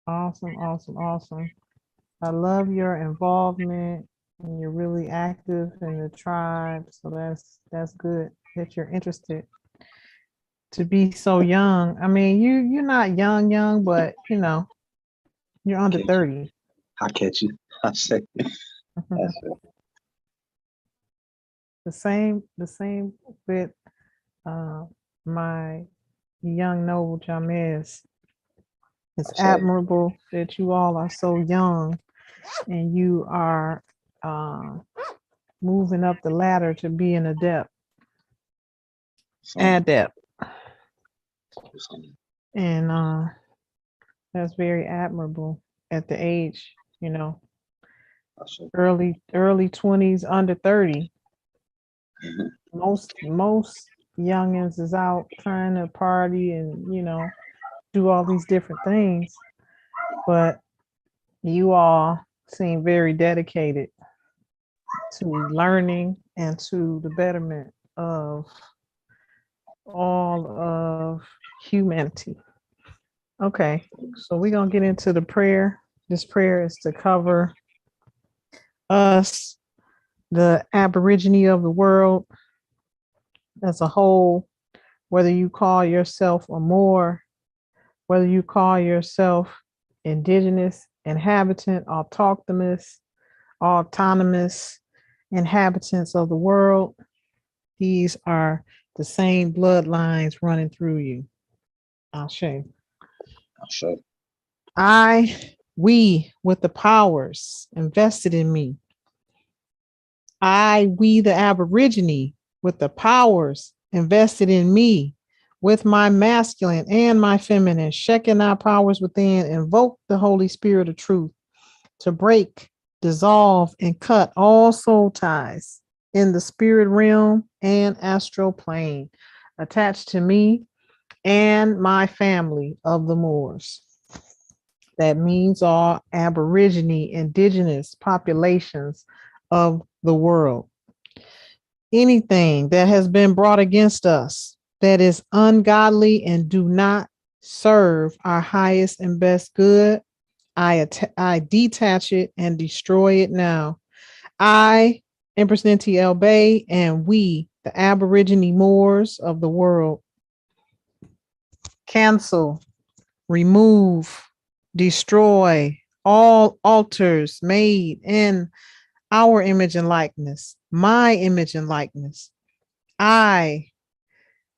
Awesome, awesome, awesome. I love your involvement and you're really active in the tribe. So that's good that you're interested to be so young. I mean, you're not young, but you're under Catch you. 30. I catch you. I say. That's it. The same with uh, my young noble Jamez. It's I say. admirable that you all are so young and you are uh, moving up the ladder to be an adept. Son. Adept. Son. And that's very admirable at the age, I say. early 20s, under 30. Mhm. Most youngins is out trying to party and, do all these different things. But you all seem very dedicated to learning and to the betterment of all of humanity. Okay, so we're going to get into the prayer. This prayer is to cover us, the Aborigine of the world as a whole, whether you call yourself a Moor, whether you call yourself indigenous, inhabitant, autonomous inhabitants of the world, these are the same bloodlines running through you. Ashe. I say. We, with the powers invested in me, we, the Aborigine, with the powers invested in me, with my masculine and my feminine, Shekinah powers within, invoke the Holy Spirit of truth to break, dissolve, and cut all soul ties in the spirit realm and astral plane attached to me and my family of the Moors. That means all Aborigine, indigenous populations of the world. Anything that has been brought against us that is ungodly and do not serve our highest and best good, I detach it and destroy it now. I, Empress Ninti El Bay, and we, the Aborigine Moors of the world, cancel, remove, destroy all altars made in our image and likeness, my image and likeness. I,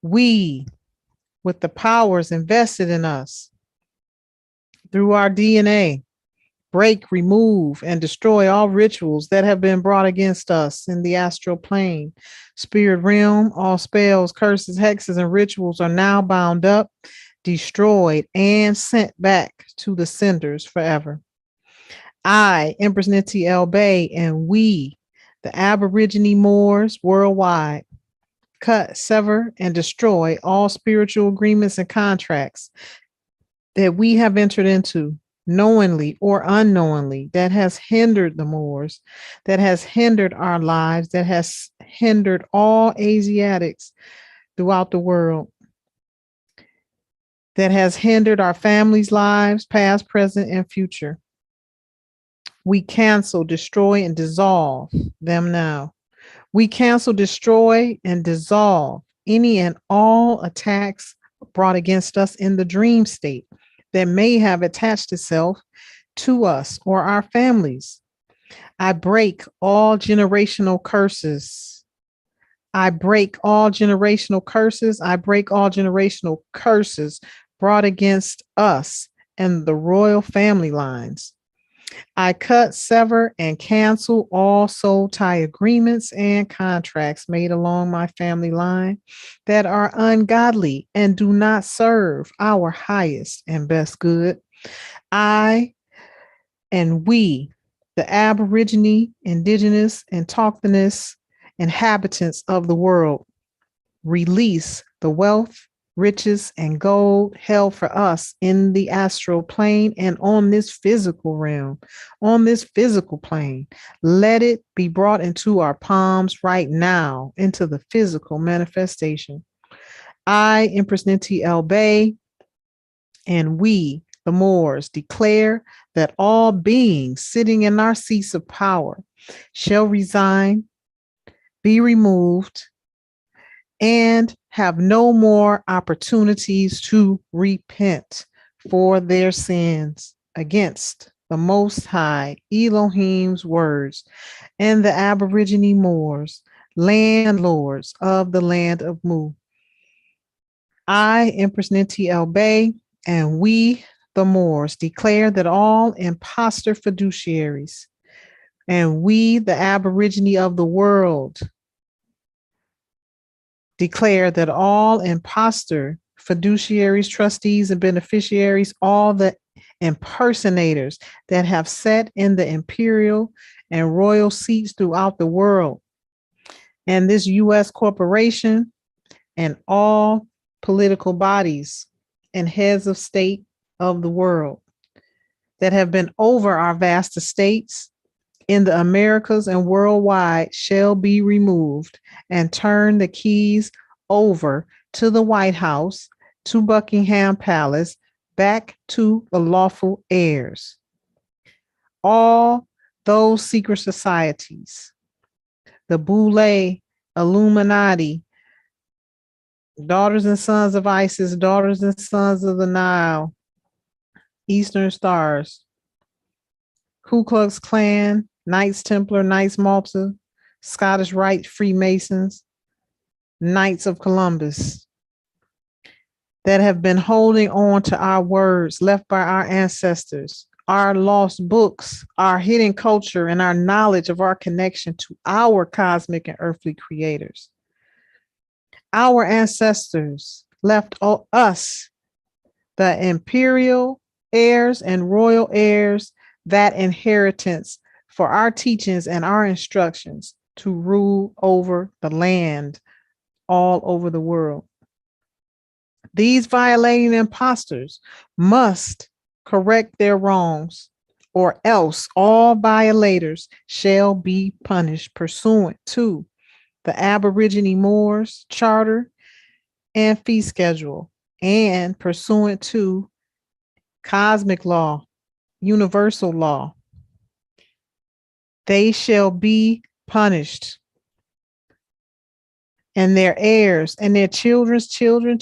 we, with the powers invested in us through our DNA, break, remove, and destroy all rituals that have been brought against us in the astral plane, spirit realm. All spells, curses, hexes, and rituals are now bound up, destroyed, and sent back to the senders forever. I, Empress Niti El Bay, and we, the Aborigine Moors worldwide, cut, sever, and destroy all spiritual agreements and contracts that we have entered into, knowingly or unknowingly, that has hindered the Moors, that has hindered our lives, that has hindered all Asiatics throughout the world, that has hindered our families' lives, past, present, and future. We cancel, destroy, and dissolve them now. We cancel, destroy, and dissolve any and all attacks brought against us in the dream state that may have attached itself to us or our families. I break all generational curses. I break all generational curses. I break all generational curses brought against us and the royal family lines. I cut, sever, and cancel all soul tie agreements and contracts made along my family line that are ungodly and do not serve our highest and best good. I and we, the Aborigine, Indigenous, and autochthonous inhabitants of the world, release the wealth, riches, and gold held for us in the astral plane and on this physical realm, on this physical plane. Let it be brought into our palms right now, into the physical manifestation. I, Empress Ninti El Bay, and we, the Moors, declare that all beings sitting in our seats of power shall resign, be removed, and have no more opportunities to repent for their sins against the Most High Elohim's words and the Aborigine Moors, landlords of the land of Mu. I, Empress Ninti El Bay, and we, the Moors, declare that all imposter fiduciaries and we, the Aborigine of the world, declare that all imposter fiduciaries, trustees, and beneficiaries, all the impersonators that have sat in the imperial and royal seats throughout the world, and this U.S. corporation, and all political bodies and heads of state of the world that have been over our vast estates in the Americas and worldwide shall be removed and turn the keys over to the White House, to Buckingham Palace, back to the lawful heirs. All those secret societies, the Boule, Illuminati, Daughters and Sons of Isis, Daughters and Sons of the Nile, Eastern Stars, Ku Klux Klan, Knights Templar, Knights Malta, Scottish Rite Freemasons, Knights of Columbus, that have been holding on to our words left by our ancestors, our lost books, our hidden culture, and our knowledge of our connection to our cosmic and earthly creators. Our ancestors left us, the imperial heirs and royal heirs, that inheritance for our teachings and our instructions to rule over the land all over the world. These violating impostors must correct their wrongs, or else all violators shall be punished pursuant to the Aborigine Moors Charter and Fee Schedule, and pursuant to cosmic law, universal law. They shall be punished, and their heirs and their children's children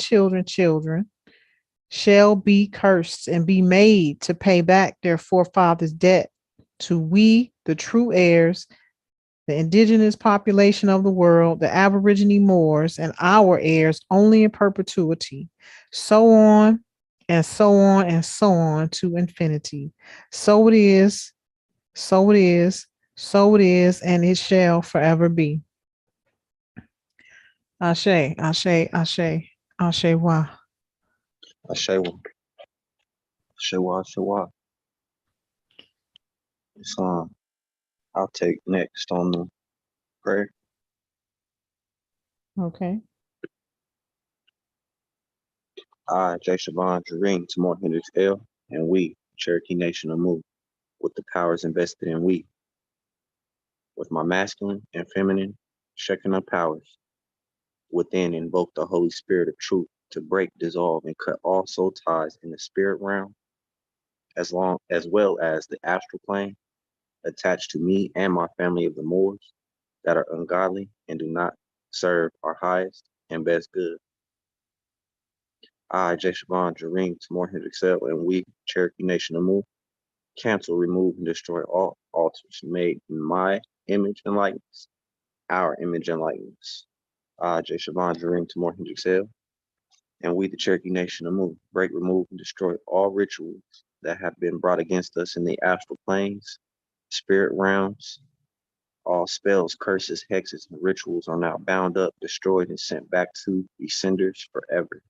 shall be cursed and be made to pay back their forefathers' debt to we, the true heirs, the indigenous population of the world, the Aborigine Moors, and our heirs only in perpetuity, so on and so on and so on to infinity. So it is, so it is, so it is, and it shall forever be. Ashe, Ashe, Ashe, Ashe, Wa. Ashewa. Ashewa, Ashewa. It's I'll take next on the prayer. Okay. I, Jay Siobhan Jareen, Tamor Hendricks L, and we, Cherokee Nation of Mu, with the powers invested in we, with my masculine and feminine Shekinah powers, within invoke the Holy Spirit of truth to break, dissolve, and cut all soul ties in the spirit realm, as well as the astral plane, attached to me and my family of the Moors that are ungodly and do not serve our highest and best good. I, Jay Siobhan Jareen, Tamor Hendricks L, and we, Cherokee Nation of Mu, cancel, remove, and destroy all altars made in my image and likeness, our image and likeness. I, Jay Siobhan Jareen, Tamor Hendricks L, and we, the Cherokee Nation of Mu, break, remove, and destroy all rituals that have been brought against us in the astral planes, spirit realms. All spells, curses, hexes, and rituals are now bound up, destroyed, and sent back to the senders forever.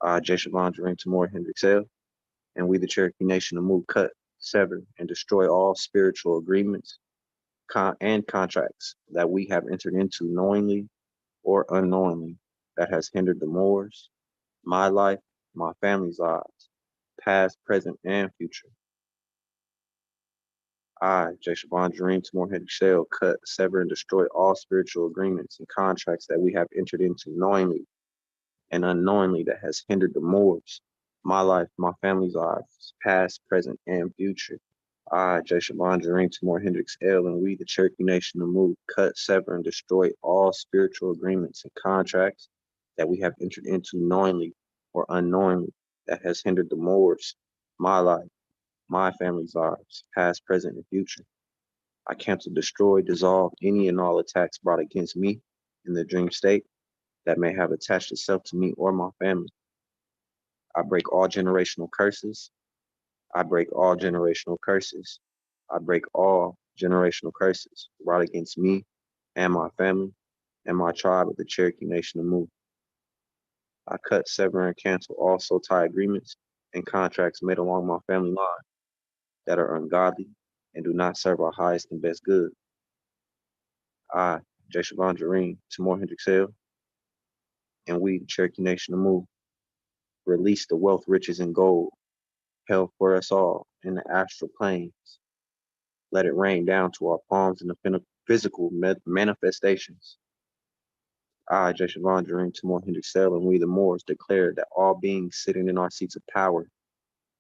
I, Jay Siobhan Jareen, Tamor Hendricks L, and we, the Cherokee Nation of Mu, cut, sever, and destroy all spiritual agreements and contracts that we have entered into knowingly or unknowingly that has hindered the Moors, my life, my family's lives, past, present, and future. I, Jay Siobhan Jareen, Tamor Hendricks L, cut, sever, and destroy all spiritual agreements and contracts that we have entered into knowingly and unknowingly that has hindered the Moors, my life, my family's lives, past, present, and future. I, Jay Shaban Jareen, Tamor Hendricks L, and we, the Cherokee Nation, to move, cut, sever, and destroy all spiritual agreements and contracts that we have entered into knowingly or unknowingly that has hindered the Moors, my life, my family's lives, past, present, and future. I cancel, destroy, dissolve any and all attacks brought against me in the dream state that may have attached itself to me or my family. I break all generational curses. I break all generational curses. I break all generational curses brought against me and my family and my tribe of the Cherokee Nation of Mu. I cut, sever, and cancel all soul tie agreements and contracts made along my family line that are ungodly and do not serve our highest and best good. I, Jay Shaban Jareen, Tamor Hendricks Hill, and we, the Cherokee Nation of Mu, release the wealth, riches, and gold held for us all in the astral planes. Let it rain down to our palms in the physical manifestations. I, Jay Shaban Jareen, Tamor Hendricks Hill, and we, the Moors, declare that all beings sitting in our seats of power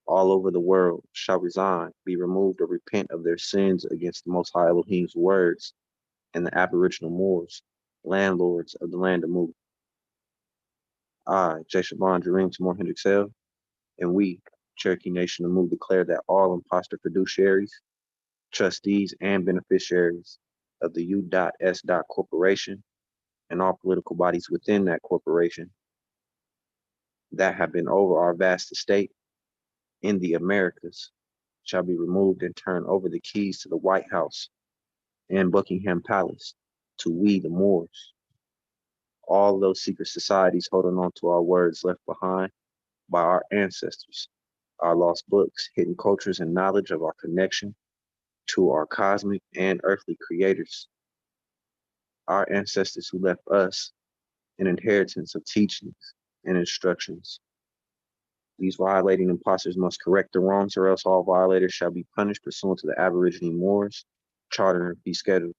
all over the world shall resign, be removed, or repent of their sins against the Most High Elohim's words and the Aboriginal Moors, landlords of the land of Mu. I, Jay Shaban Jareen, Tamor Hendricks Hill, and we, Cherokee Nation of Mu, declare that all imposter fiduciaries, trustees, and beneficiaries of the U.S. Corporation and all political bodies within that corporation that have been over our vast estate in the Americas shall be removed and turned over the keys to the White House and Buckingham Palace to we, the Moors. All those secret societies holding on to our words left behind by our ancestors, our lost books, hidden cultures, and knowledge of our connection to our cosmic and earthly creators. Our ancestors who left us an inheritance of teachings and instructions. These violating imposters must correct the wrongs, or else all violators shall be punished pursuant to the Aborigine Moors Charter and Fee Schedule,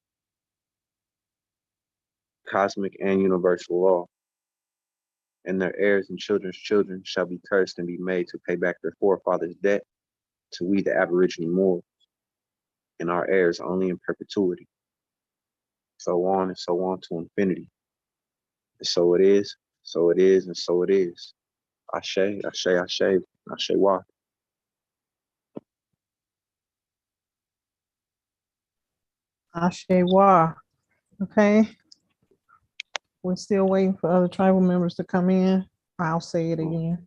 cosmic and universal law. And their heirs and children's children shall be cursed and be made to pay back their forefathers' debt to we, the Aborigine Moors, and our heirs only in perpetuity. So on and so on to infinity. And so it is, so it is, and so it is. Ashe, Ashe, Ashe, Ashe Wa. Ashe Wa. Okay. We're still waiting for other tribal members to come in. I'll say it again.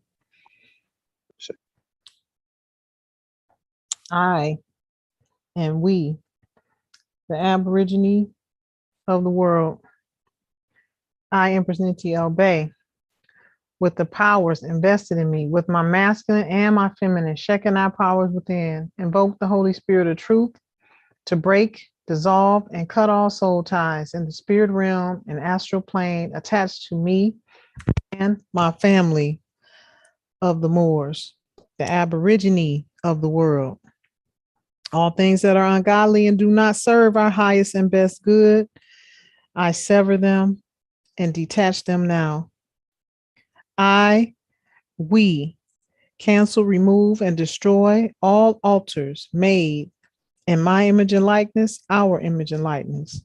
I and we, the Aborigine of the world, I, Empress Nitiel Bay, with the powers invested in me, with my masculine and my feminine, Shekinah powers within, invoke the Holy Spirit of truth to break, dissolve, and cut all soul ties in the spirit realm and astral plane attached to me and my family of the Moors, the Aborigine of the world. All things that are ungodly and do not serve our highest and best good, I sever them and detach them now. We cancel, remove, and destroy all altars made in my image and likeness, our image and likeness.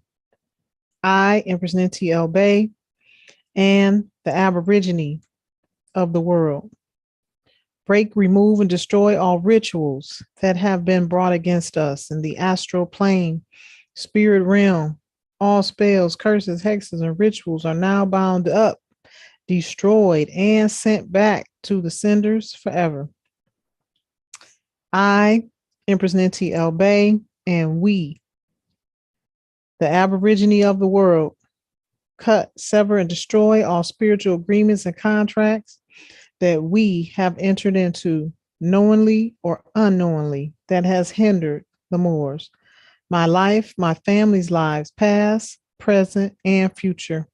I, Empress T.L. Bay, and the Aborigine of the world. Break, remove, and destroy all rituals that have been brought against us in the astral plane, spirit realm. All spells, curses, hexes, and rituals are now bound up, destroyed, and sent back to the senders forever. I, Empress Ninti El Bay, and we, the Aborigine of the world, cut, sever, and destroy all spiritual agreements and contracts that we have entered into, knowingly or unknowingly, that has hindered the Moors, my life, my family's lives, past, present, and future.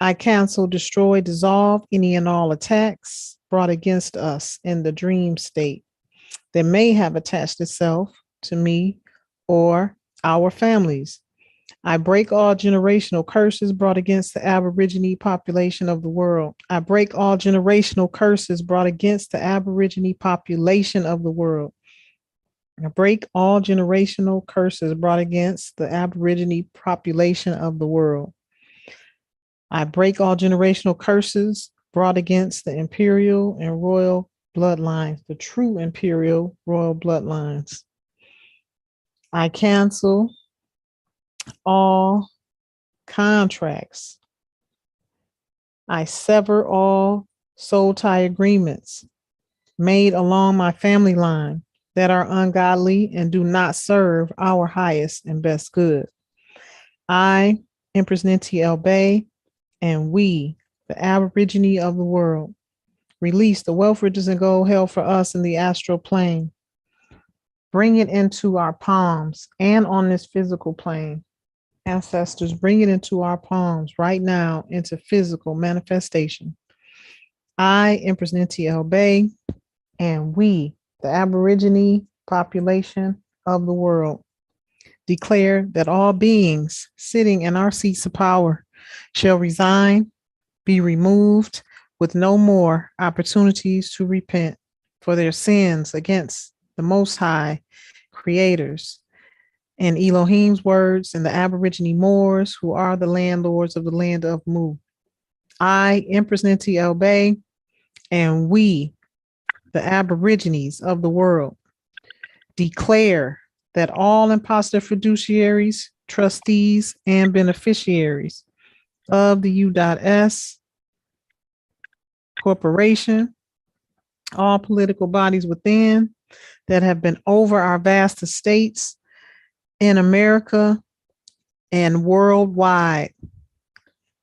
I cancel, destroy, dissolve any and all attacks brought against us in the dream state that may have attached itself to me or our families I break all generational curses brought against the Aborigine population of the world. I break all generational curses brought against the Aborigine population of the world. I break all generational curses brought against the Aborigine population of the world. I break all generational curses brought against the imperial and royal bloodlines, the true imperial royal bloodlines. I cancel all contracts. I sever all soul tie agreements made along my family line that are ungodly and do not serve our highest and best good. I, Empress Ninti El Bay, and we, the Aborigine of the world, release the wealth, riches, and gold held for us in the astral plane. Bring it into our palms and on this physical plane. Ancestors, bring it into our palms right now into physical manifestation. I, Empress Ninti El Bay, and we, the Aborigine population of the world, declare that all beings sitting in our seats of power shall resign, be removed, with no more opportunities to repent for their sins against the Most High creators. In Elohim's words, and the Aborigine Moors, who are the landlords of the land of Mu. I, Empress Ninti El Bay, and we, the Aborigines of the world, declare that all imposter fiduciaries, trustees, and beneficiaries of the U.S Corporation, all political bodies within that have been over our vast estates in America and worldwide,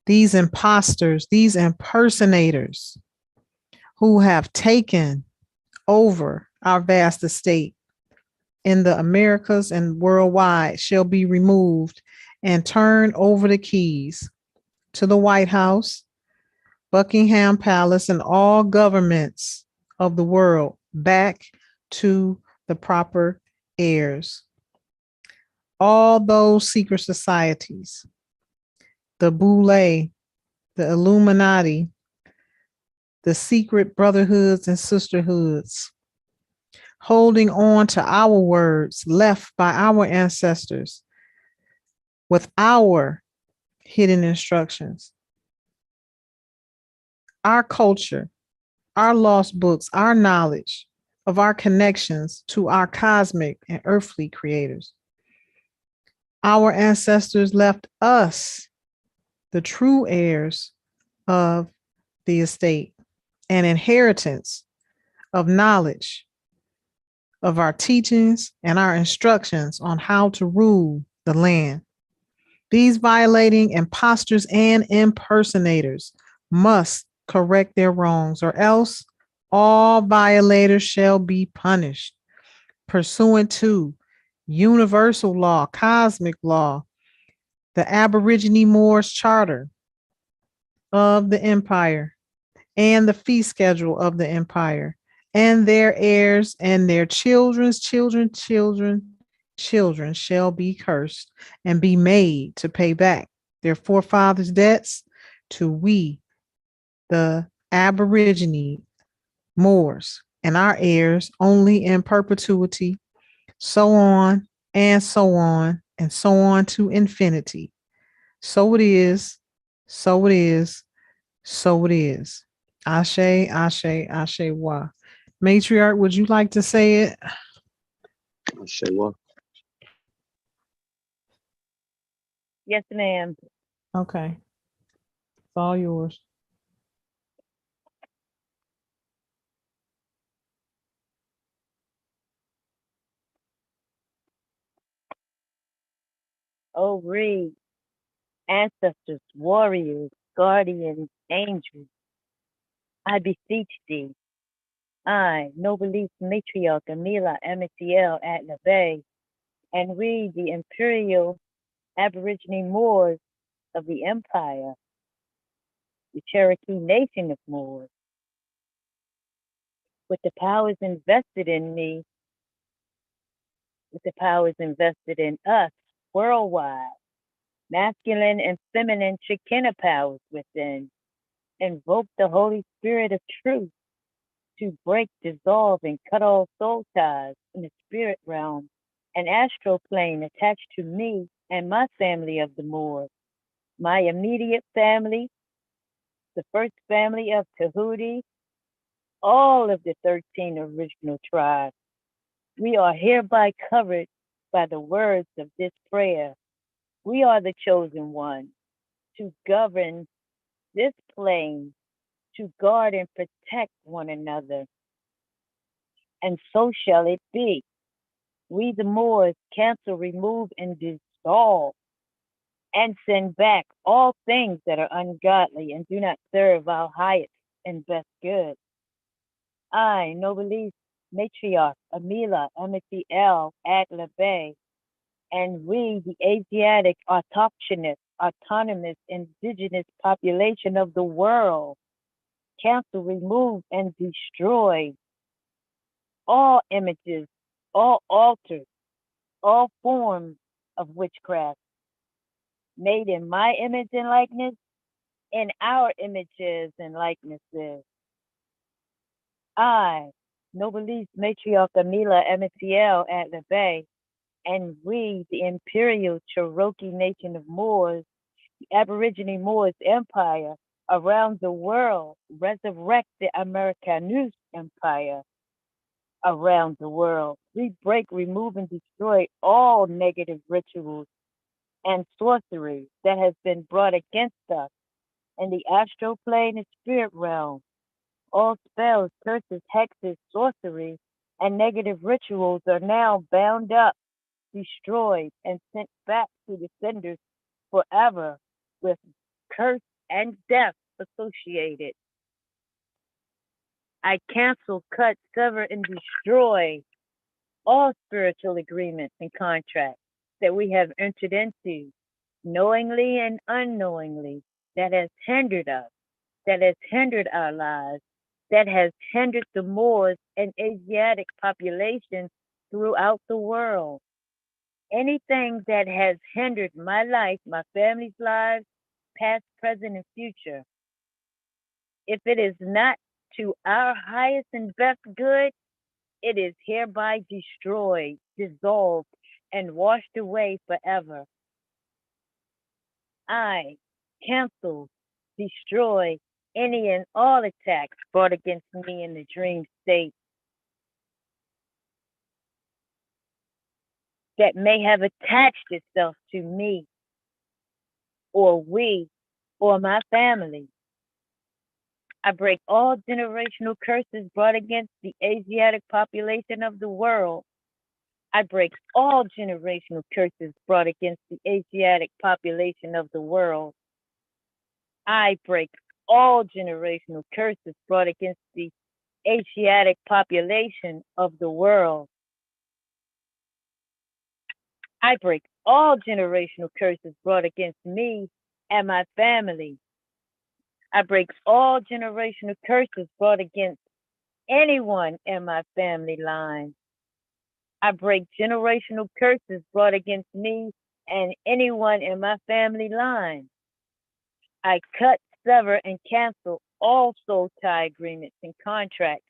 these imposters, these impersonators who have taken over our vast estate in the Americas and worldwide shall be removed and turn over the keys to the White House, Buckingham Palace, and all governments of the world back to the proper heirs. All those secret societies, the Boule, the Illuminati, the secret brotherhoods and sisterhoods, holding on to our words left by our ancestors with our hidden instructions, our culture, our lost books, our knowledge of our connections to our cosmic and earthly creators. Our ancestors left us, the true heirs of the estate, an inheritance of knowledge of our teachings and our instructions on how to rule the land. These violating imposters and impersonators must correct their wrongs, or else all violators shall be punished pursuant to universal law, cosmic law, the Aborigine Moors Charter of the Empire, and the fee schedule of the Empire, and their heirs and their children's children shall be cursed and be made to pay back their forefathers' debts to we, the Aborigine Moors, and our heirs only in perpetuity, so on and so on and so on to infinity. So it is, so it is, so it is. Ashe, Ashe, Ashe, Wa. Matriarch, would you like to say it? I say, well, Yes, ma'am. Okay, it's all yours. Oh, read, ancestors, warriors, guardians, angels, I beseech thee. I, noblesse matriarch Amila Amitiel at Bay, and we, the imperial Aborigine Moors of the Empire, the Cherokee Nation of Moors, with the powers invested in me, with the powers invested in us worldwide, masculine and feminine Shekinah powers within. Invoke the Holy Spirit of truth to break, dissolve, and cut all soul ties in the spirit realm and astral plane attached to me and my family of the Moors, my immediate family, the first family of Tahuti, all of the 13 original tribes. We are hereby covered by the words of this prayer. We are the chosen one to govern this plane, to guard and protect one another. And so shall it be. We the Moors cancel, remove, and dissolve and send back all things that are ungodly and do not serve our highest and best good. I, Noblesse Matriarch Amila Amitiel Agla Bay, and we, the Asiatic autonomous, indigenous population of the world, cancel, remove, and destroy all images, all altars, all forms of witchcraft made in my image and likeness, in our images and likenesses. I, Noblesse Matriarch Amila Emetiel at the Bay, and we, the Imperial Cherokee Nation of Moors, the Aborigine Moors Empire around the world, resurrect the Americanus Empire around the world. We break, remove, and destroy all negative rituals and sorcery that has been brought against us in the astral plane and spirit realm. All spells, curses, hexes, sorcery, and negative rituals are now bound up, destroyed, and sent back to the senders forever with curse and death associated. I cancel, cut, sever, and destroy all spiritual agreements and contracts that we have entered into, knowingly and unknowingly, that has hindered us, that has hindered our lives, that has hindered the Moors and Asiatic population throughout the world. Anything that has hindered my life, my family's lives, past, present, and future, if it is not to our highest and best good, it is hereby destroyed, dissolved, and washed away forever. I cancel, destroy any and all attacks brought against me in the dream state that may have attached itself to me or we or my family. I break all generational curses brought against the Asiatic population of the world. I break all generational curses brought against the Asiatic population of the world. I break all generational curses brought against the Asiatic population of the world. I break all generational curses brought against me and my family. I break all generational curses brought against anyone in my family line. I break generational curses brought against me and anyone in my family line. I cut, sever, and cancel all soul tie agreements and contracts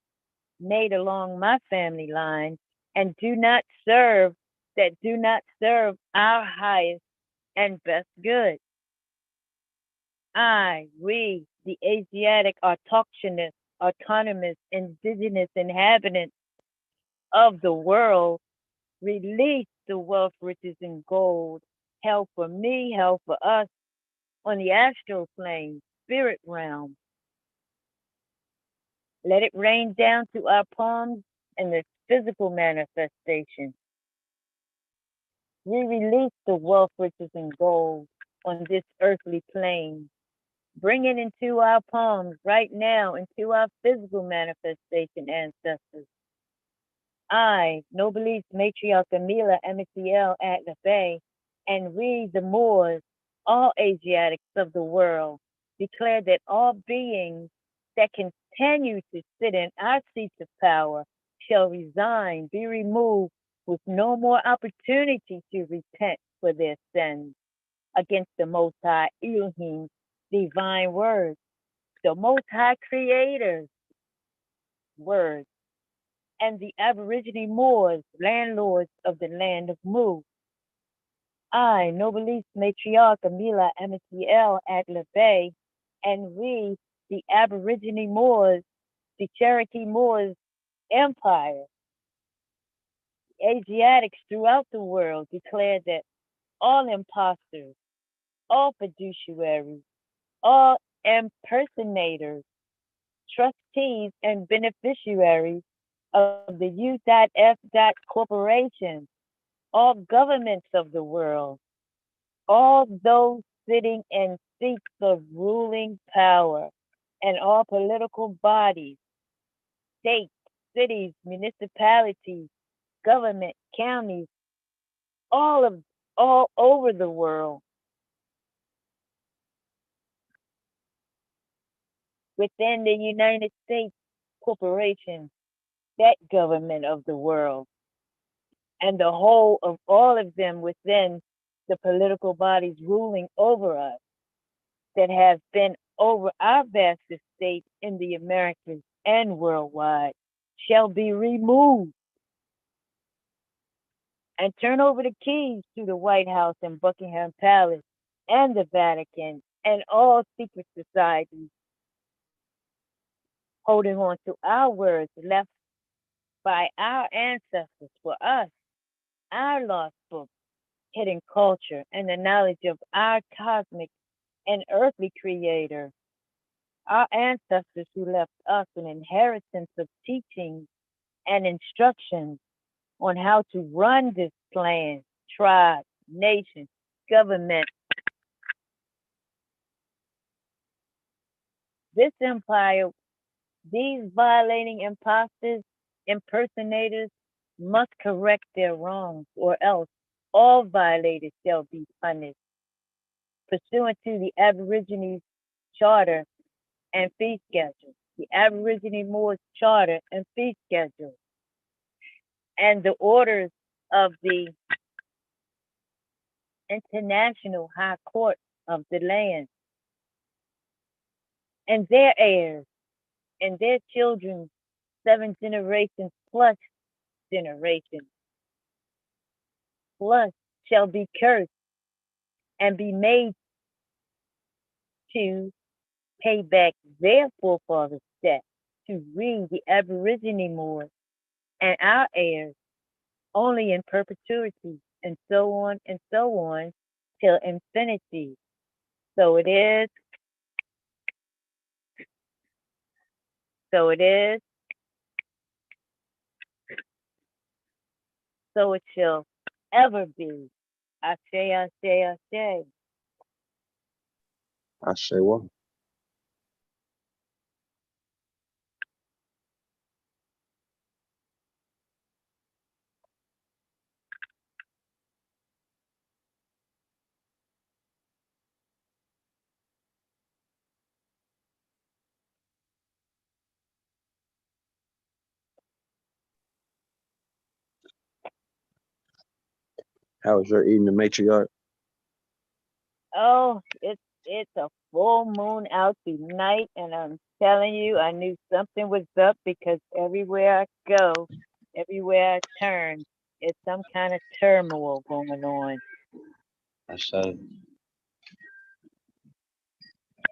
made along my family line and that do not serve our highest and best good. We, the Asiatic autonomous, indigenous inhabitants of the world, release the wealth, riches, and gold held for me, held for us on the astral plane, spirit realm. Let it rain down to our palms in this physical manifestation. We release the wealth, riches, and gold on this earthly plane. Bring it into our palms right now, into our physical manifestation, ancestors. I, Noblesse Matriarch Amila Emetiel at the Bay, and we, the Moors, all Asiatics of the world, declare that all beings that continue to sit in our seats of power shall resign, be removed, with no more opportunity to repent for their sins. against the Most High Elohim's divine words, the Most High Creator's words, and the Aborigine Moors, landlords of the land of Mu. I, Nobilis Matriarch Amila MCL at La Bay, and we, the Aborigine Moors, the Cherokee Moors Empire, Asiatics throughout the world declare that all imposters, all fiduciaries, all impersonators, trustees, and beneficiaries of the U.F. corporations, all governments of the world, all those sitting in seats of ruling power, and all political bodies, states, cities, municipalities, government, counties, all of all over the world, within the United States corporation, that government of the world, and the whole of all of them within the political bodies ruling over us, that have been over our vast estate in the Americas and worldwide, shall be removed and turn over the keys to the White House and Buckingham Palace and the Vatican and all secret societies, holding on to our words left by our ancestors for us, our lost books, hidden culture, and the knowledge of our cosmic and earthly creator, our ancestors who left us an inheritance of teachings and instructions on how to run this clan, tribe, nation, government, this empire. These violating imposters, impersonators, must correct their wrongs, or else all violators shall be punished, pursuant to the Aborigines Charter and Fee Schedule, the Aborigine Moors Charter and Fee Schedule, and the orders of the International High Court of the land, and their heirs, and their children, 7 generations plus generations, plus shall be cursed and be made to pay back their forefathers' debt to we, the Aborigine Moors, and our heirs, only in perpetuity, and so on, till infinity. So it is, so it is, so it shall ever be. Ashe, ashe, ashe. I say, well, how was your evening, matriarch? Oh, it's a full moon out tonight, and I'm telling you, I knew something was up because everywhere I go, everywhere I turn, it's some kind of turmoil going on. I said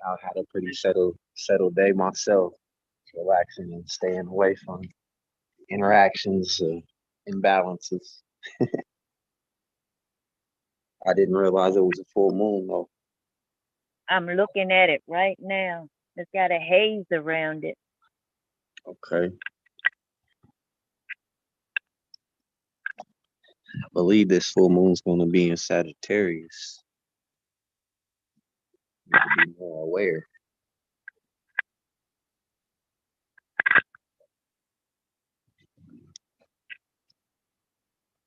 I had a pretty settled day myself, relaxing and staying away from interactions, imbalances. I didn't realize it was a full moon though. I'm looking at it right now. It's got a haze around it. Okay. I believe this full moon's gonna be in Sagittarius. Need to be more aware.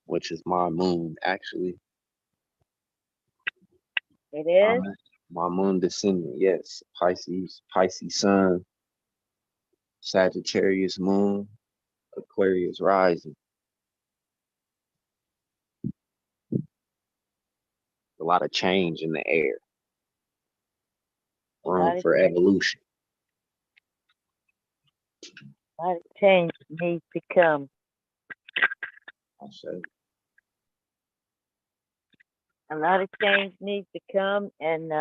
Which is my moon actually. It is? My moon descendant, yes. Pisces sun, Sagittarius moon, Aquarius rising. a lot of change in the air. A lot Room of, for evolution. a lot of change needs to come. I say. A lot of change needs to come, and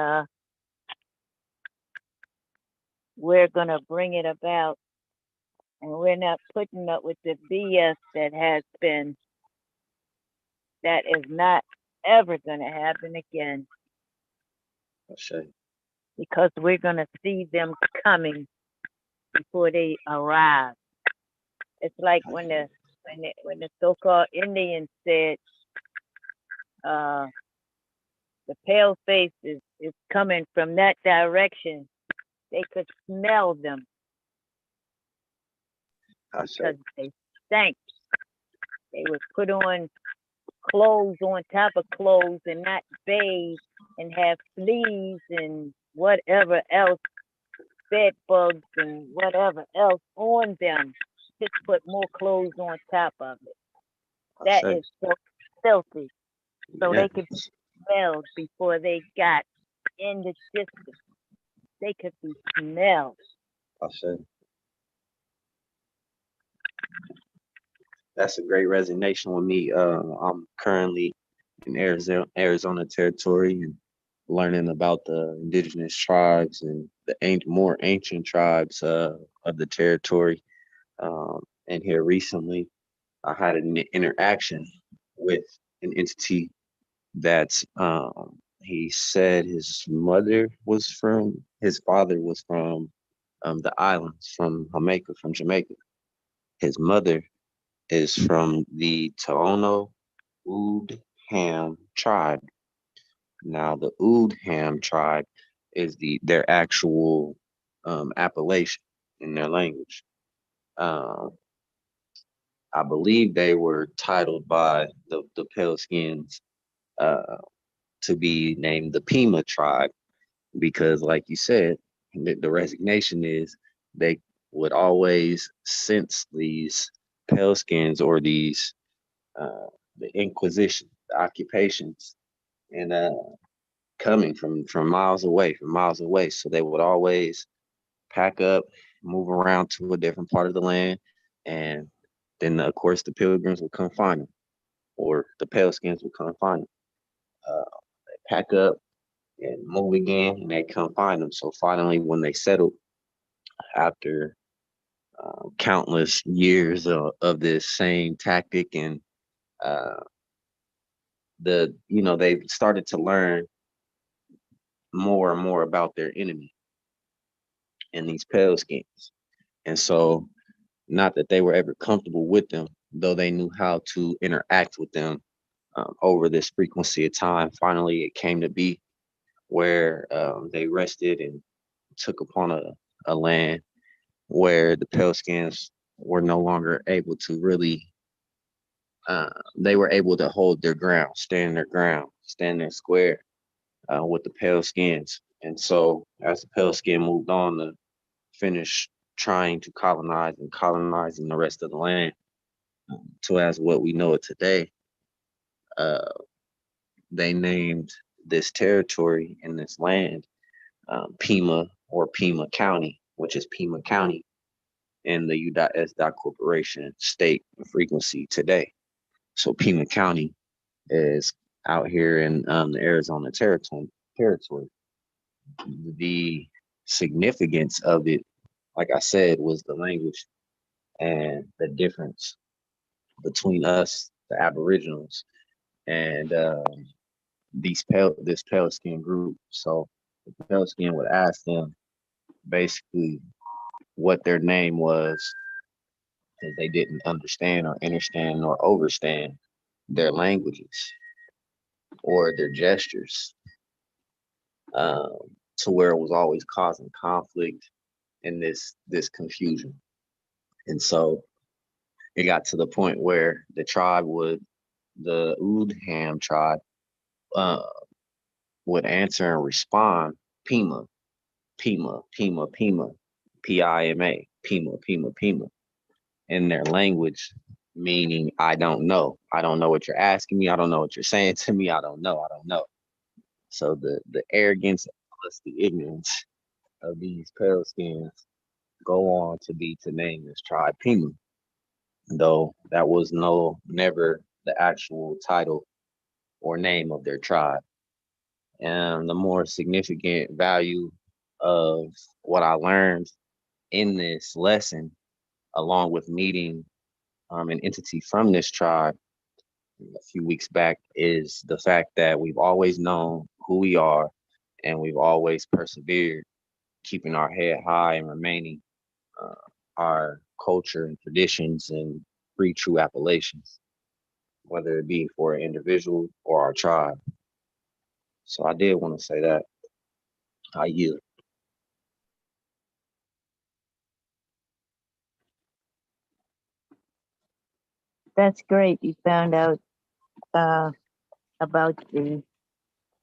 we're gonna bring it about. And we're not putting up with the BS that is not ever gonna happen again, I say. because we're gonna see them coming before they arrive. It's like when the so-called Indians said, uh, the pale face is coming from that direction. They could smell them I say. because they stank. They would put on clothes on top of clothes and not bathe and have fleas and whatever else, bed bugs and whatever else on them. Just put more clothes on top of it. I That say. is so filthy. So Yeah. they could be smelled before they got in the distance. They could be smelled. I say. That's a great resignation with me. I'm currently in Arizona territory and learning about the indigenous tribes and the more ancient tribes of the territory. And here recently, I had an interaction with an entity that he said his father was from the islands, from Jamaica. His mother is from the Tohono O'odham tribe. Now, the O'odham tribe is their actual appellation in their language. Um, I believe they were titled by the Pale Skins uh, to be named the Pima tribe because, like you said, the resignation is they would always sense these Pale Skins or these uh, the Inquisition, the occupations, and coming from miles away. So they would always pack up, move around to a different part of the land, and then of course the Pilgrims would come find them, or the Pale Skins would come find them. They pack up and move again, and they come find them. So finally, when they settled after countless years of this same tactic and uh, they started to learn more and more about their enemy and these pale skins. And so, not that they were ever comfortable with them, though they knew how to interact with them over this frequency of time. Finally, it came to be where they rested and took upon a land where the pale skins were no longer able to really, they were able to hold their ground, stand their square with the pale skins. And so, as the pale skin moved on to finish trying to colonizing the rest of the land to as what we know it today, uh, they named this territory and this land Pima or Pima County, which is Pima County in the U.S. Corporation state frequency today. So Pima County is out here in the Arizona territory. The significance of it, like I said, was the language and the difference between us, the Aboriginals, and this pale skin group. So the pale skin would ask them basically what their name was because they didn't understand or overstand their languages or their gestures, um, to where it was always causing conflict and this confusion. And so it got to the point where the Udham tribe, uh, would answer and respond Pima, Pima, Pima, Pima, Pima, Pima, Pima, Pima, in their language, meaning I don't know. I don't know what you're asking me. I don't know what you're saying to me. I don't know. I don't know. So the arrogance plus the ignorance of these pale skins go on to be to name this tribe Pima, though that was never the actual title or name of their tribe. And the more significant value of what I learned in this lesson, along with meeting an entity from this tribe a few weeks back, is the fact that we've always known who we are and we've always persevered, keeping our head high and remaining uh, our culture and traditions and free true appellations, whether it be for an individual or our tribe. So I did want to say that. I yield. That's great. You found out about the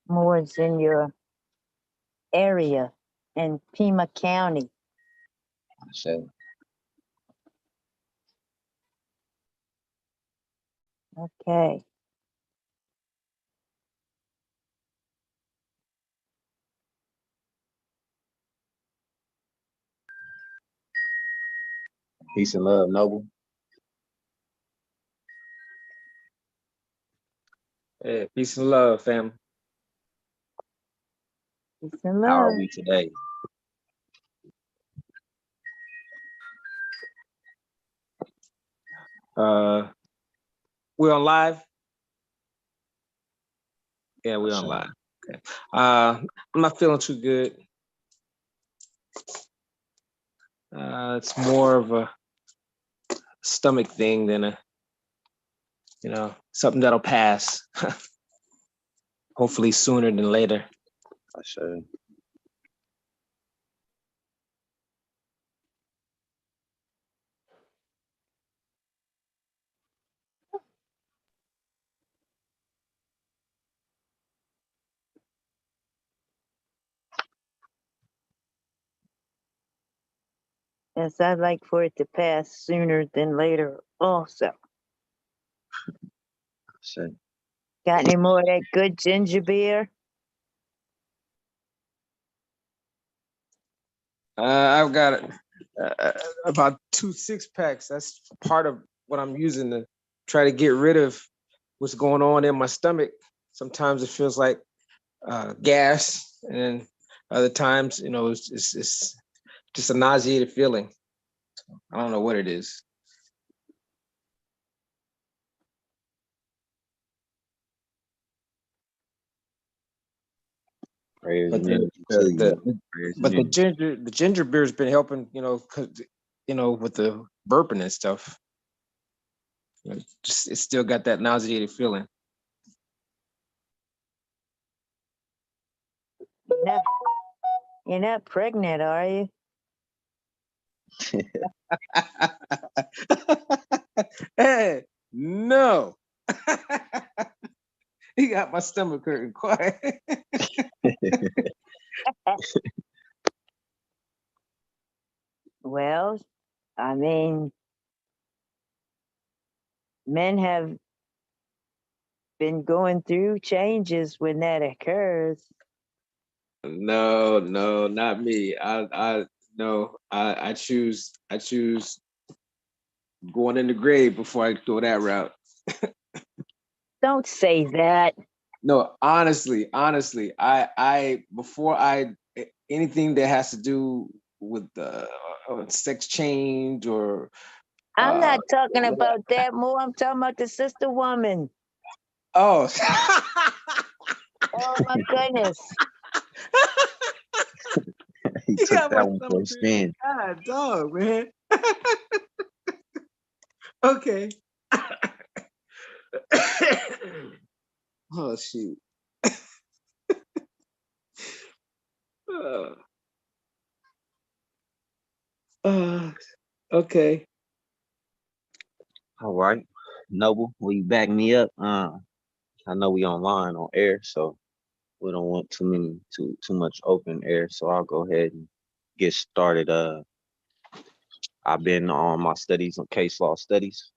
Moors in your area in Pima County. I said, Okay. peace and love, Noble. Hey, peace and love, fam. Peace and How are love. we today? We're on live. Yeah, we're on Sure. live. Okay. I'm not feeling too good. It's more of a stomach thing than something that'll pass. Hopefully sooner than later. I said, Yes, I'd like for it to pass sooner than later also. I said, Got any more of that good ginger beer? I've got about 2 6-packs. That's part of what I'm using to try to get rid of what's going on in my stomach. Sometimes it feels like gas, and other times, it's just a nauseated feeling. I don't know what it is. prayers But and the energy the, to you, the, man. Prayers but and energy. the ginger beer's been helping, 'cause, with the burping and stuff. Just it's still got that nauseated feeling. You're not pregnant, are you? Hey, no. He got my stomach hurting quiet. Well, I mean, men have been going through changes when that occurs. No, not me. I choose going in the grave before I go that route. Don't say that. No, honestly, I before I anything that has to do with sex change or I'm not talking whatever. about that more. I'm talking about the sister woman. Oh. Oh my goodness. He You took got my that one for a stomach hurting. spin. God, dog, man. Okay. Oh shoot. Uh, okay. All right. Noble, will you back me up? I know we online on air, so we don't want too much open air. So I'll go ahead and get started. I've been on my studies on case law studies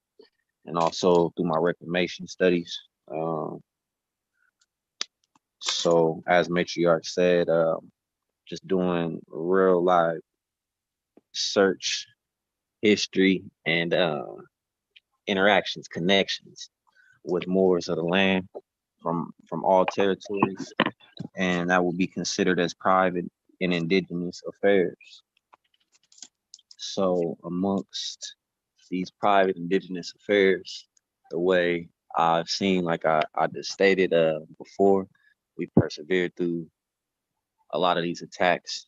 and also through my reclamation studies. So as matriarch said, just doing real live search history and interactions, connections with Moors of the land from all territories, and that will be considered as private and indigenous affairs. So amongst these private indigenous affairs, the way I've seen, like I just stated before, we persevered through a lot of these attacks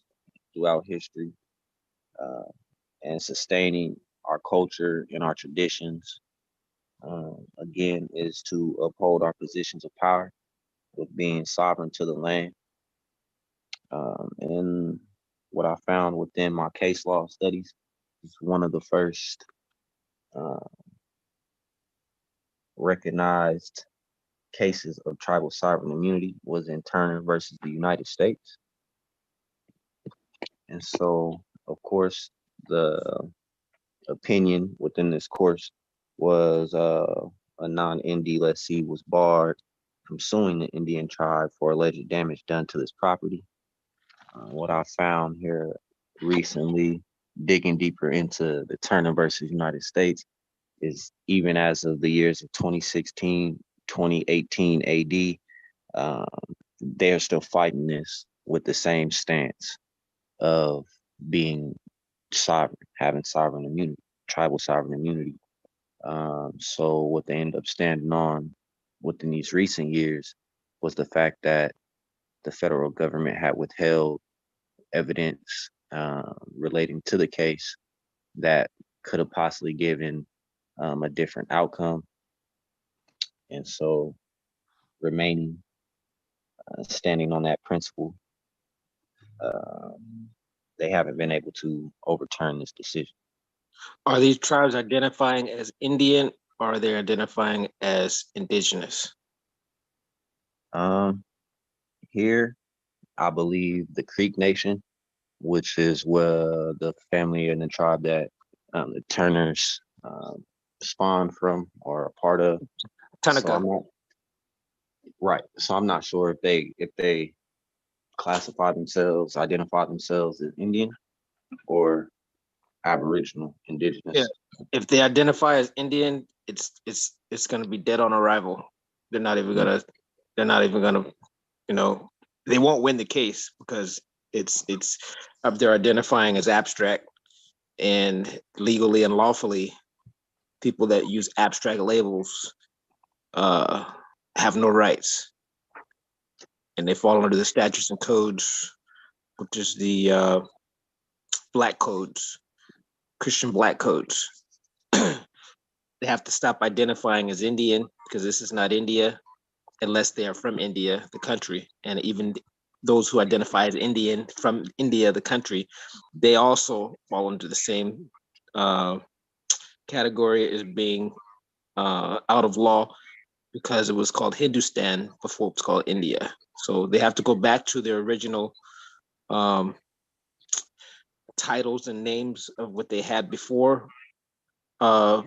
throughout history, uh, and sustaining our culture and our traditions. Again, is to uphold our positions of power with being sovereign to the land. And what I found within my case law studies is one of the first uh, recognized cases of tribal sovereign immunity was in Turner versus the United States. And so, of course, the opinion within this course was a non-ND lessee was barred from suing the Indian tribe for alleged damage done to this property. What I found here recently, digging deeper into the Turner versus United States, is even as of the years of 2016, 2018 AD, they're still fighting this with the same stance of being sovereign, having sovereign immunity, tribal sovereign immunity. So what they ended up standing on within these recent years was the fact that the federal government had withheld evidence relating to the case that could have possibly given a different outcome. And so remaining standing on that principle, uh, they haven't been able to overturn this decision. Are these tribes identifying as Indian or are they identifying as indigenous? Um, Here, I believe the Creek Nation, which is where the family and the tribe that the Turners spawned from or a part of. So Tanaka. I'm not right. So I'm not sure if they classify themselves, identify themselves as Indian or Aboriginal, Yeah. indigenous. If they identify as Indian, it's gonna be dead on arrival. They're not even gonna they're not even gonna, you know, they won't win the case because it's they're identifying as abstract, and legally and lawfully people that use abstract labels uh have no rights, and they fall under the statutes and codes, which is the black codes, Christian black codes. They have to stop identifying as Indian because this is not India unless they are from India, the country. And even those who identify as Indian from India, the country, they also fall into the same category as being out of law because it was called Hindustan before it was called India. So they have to go back to their original um, titles and names of what they had uh,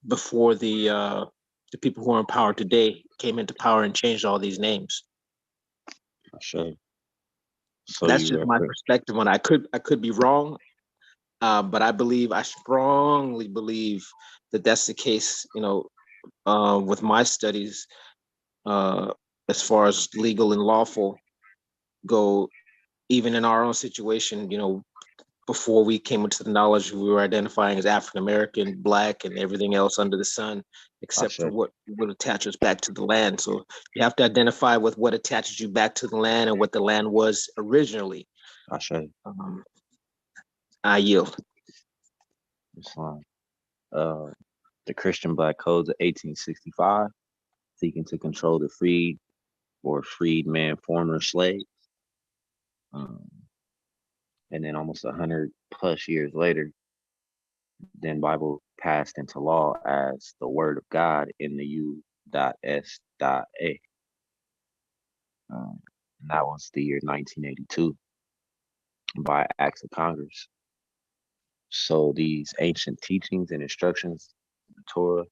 before the people who are in power today came into power and changed all these names. Sure. So That's you just my refer, perspective on it. I could be wrong, but I strongly believe that that's the case. You know, with my studies, uh, as far as legal and lawful go, even in our own situation, you know, before we came into the knowledge, we were identifying as African American, Black, and everything else under the sun, except for Ashe, what would attach us back to the land. So you have to identify with what attaches you back to the land and what the land was originally. Ashe, Um, I yield. Islam. Uh, the Christian Black Codes of 1865, seeking to control the freed or freedman former slave. Um, and then almost 100+ years later, then Bible passed into law as the Word of God in the U.S.A. And that was the year 1982 by acts of Congress. So these ancient teachings and instructions, the Torah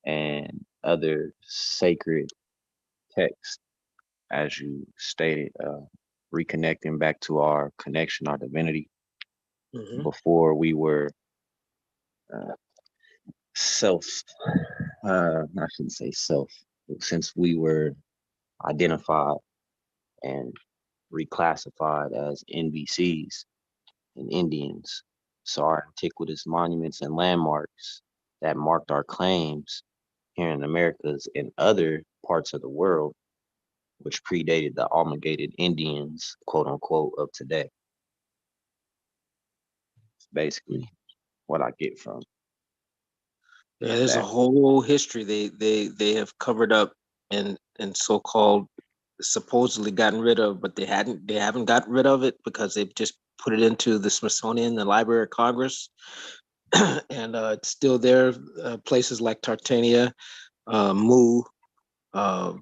and other sacred texts as you stated, reconnecting back to our connection, our divinity. Mhm. Before we were self, I shouldn't say self, since we were identified and reclassified as NBCs and Indians. So our antiquitous monuments and landmarks that marked our claims here in Americas and other parts of the world, which predated the amalgamated Indians, quote unquote, of today. Basically, what I get from Yeah, there's a that. whole history they have covered up and so-called supposedly gotten rid of, but they haven't gotten rid of it because they've just put it into the Smithsonian, the Library of Congress, and it's still there. Places like Tartania, Mu, uh,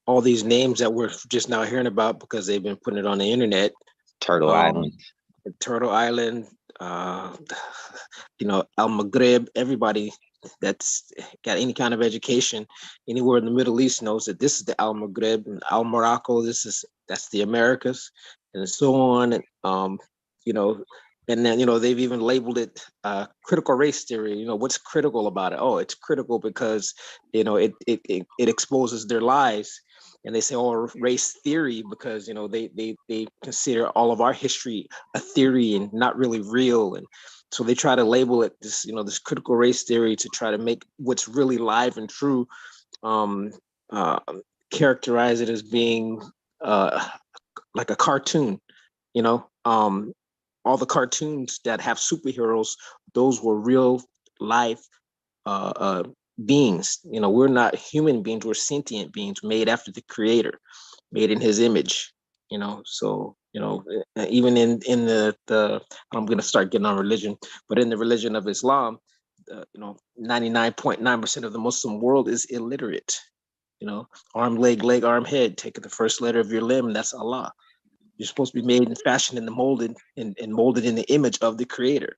all these names that we're just now hearing about because they've been putting it on the internet. Turtle Island. Turtle Island, uh, Al Maghrib, everybody that's got any kind of education anywhere in the Middle East knows that this is the Al Maghrib and Al Morocco. That's the Americas, and so on. And you know, and then they've even labeled it critical race theory. What's critical about it? Oh, it's critical because it exposes their lies. And they say, "Oh, race theory," because they consider all of our history a theory and not really real, and so they try to label it this critical race theory to try to make what's really live and true, um, uh, characterize it as being like a cartoon. All the cartoons that have superheroes, those were real life uh, uh, beings. We're not human beings; we're sentient beings made after the Creator, made in His image. So even in the I'm going to start getting on religion, but in the religion of Islam, 99.9% of the Muslim world is illiterate. Arm, leg, arm, head. Take the first letter of your limb. That's Allah. You're supposed to be made and fashioned and molded and molded in the image of the Creator.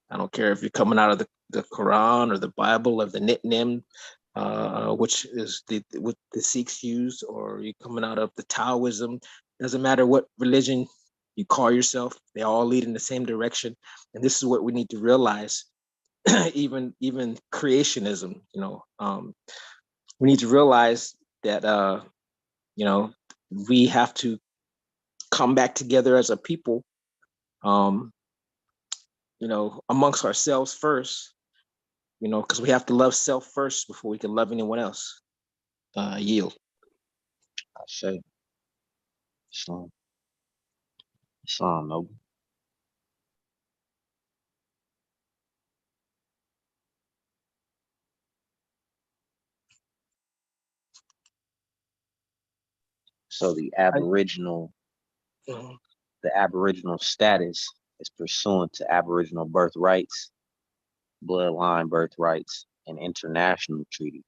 I don't care if you're coming out of the Quran or the Bible or the Nitnim, which is what the Sikhs use, or you're coming out of the Taoism. Doesn't matter what religion you call yourself; they all lead in the same direction. And this is what we need to realize. even creationism, we need to realize that we have to come back together as a people, um, amongst ourselves first, because we have to love self first before we can love anyone else. Yield. I say, Islam, Islam, noble. So Mhm. the Aboriginal status is pursuant to Aboriginal birthrights, bloodline birthrights, and international treaty.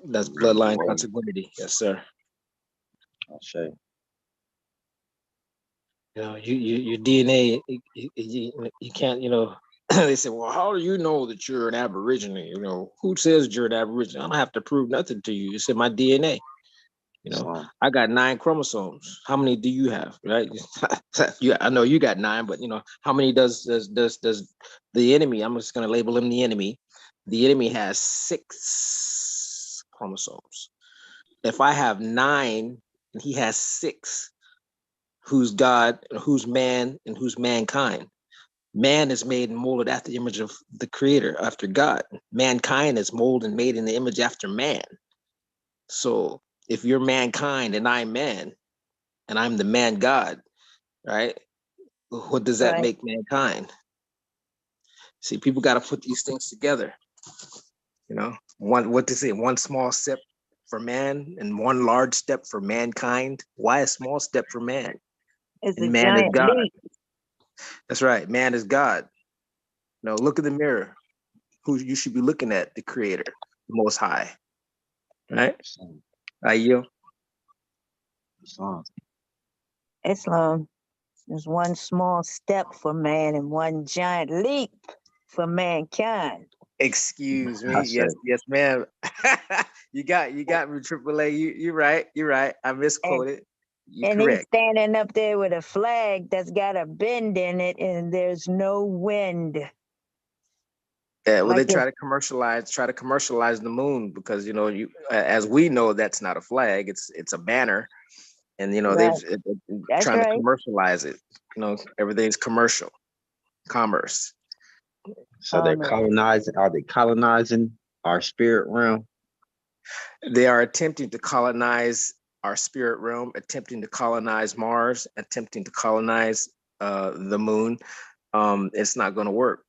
That's bloodline Whoa, consanguinity. Yes, sir. I say, Your DNA, you can't, they say, well, how do you know that you're an Aborigine? Who says you're an Aborigine? I don't have to prove nothing to you. It's in my DNA. Islam, I got 9 chromosomes. How many do you have? Right? I know you got 9, but how many does the enemy? I'm just gonna label him the enemy. The enemy has 6 chromosomes. If I have 9 and he has 6, who's God, who's man, and who's mankind? Man is made and molded after the image of the Creator, after God. Mankind is molded and made in the image after man. So if you're mankind and I'm man, and I'm the man God, right? What does that Right. make mankind? See, people got to put these things together. What to say? One small step for man and one large step for mankind. Why a small step for man? It's a And man is giant God. leap. That's right. Man is God. Look in the mirror. Who you should be looking at? The Creator, the Most High. Right? Islam, I yield. Islam. Islam is one small step for man and one giant leap for mankind. Excuse I me. say, Yes, ma'am. You got me, AAA. You're right. You're right. I And misquoted. You're and he's correct. standing up there with a flag that's got a bend in it, and there's no wind. Yeah, well, they Like try to commercialize the moon because as we know, that's not a flag. It's a banner, and right, they've that's trying to right. commercialize it. Everything's commercial, commerce. so they're Commerce. colonizing. Are they colonizing our spirit realm? They are attempting to colonize our spirit realm, attempting to colonize Mars, attempting to colonize the moon. It's not going to work.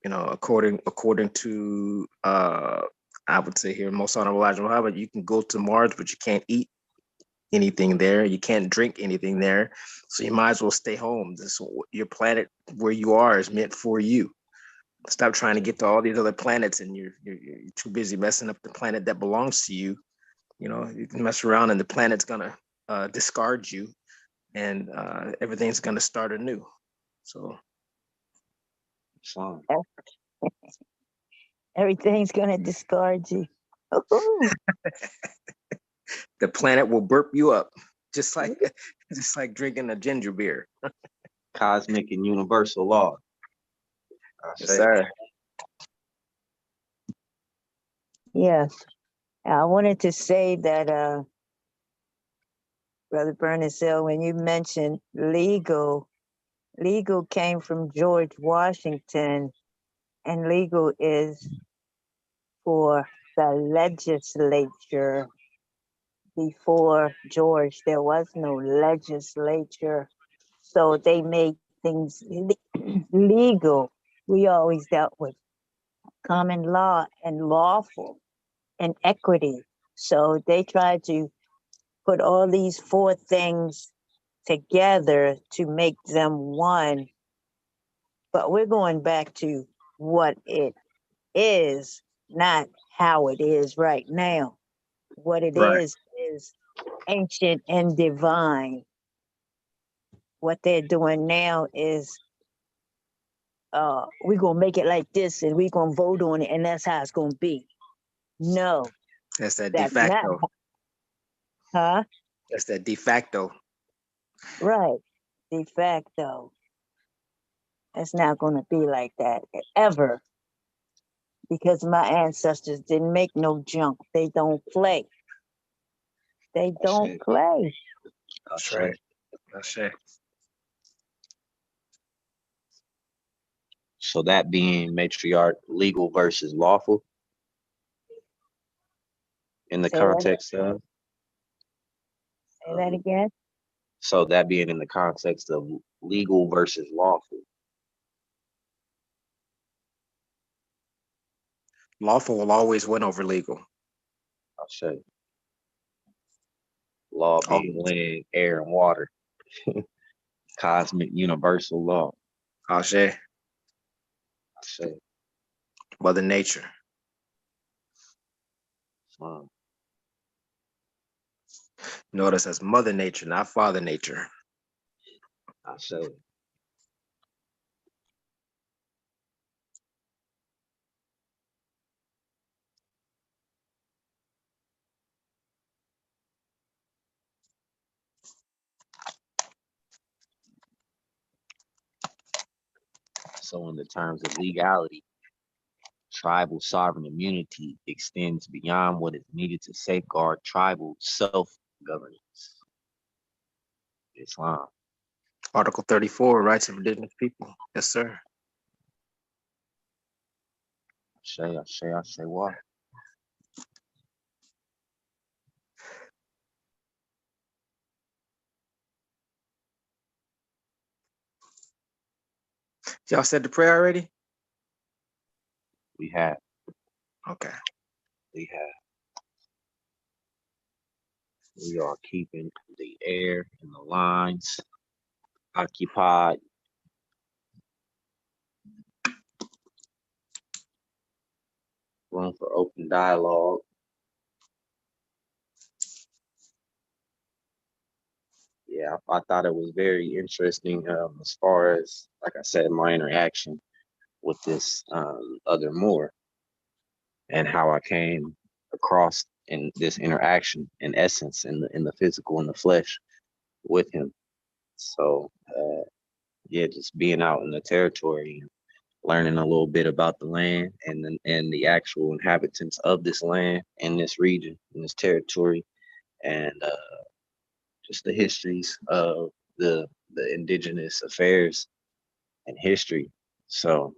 According to I would say here, most honorable Elijah Muhammad, you can go to Mars, but you can't eat anything there. You can't drink anything there. So you might as well stay home. Your planet where you are is meant for you. Stop trying to get to all these other planets, and you're too busy messing up the planet that belongs to you. You can mess around, and the planet's gonna discard you, and everything's gonna start anew. So Islam. Everything's gonna discard you. Ooh, the planet will burp you up, just like just like drinking a ginger beer. Cosmic and universal law. I Yes, say, sir. yes. I wanted to say that, Brother Bernard, when you mentioned legal came from George Washington, and legal is for the legislature. Before George, there was no legislature, so they made things legal. We always dealt with common law and lawful and equity. So they tried to put all these four things together to make them one. But we're going back to what it is, not how it is right now. What it Right. is ancient and divine. What they're doing now is we're gonna make it like this and we're gonna vote on it and that's how it's gonna be. No, That's that de that's not, facto. huh? That's that de facto. Right. De facto. It's not gonna be like that ever. Because my ancestors didn't make no junk. They don't play. They I don't say, play. I That's say. right. That's it. So that being matriarch, legal versus lawful in the Say that, context of, say that again. so that being in the context of legal versus lawful. Lawful will always win over legal. I say, law being Always. land, air, and water. Cosmic universal law. I'll say I say, Mother Nature. um, Notice that's Mother Nature, not Father Nature. I say. So in the terms of legality, tribal sovereign immunity extends beyond what is needed to safeguard tribal self-governance. Islam. Article 34, Rights of Indigenous People. Yes, sir. I say what? Y'all said the prayer already? We have, Okay. we have, we are keeping the air and the lines occupied. Room for open dialogue. Yeah, I thought it was very interesting as far as, like I said, my interaction with this other Moor. and how I came across in this interaction, in essence, in the physical, in the flesh, with him. So yeah, just being out in the territory and learning a little bit about the land and the actual inhabitants of this land in this region, in this territory, and just the histories of the indigenous affairs and history. So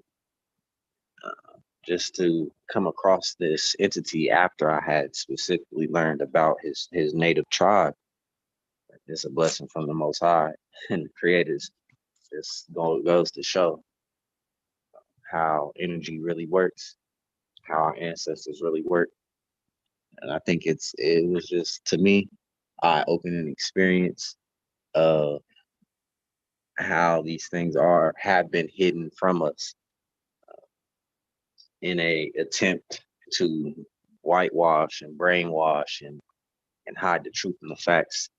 just to come across this entity after I had specifically learned about his native tribe, it's a blessing from the Most High and the creators. Just goes to show how energy really works, how our ancestors really work. And I think it was just, to me, eye-opening experience of how these things have been hidden from us in a attempt to whitewash and brainwash and hide the truth and the facts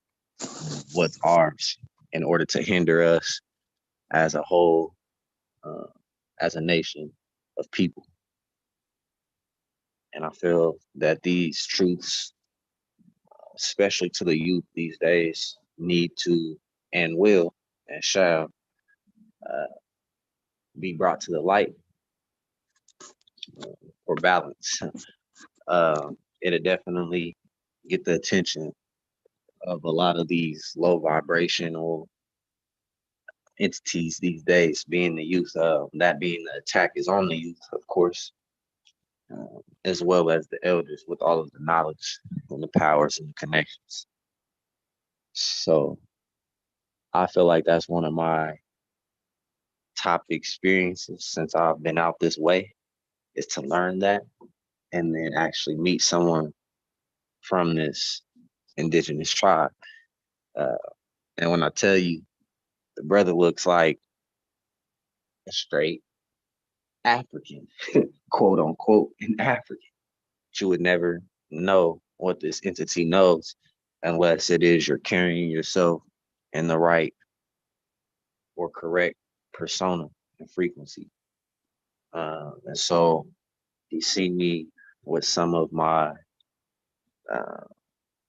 of what's ours in order to hinder us as a whole, uh, as a nation of people. And I feel that these truths, especially to the youth these days, need to and will and shall uh, be brought to the light for balance. It'll definitely get the attention of a lot of these low vibrational entities these days, being the youth. That being the attack is on the youth, of course, as well as the elders with all of the knowledge and the powers and the connections. So I feel like that's one of my top experiences since I've been out this way, is to learn that and then actually meet someone from this indigenous tribe. Uh, and when I tell you, the brother looks like a straight African, quote unquote, an African. You would never know what this entity knows unless it is you're carrying yourself in the right or correct persona and frequency. And so you see me with some of uh,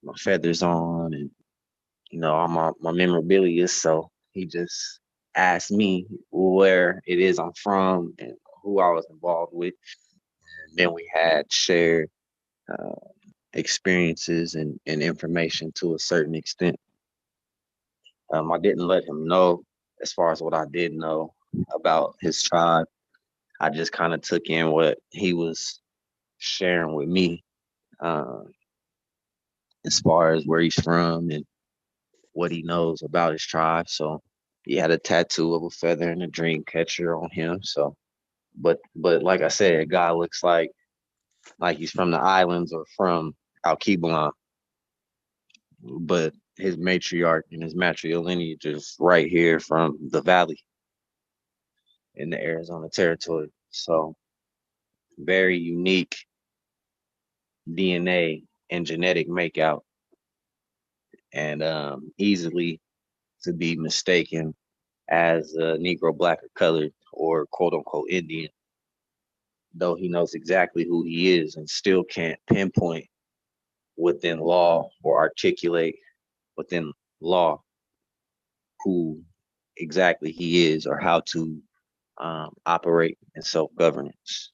my feathers on and all my memorabilia. So he just asked me where it is I'm from and who I was involved with. And then we had shared uh, experiences and information to a certain extent. I didn't let him know as far as what I did know about his tribe. I just kind of took in what he was sharing with me, uh, as far as where he's from and what he knows about his tribe. So he had a tattoo of a feather and a dream catcher on him. So, but like I said, guy looks like he's from the islands or from Alkebulan, but his matriarch and his matrilineage is right here from the valley in the Arizona territory. So very unique DNA and genetic makeout, and easily to be mistaken as a Negro, black, or colored, or quote unquote Indian, though he knows exactly who he is and still can't pinpoint within law or articulate within law who exactly he is or how to operate in self-governance.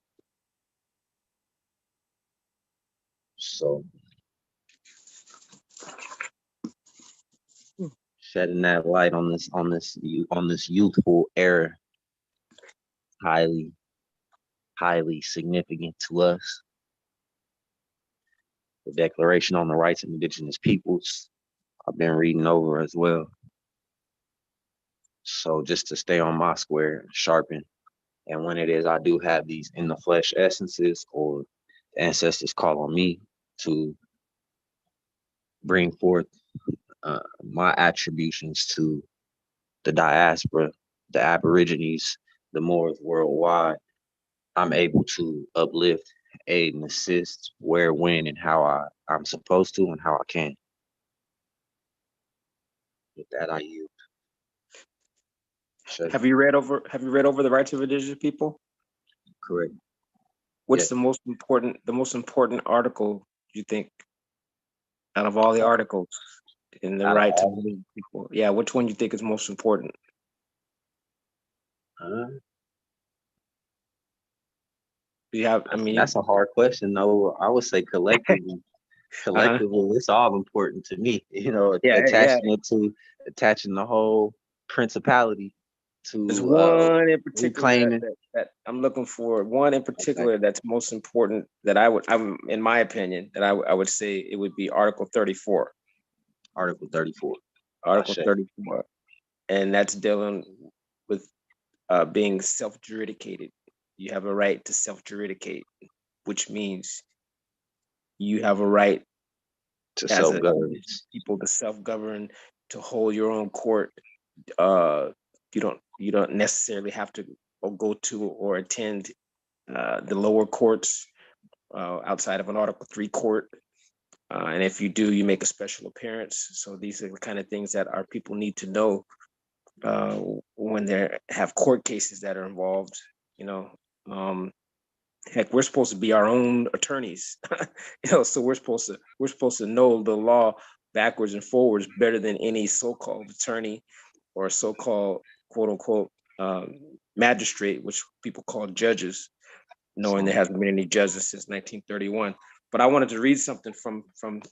So shedding that light on this youthful era, highly highly significant to us. The Declaration on the Rights of Indigenous Peoples, I've been reading over as well. So just to stay on my square, sharpen. And when it is I do have these in the flesh essences, or the ancestors call on me to bring forth my attributions to the diaspora, the Aborigines, the Moors worldwide, I'm able to uplift, aid, and assist where, when, and how I'm supposed to and how I can. With that, I yield. Have you read over the rights of indigenous people? Correct. What's Yes. the most important article you think out of all the articles in the Out of right to all, vote people? Yeah, which one you think is most important? uh, Do you have, I mean, that's a hard question. No, I would say collectively. uh-huh. Collectively, it's all important to me. Yeah. Attaching the whole principality There's to one in particular reclaiming. that I'm looking for. One in Okay, particular that's most important that I'm in my opinion, that I would say it would be Article 34. Article 34. Article Ashe. 34. And that's dealing with being self-judicated. You have a right to self-judicate, which means you have a right To as self a governance. people to self-govern, to hold your own court. Uh, you don't necessarily have to go to or attend the lower courts outside of an Article 3 court. And if you do, you make a special appearance. So these are the kind of things that our people need to know when they have court cases that are involved. You know, heck, we're supposed to be our own attorneys. So we're supposed to know the law backwards and forwards better than any so-called attorney or so-called quote unquote magistrate, which people call judges, knowing there hasn't been any judges since 1931. But I wanted to read something from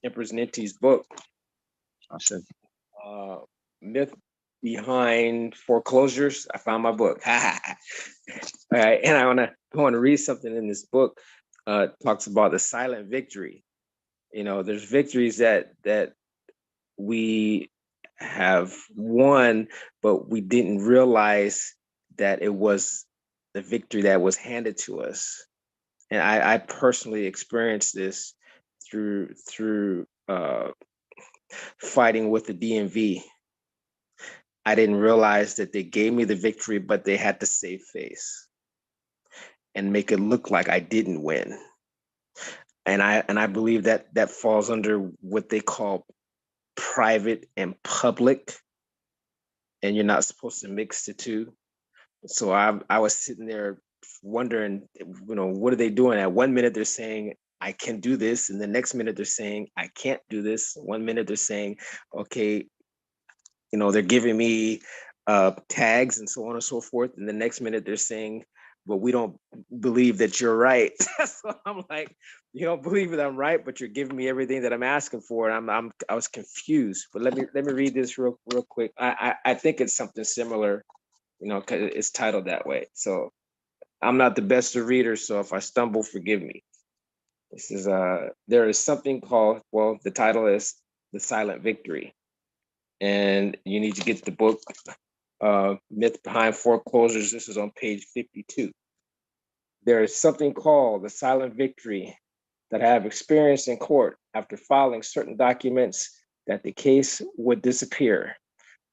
Empress Ninti's book, Ashe. uh, Myth Behind Foreclosures. I found my book. All right, and I want to read something in this book. Talks about the silent victory. There's victories that we have won, but we didn't realize that it was the victory that was handed to us. And I personally experienced this through fighting with the DMV. I didn't realize that they gave me the victory, but they had to save face and make it look like I didn't win. And I believe that falls under what they call private and public, and you're not supposed to mix the two. So I was sitting there wondering, what are they doing? At 1 minute they're saying I can do this, and the next minute they're saying I can't do this. 1 minute they're saying, okay, they're giving me tags and so on and so forth, and the next minute they're saying, but we don't believe that you're right. So I'm like, you don't believe that I'm right, but you're giving me everything that I'm asking for. And I was confused. But let me read this real quick. I think it's something similar, because it's titled that way. So I'm not the best of readers, so if I stumble, forgive me. This is there is something called, well, the title is The Silent Victory. And you need to get the book, Myth Behind Foreclosures. This is on page 52. There is something called the silent victory that I have experienced in court after filing certain documents that the case would disappear.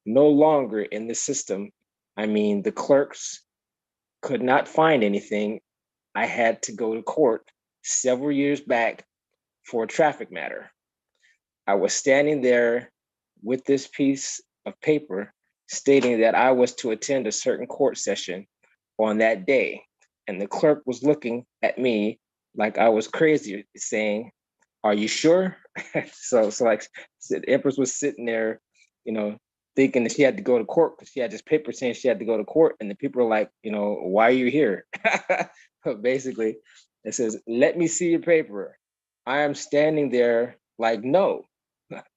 No longer in the system. I mean, the clerks could not find anything. I had to go to court several years back for a traffic matter. I was standing there with this piece of paper stating that I was to attend a certain court session on that day. And the clerk was looking at me like I was crazy, saying, "Are you sure?" So like the Empress was sitting there, thinking that she had to go to court because she had this paper saying she had to go to court. And the people are like, "Why are you here?" But basically, it says, "Let me see your paper." I am standing there like, no.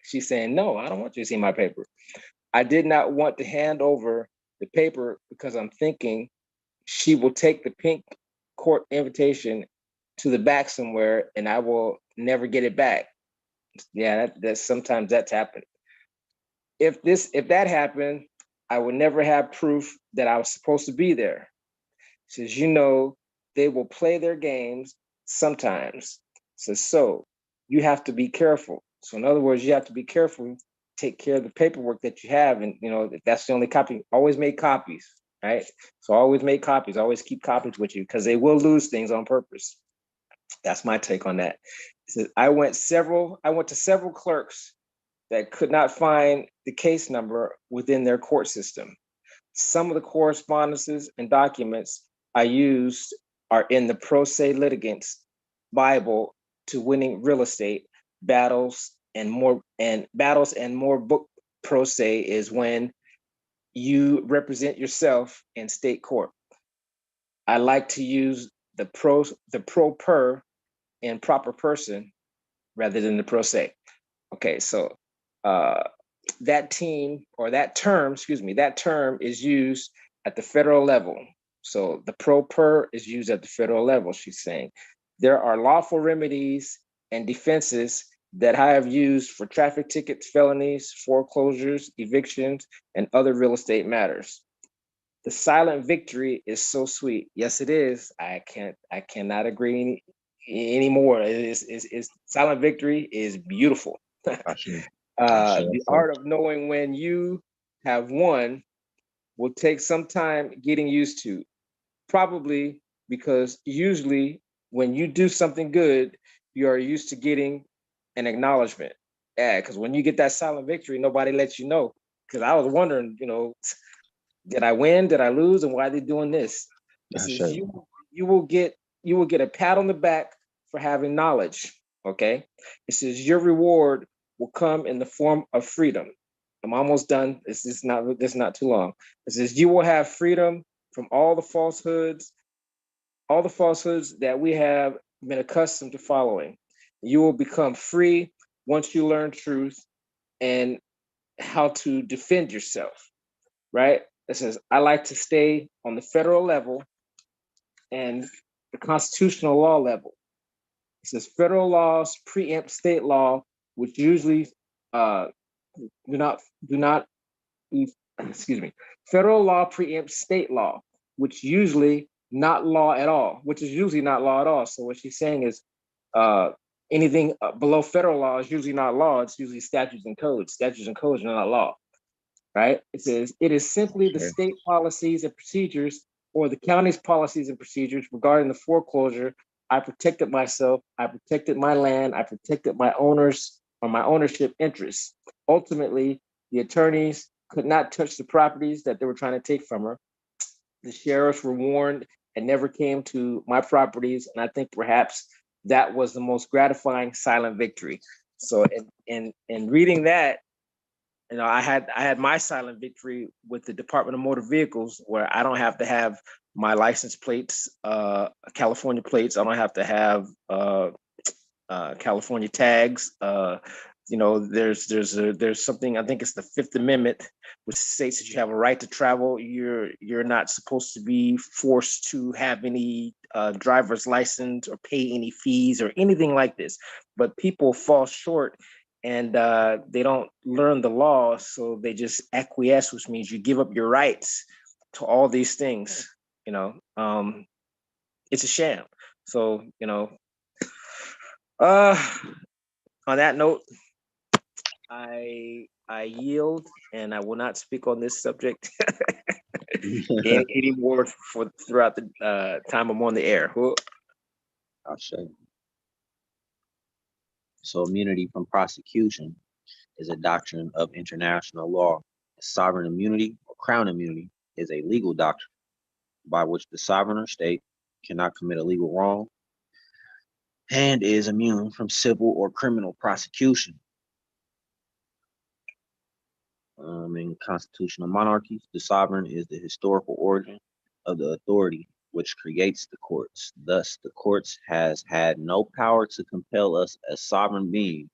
She's saying, "No, I don't want you to see my paper." I did not want to hand over the paper because I'm thinking she will take the pink court invitation to the back somewhere and I will never get it back. Yeah, that's sometimes that's happened. If that happened, I would never have proof that I was supposed to be there. Says, they will play their games sometimes. Says, so you have to be careful. So in other words, you have to be careful, take care of the paperwork that you have. And, if that's the only copy, always make copies, right? So always make copies, always keep copies with you because they will lose things on purpose. That's my take on that. It says, I went to several clerks that could not find the case number within their court system. Some of the correspondences and documents I used are in the pro se litigants Bible to winning real estate battles and more book pro se is when you represent yourself in state court. I like to use the pro per and proper person rather than the pro se. Okay, so that term is used at the federal level. So the pro per is used at the federal level, she's saying. There are lawful remedies and defenses that I have used for traffic tickets, felonies, foreclosures, evictions, and other real estate matters. The silent victory is so sweet. Yes, it is. I cannot agree anymore. It's silent victory is beautiful. The art of knowing when you have won will take some time getting used to, probably because usually when you do something good, you are used to getting an acknowledgement. Yeah, because when you get that silent victory, nobody lets you know. Because I was wondering, did I win? Did I lose? And why are they doing this? It says you will get a pat on the back for having knowledge. Okay. It says your reward will come in the form of freedom. I'm almost done. This is not too long. It says you will have freedom from all the falsehoods that we have been accustomed to following. You will become free once you learn truth and how to defend yourself, right? It says, I like to stay on the federal level and the constitutional law level. It says federal laws preempt state law, which usually do not excuse me. Federal law preempts state law, which usually not law at all, which is usually not law at all. So what she's saying is anything below federal law is usually not law. It's usually statutes and codes. Statutes and codes are not law, right? It says it is simply the state policies and procedures or the county's policies and procedures regarding the foreclosure. I protected myself. I protected my land. I protected my owners or my ownership interests. Ultimately, the attorneys could not touch the properties that they were trying to take from her. The sheriffs were warned and never came to my properties. And I think perhaps that was the most gratifying silent victory. So in reading that, I had my silent victory with the Department of Motor Vehicles, where I don't have to have my license plates, California plates. I don't have to have California tags. There's something, I think it's the Fifth Amendment, which states that you have a right to travel. You're not supposed to be forced to have any driver's license or pay any fees or anything like this. But people fall short and they don't learn the law, so they just acquiesce, which means you give up your rights to all these things. It's a sham. So on that note, I yield, and I will not speak on this subject anymore throughout the time I'm on the air. I'll show you. So immunity from prosecution is a doctrine of international law. Sovereign immunity or crown immunity is a legal doctrine by which the sovereign or state cannot commit a legal wrong and is immune from civil or criminal prosecution. In constitutional monarchies, the sovereign is the historical origin of the authority which creates the courts. Thus, the courts has had no power to compel us as sovereign beings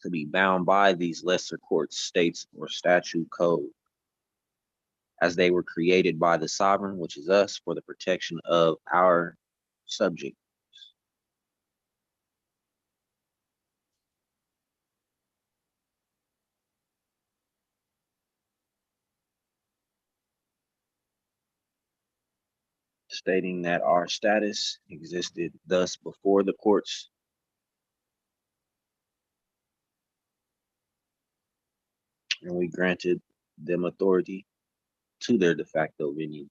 to be bound by these lesser courts, states, or statute code, as they were created by the sovereign, which is us, for the protection of our subjects. Stating that our status existed thus before the courts and we granted them authority to their de facto venue.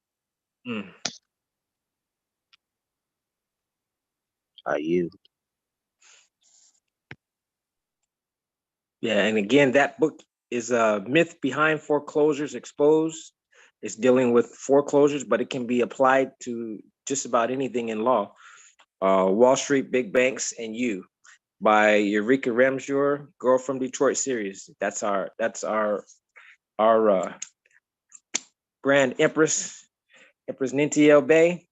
I yield. Yeah, and again, that book is a myth behind foreclosures exposed. It's dealing with foreclosures, but it can be applied to just about anything in law. Wall Street, Big Banks, and You by Eureka Ramseur, Girl from Detroit series. That's our grand Empress Nintiel Bay,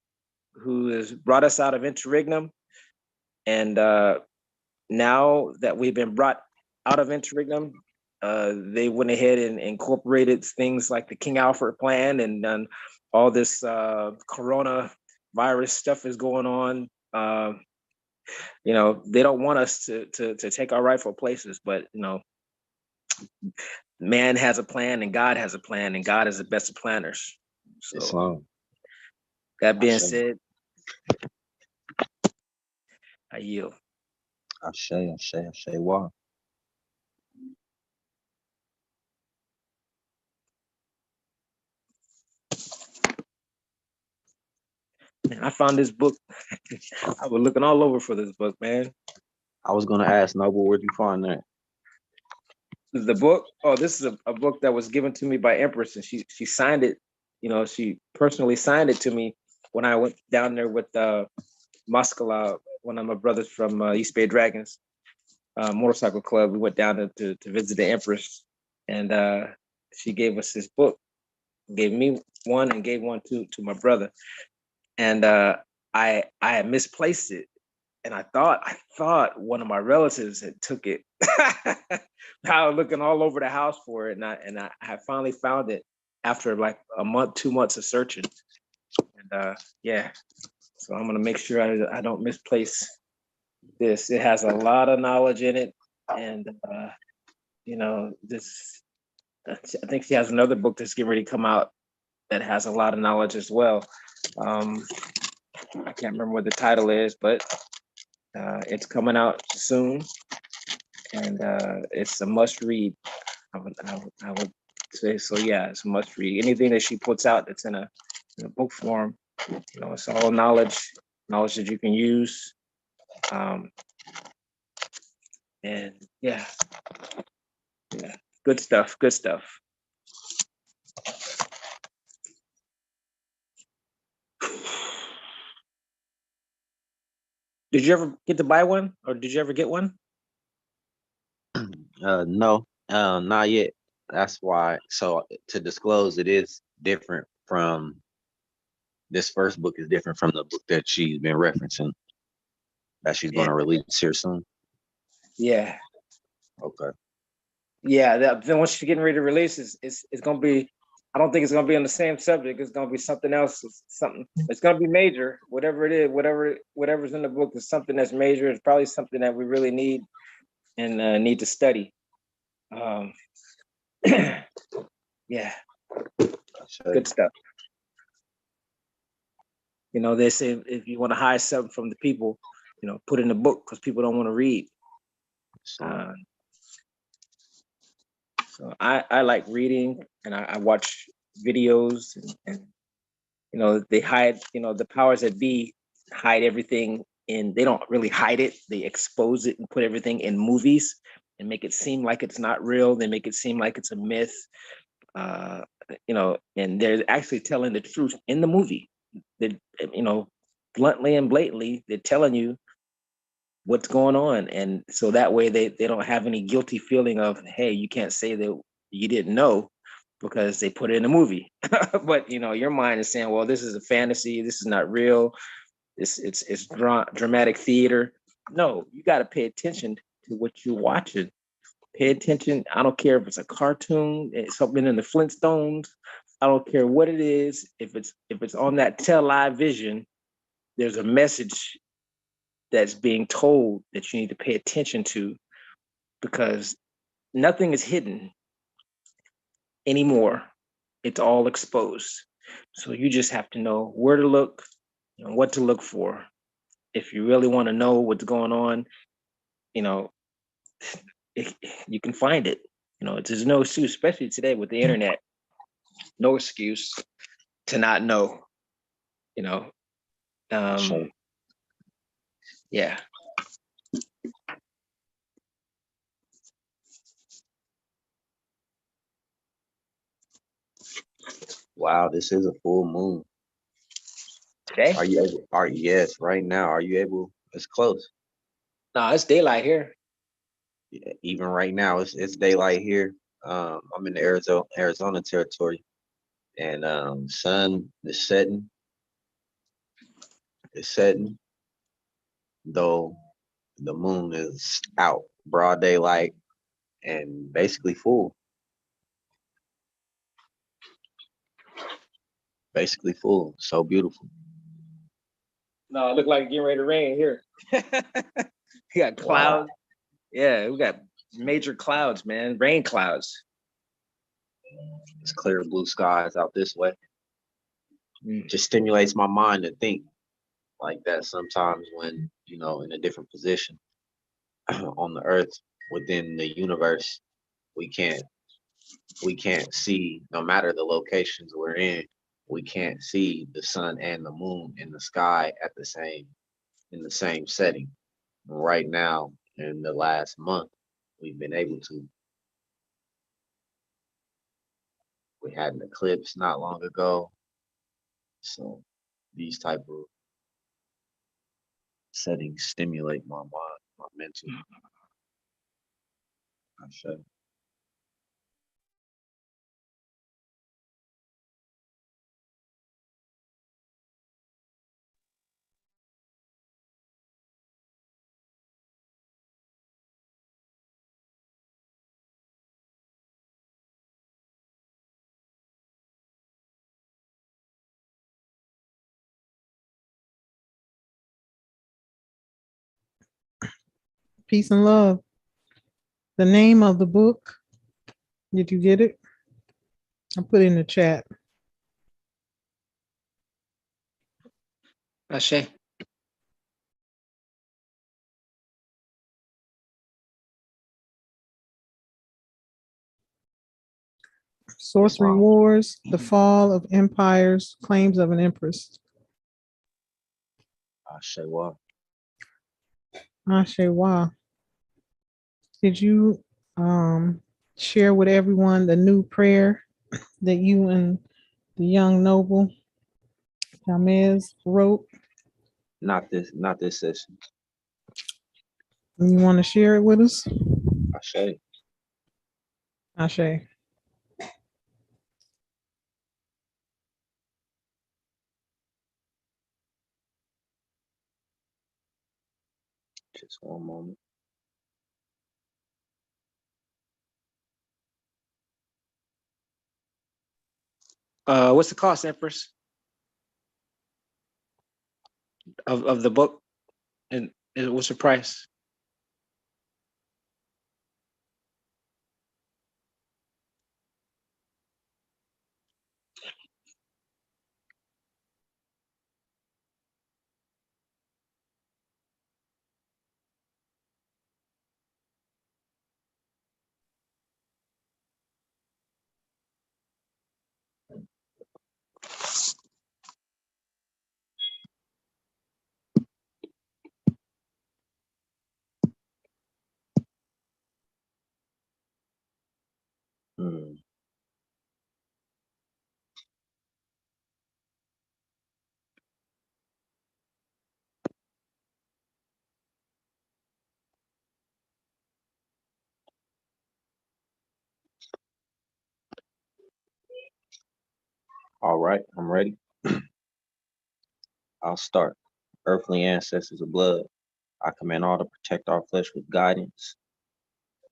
who has brought us out of interregnum. And now that we've been brought out of interregnum, they went ahead and incorporated things like the King Alfred Plan, and all this corona virus stuff is going on. They don't want us to take our rightful places, but man has a plan and God has a plan, and God is the best of planners. So Islam. that being Ashe. said, I yield. Ashe. Wow. Man, I found this book. I was looking all over for this book, man. I was gonna ask Noble, where'd you find that? The book. Oh, this is a book that was given to me by Empress, and she signed it. She personally signed it to me when I went down there with Moskala, one of my brothers from East Bay Dragons motorcycle club. We went down to visit the Empress, and she gave us this book. Gave me one and gave one to my brother, and I had misplaced it, and I thought one of my relatives had took it. I was looking all over the house for it, and I had finally found it after like a month, 2 months of searching. And yeah, so I'm gonna make sure I don't misplace this. It has a lot of knowledge in it, and this. I think she has another book that's getting ready to come out that has a lot of knowledge as well. I can't remember what the title is, but it's coming out soon, and it's a must read. I would say so. Yeah, it's a must read. Anything that she puts out that's in a book form, it's all knowledge that you can use. And yeah, good stuff. Good stuff. Did you ever get to buy one, or did you ever get one? No, not yet. That's why. So to disclose, it is different from this first book. Is different from the book that she's been referencing that she's going to release here soon. Yeah. Okay. Yeah. Then once she's getting ready to release, it's going to be. I don't think it's going to be on the same subject. It's going to be something else. It's going to be major. Whatever it is, whatever's in the book is something that's major. It's probably something that we really need and need to study. Yeah. Good stuff. They say if you want to hide something from the people, put it in a book because people don't want to read. So I like reading, and I watch videos, and they hide, the powers that be hide everything they don't really hide it. They expose it and put everything in movies and make it seem like it's not real. They make it seem like it's a myth, and they're actually telling the truth in the movie. They, bluntly and blatantly, they're telling you what's going on, and so that way they don't have any guilty feeling of, hey, you can't say that you didn't know because they put it in a movie. But your mind is saying, well, this is a fantasy, this is not real, it's dramatic theater. No, you got to pay attention to what you're watching. Pay attention. I don't care if it's a cartoon, it's something in the Flintstones. I don't care what it is. If it's on that television, there's a message that's being told that you need to pay attention to, because nothing is hidden anymore. It's all exposed. So you just have to know where to look and what to look for. If you really want to know what's going on, you can find it. There's no excuse, especially today with the internet. No excuse to not know. Sure. Yeah. Wow, this is a full moon. Day? Are you able? Yes, right now. Are you able? It's close. No, it's daylight here. Yeah, even right now, it's daylight here. I'm in the Arizona territory, and sun is setting. It's setting, though the moon is out, broad daylight, and basically full. Basically full. So beautiful. No, it looked like getting ready to rain here. We got Wow. clouds. Yeah, we got major clouds, man. Rain clouds. It's clear blue skies out this way. Mm. Just stimulates my mind to think like that sometimes when, in a different position on the earth within the universe, we can't see, no matter the locations we're in, we can't see the sun and the moon in the sky at in the same setting. Right now, in the last month, we've been able to. We had an eclipse not long ago. So these type of settings stimulate my mind, my mental. I should. Peace and love. The name of the book. Did you get it? I put it in the chat. Ashe. Sorcery Wow. Wars, The Fall of Empires, Claims of an Empress. I say, well, Ashe, wow. Did you share with everyone the new prayer that you and the young noble Jamez wrote? not this session. You want to share it with us? I say, Ashe. just one moment. What's the cost, Empress, of the book? And what's the price? Hmm. All right, I'm ready. I'll start. Earthly ancestors of blood, I command all to protect our flesh with guidance,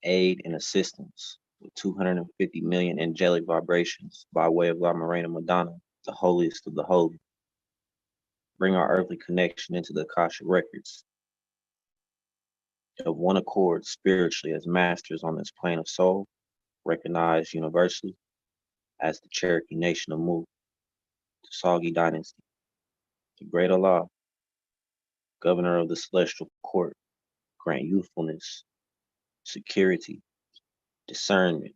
aid, and assistance with 250 million angelic vibrations by way of La Morena Madonna, the holiest of the holy. Bring our earthly connection into the Akashic records of one accord spiritually as masters on this plane of soul, recognized universally as the Cherokee Nation of Mu, the Soggy Dynasty, the Great Allah, Governor of the Celestial Court, grant youthfulness, security, discernment,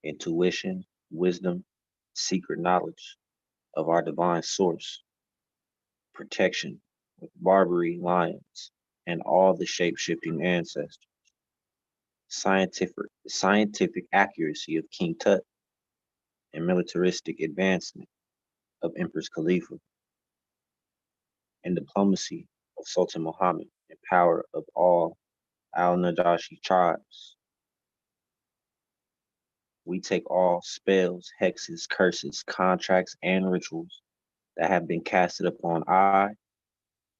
intuition, wisdom, secret knowledge of our divine source, protection with Barbary lions and all the shape-shifting ancestors, scientific accuracy of King Tut, and militaristic advancement of Empress Khalifa. and diplomacy of Sultan Muhammad and power of all al-Najashi tribes. We take all spells, hexes, curses, contracts, and rituals that have been casted upon I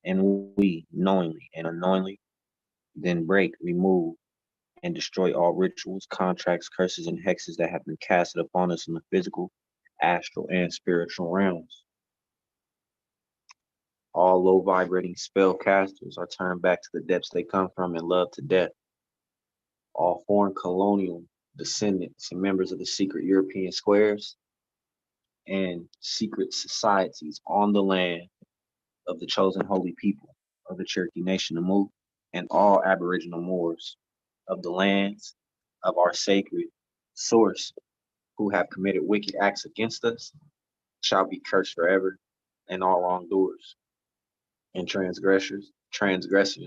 and we knowingly and unknowingly, then break, remove, and destroy all rituals, contracts, curses, and hexes that have been casted upon us in the physical, astral, and spiritual realms. All low vibrating spell casters are turned back to the depths they come from and loved to death. All foreign colonial descendants and members of the secret European squares and secret societies on the land of the chosen holy people of the Cherokee Nation of Mu, and all Aboriginal Moors of the lands of our sacred source who have committed wicked acts against us shall be cursed forever, and all wrongdoers and transgressors'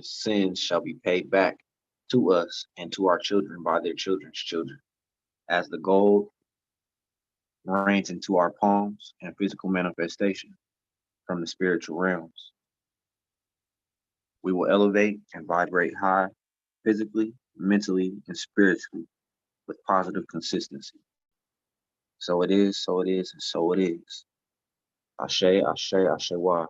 sins shall be paid back to us and to our children by their children's children, as the gold rains into our palms and physical manifestation from the spiritual realms. We will elevate and vibrate high physically, mentally, and spiritually with positive consistency. So it is, so it is, and so it is. Ashe, Ashe, Ashewa.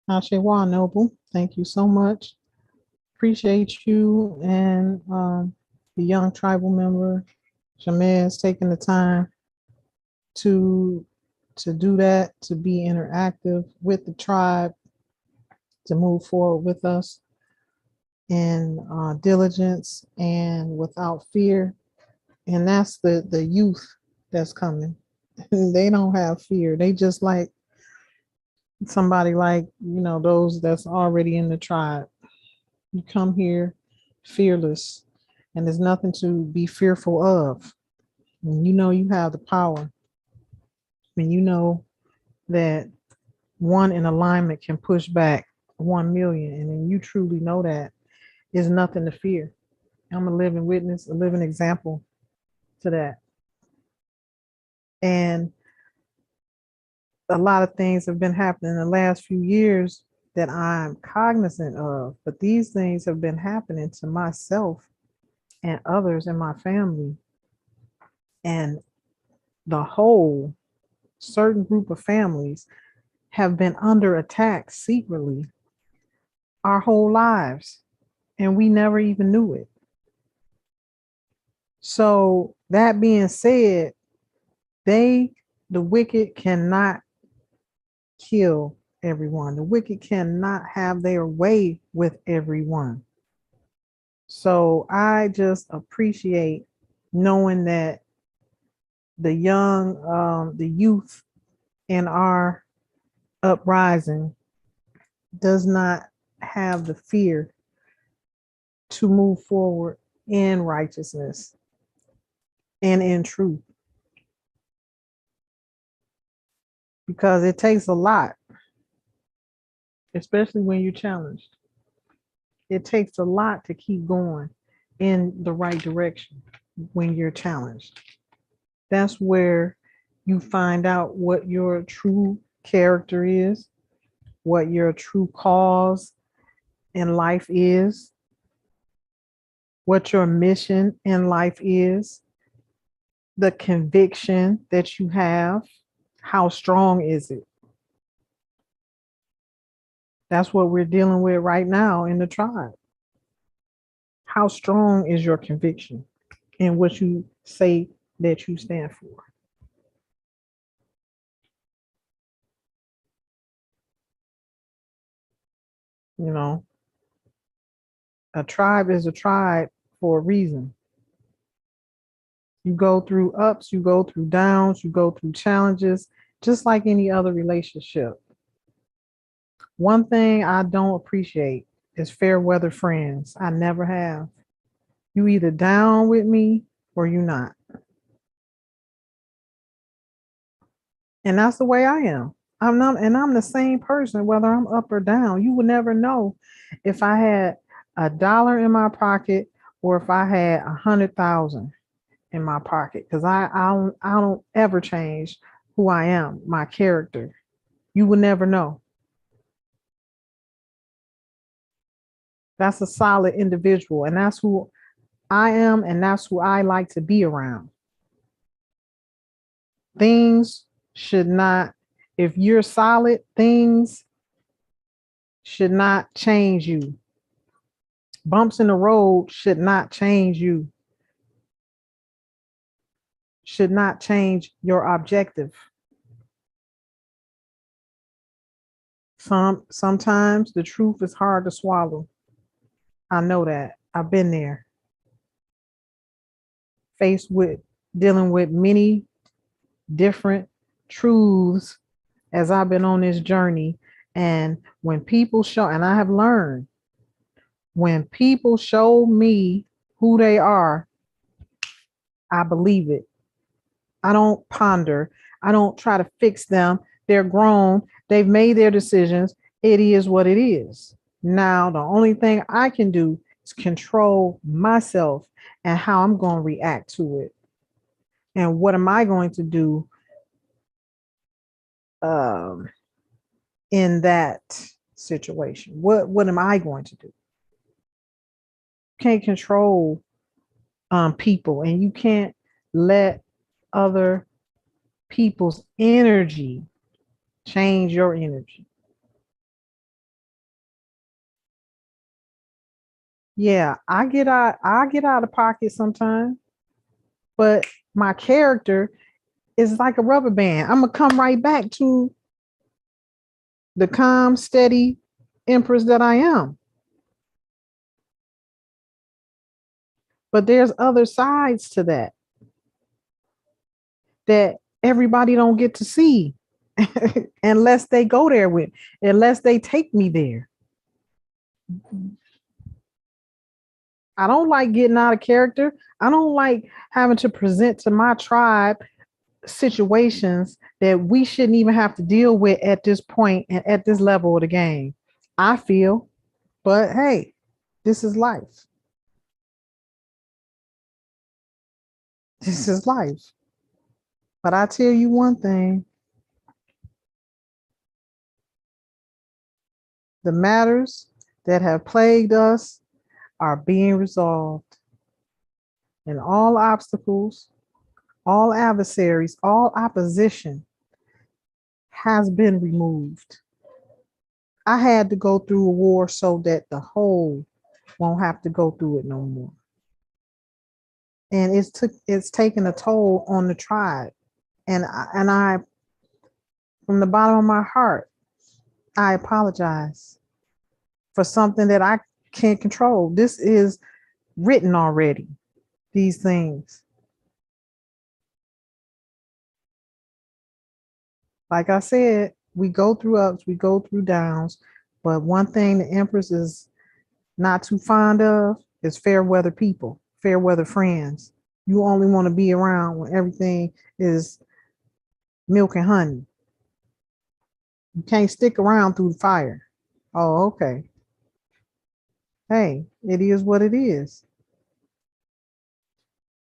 Ashewa Noble, thank you so much. Appreciate you and the young tribal member, Jamez, taking the time to do that, to be interactive with the tribe, to move forward with us in diligence and without fear. And that's the youth that's coming. They don't have fear. They just like somebody like, those that's already in the tribe. You come here fearless, and there's nothing to be fearful of. And you know you have the power. And you know that one in alignment can push back 1 million. And then you truly know that is nothing to fear. I'm a living witness, a living example to that. And a lot of things have been happening in the last few years that I'm cognizant of, but these things have been happening to myself and others in my family. And the whole certain group of families have been under attack secretly our whole lives, and we never even knew it. So that being said, the wicked cannot kill everyone. The wicked cannot have their way with everyone. So I just appreciate knowing that the the youth in our uprising does not have the fear to move forward in righteousness and in truth, because it takes a lot, especially when you're challenged. It takes a lot to keep going in the right direction when you're challenged. That's where you find out what your true character is, what your true cause in life is, what your mission in life is, the conviction that you have, how strong is it? That's what we're dealing with right now in the tribe. How strong is your conviction in what you say that you stand for? You know, a tribe is a tribe for a reason. You go through ups, you go through downs, you go through challenges, just like any other relationship. One thing I don't appreciate is fair weather friends. I never have. You either down with me or you not. And that's the way I am. I'm not, and I'm the same person, whether I'm up or down. You would never know if I had $1 in my pocket or if I had 100,000. in my pocket because I don't ever change who I am, my character. You will never know. That's a solid individual, and that's who I am, and that's who I like to be around. Things should not, if you're solid, things should not change you. Bumps in the road should not change you, should not change your objective. Sometimes the truth is hard to swallow. I know that. I've been there. Faced with dealing with many different truths as I've been on this journey. And when people show, and I have learned, when people show me who they are, I believe it. I don't ponder. I don't try to fix them. They're grown. They've made their decisions. It is what it is. Now, the only thing I can do is control myself and how I'm going to react to it. And what am I going to do in that situation? What am I going to do? You can't control people, and you can't let other people's energy change your energy. Yeah, I get out of pocket sometimes, but my character is like a rubber band. I'm gonna come right back to the calm, steady Empress that I am. But there's other sides to that everybody don't get to see unless they go there with, unless they take me there. I don't like getting out of character. I don't like having to present to my tribe situations that we shouldn't even have to deal with at this point and at this level of the game. I feel, but hey, this is life. This is life. But I tell you one thing, the matters that have plagued us are being resolved, and all obstacles, all adversaries, all opposition has been removed. I had to go through a war so that the whole won't have to go through it no more. And it's taken a toll on the tribe. And I from the bottom of my heart, I apologize for something that I can't control. This is written already, these things. Like I said, we go through ups, we go through downs, but one thing the Empress is not too fond of is fair weather people, fair weather friends. You only want to be around when everything is milk and honey. You can't stick around through the fire. Oh, okay. Hey, it is what it is.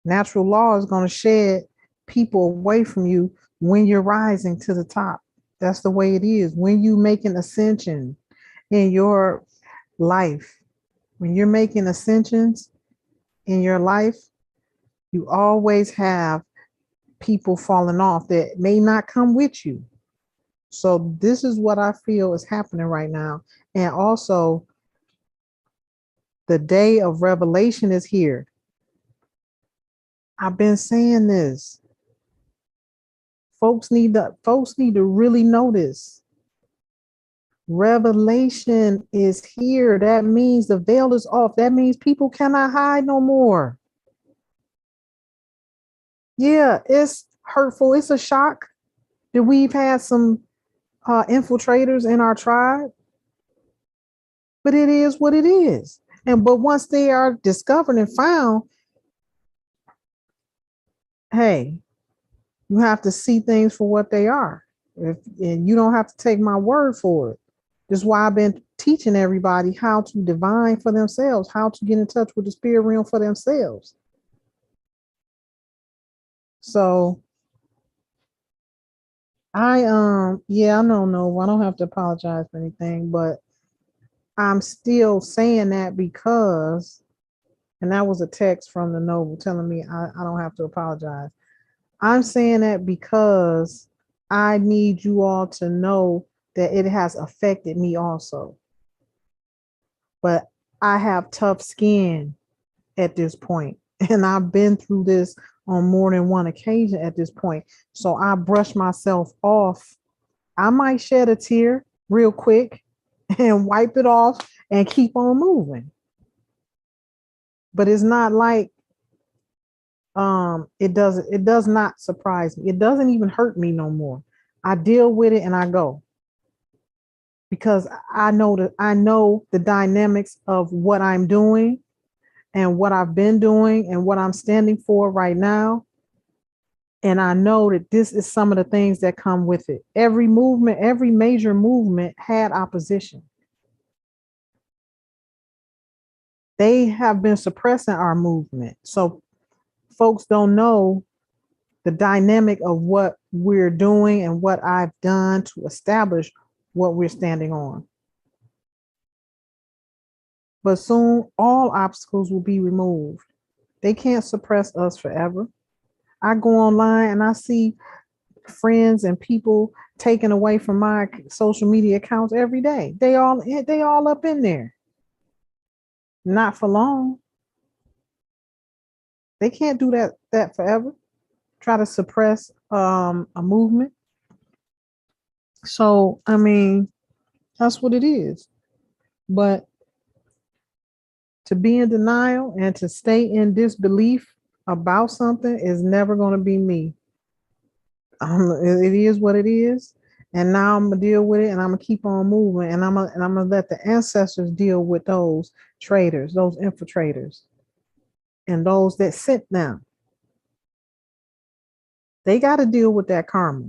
Natural law is going to shed people away from you when you're rising to the top. That's the way it is. When you make an ascension in your life, when you're making ascensions in your life, you always have people falling off that may not come with you. So this is what I feel is happening right now. And also, the day of revelation is here. I've been saying this. Folks need to really know this. Revelation is here. That means the veil is off. That means people cannot hide no more. Yeah, it's hurtful. It's a shock that we've had some infiltrators in our tribe, but it is what it is. But once they are discovered and found, hey, you have to see things for what they are. And you don't have to take my word for it. This is why I've been teaching everybody how to divine for themselves, how to get in touch with the spirit realm for themselves. So yeah, I don't know. I don't have to apologize for anything, but I'm still saying that because, and that was a text from the noble telling me I don't have to apologize. I'm saying that because I need you all to know that it has affected me also. But I have tough skin at this point, and I've been through this on more than one occasion at this point. So I brush myself off. I might shed a tear real quick and wipe it off and keep on moving. But it's not like it does not surprise me. It doesn't even hurt me no more. I deal with it and I go because I know the dynamics of what I'm doing and what I've been doing and what I'm standing for right now. And I know that this is some of the things that come with it. Every movement, every major movement had opposition. They have been suppressing our movement. So folks don't know the dynamic of what we're doing and what I've done to establish what we're standing on. But soon all obstacles will be removed. They can't suppress us forever. I go online and I see friends and people taken away from my social media accounts every day. They all up in there. Not for long. They can't do that forever. Try to suppress a movement. So I mean, that's what it is. But to be in denial and to stay in disbelief about something is never going to be me. It is what it is, and now I'm gonna deal with it, and I'm gonna keep on moving, and I'm gonna let the ancestors deal with those traitors, those infiltrators, and those that sent them. They got to deal with that karma.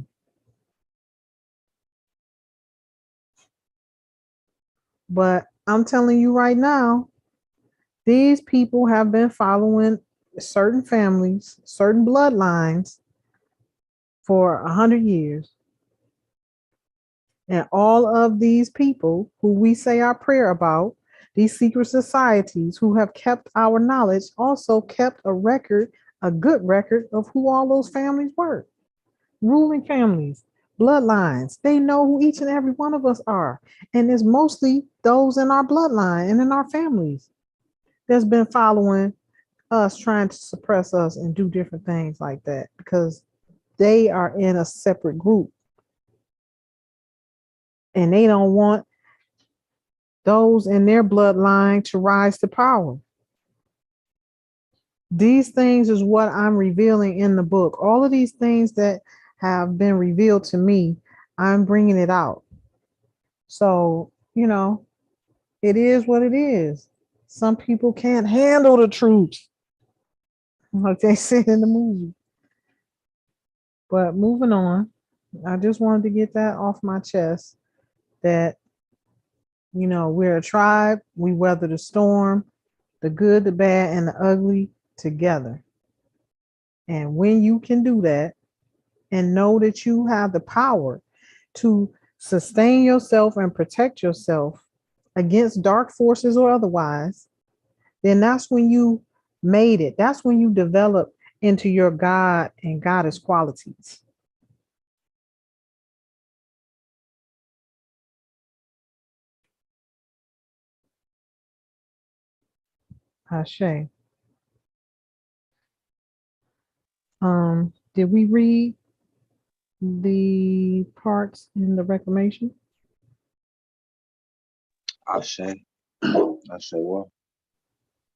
But I'm telling you right now, these people have been following certain families, certain bloodlines for 100 years. And all of these people who we say our prayer about, these secret societies who have kept our knowledge, also kept a record, a good record of who all those families were. Ruling families, bloodlines. They know who each and every one of us are. And it's mostly those in our bloodline and in our families that's been following us, trying to suppress us and do different things like that because they are in a separate group and they don't want those in their bloodline to rise to power. These things is what I'm revealing in the book. All of these things that have been revealed to me, I'm bringing it out. So, it is what it is. Some people can't handle the truth, like they said in the movie. But moving on, I just wanted to get that off my chest that, we're a tribe, we weather the storm, the good, the bad, and the ugly together. And when you can do that and know that you have the power to sustain yourself and protect yourself against dark forces or otherwise, then that's when you made it. That's when you develop into your God and goddess qualities. Ashe. Did we read the parts in the reclamation? I say, I say, well,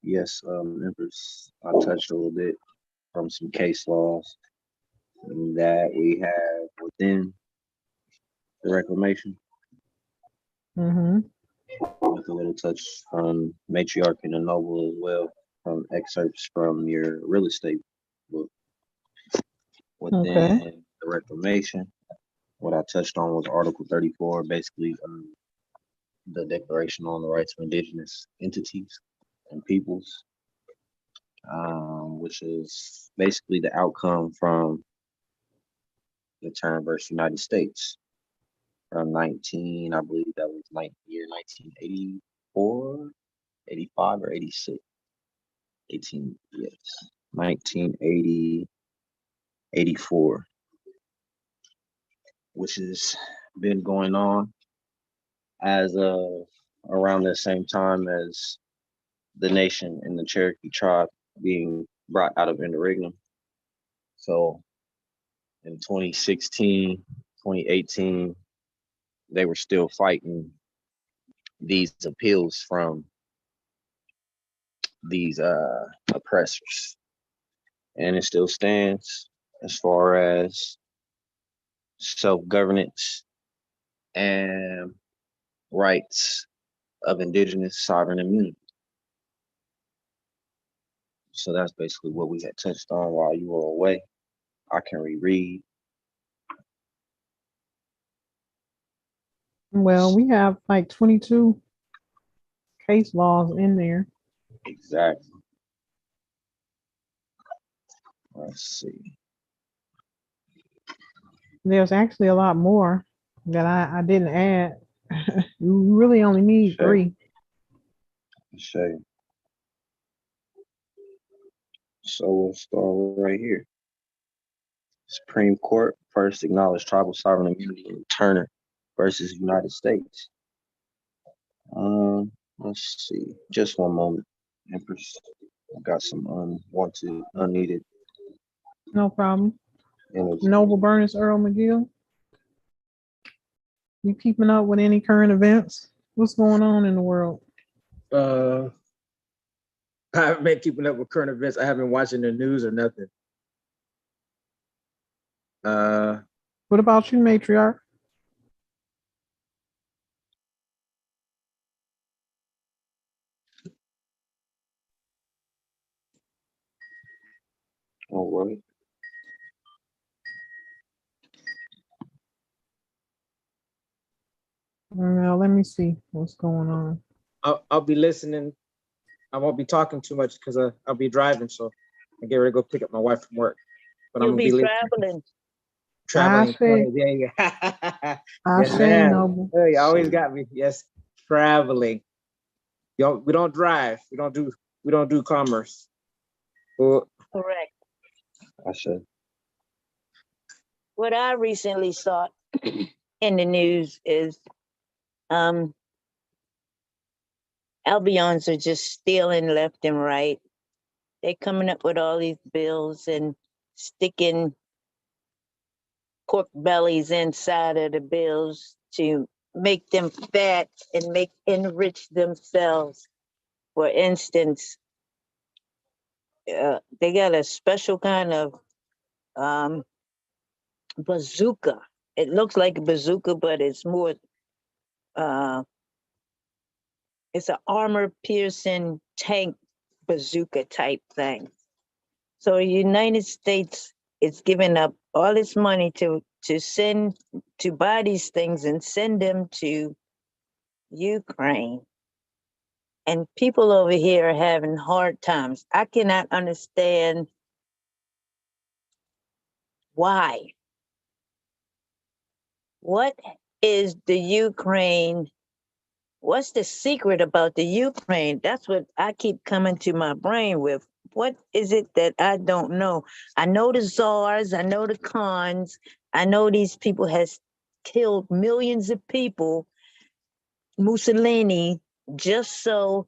yes, Empress, I touched a little bit from some case laws that we have within the reclamation, Mm-hmm. with a little touch from Matriarch and the Noble as well, from excerpts from your real estate book. Okay. Within the reclamation, what I touched on was Article 34, basically the Declaration on the Rights of Indigenous Entities and Peoples. which is basically the outcome from the term versus United States from 19, I believe that was year 1984, 85, or 86. 18, yes, 1980, 84, which has been going on as around the same time as the nation and the Cherokee tribe being brought out of interregnum. So in 2016, 2018, they were still fighting these appeals from these oppressors. And it still stands as far as self-governance and rights of indigenous sovereign immunity. So that's basically what we had touched on while you were away. I can reread. Well, we have like 22 case laws in there. Exactly. Let's see. There's actually a lot more that I didn't add. You really only need Sure. 3. Shay. So we'll start right here. Supreme Court first acknowledged tribal sovereign immunity in Turner versus United States. Let's see. Just one moment, Empress. I got some unwanted, unneeded No problem. energy. Noble Burness Earl McGill. You keeping up with any current events? What's going on in the world? I haven't been keeping up with current events. I haven't been watching the news or nothing. What about you, matriarch? All right. Well, let me see what's going on. I'll be listening. I won't be talking too much because I'll be driving, so I get ready to go pick up my wife from work. But You'll I'm be gonna be traveling. traveling. say. Yeah. I Yes, say, ma'am. Noble. Hey, you always got me. Yes, traveling. We don't drive. We don't do commerce. Well, Correct. I said. What I recently saw in the news is Albions are just stealing left and right. They're coming up with all these bills and sticking pork bellies inside of the bills to make them fat and enrich themselves. For instance, they got a special kind of bazooka. It looks like a bazooka, but it's more it's an armor piercing tank bazooka type thing. So the United States is giving up all its money to buy these things and send them to Ukraine. And people over here are having hard times. I cannot understand why. What is the Ukraine? What's the secret about the Ukraine? That's what I keep coming to my brain with. What is it that I don't know? I know the czars, I know the Khans, I know these people has killed millions of people, Mussolini, just so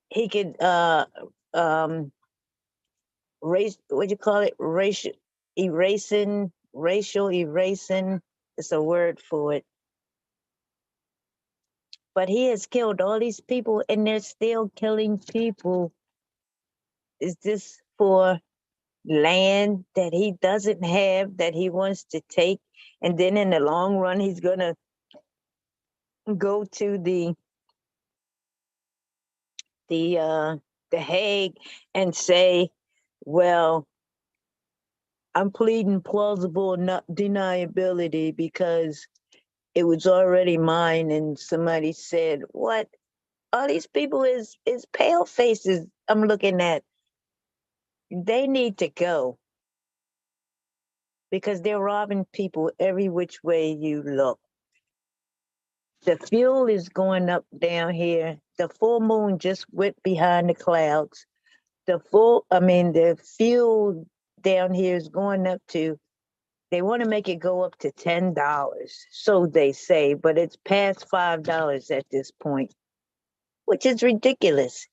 he could race, what do you call it? Racial erasing. It's a word for it. But he has killed all these people and they're still killing people. Is this for land that he doesn't have, that he wants to take? And then in the long run, he's going to go to the Hague and say, well, I'm pleading plausible deniability because it was already mine. And somebody said, what? All these people is pale faces I'm looking at. They need to go because they're robbing people every which way you look. The fuel is going up down here. The full moon just went behind the clouds. The fuel down here is going up to, they want to make it go up to $10. So they say, but it's past $5 at this point, which is ridiculous.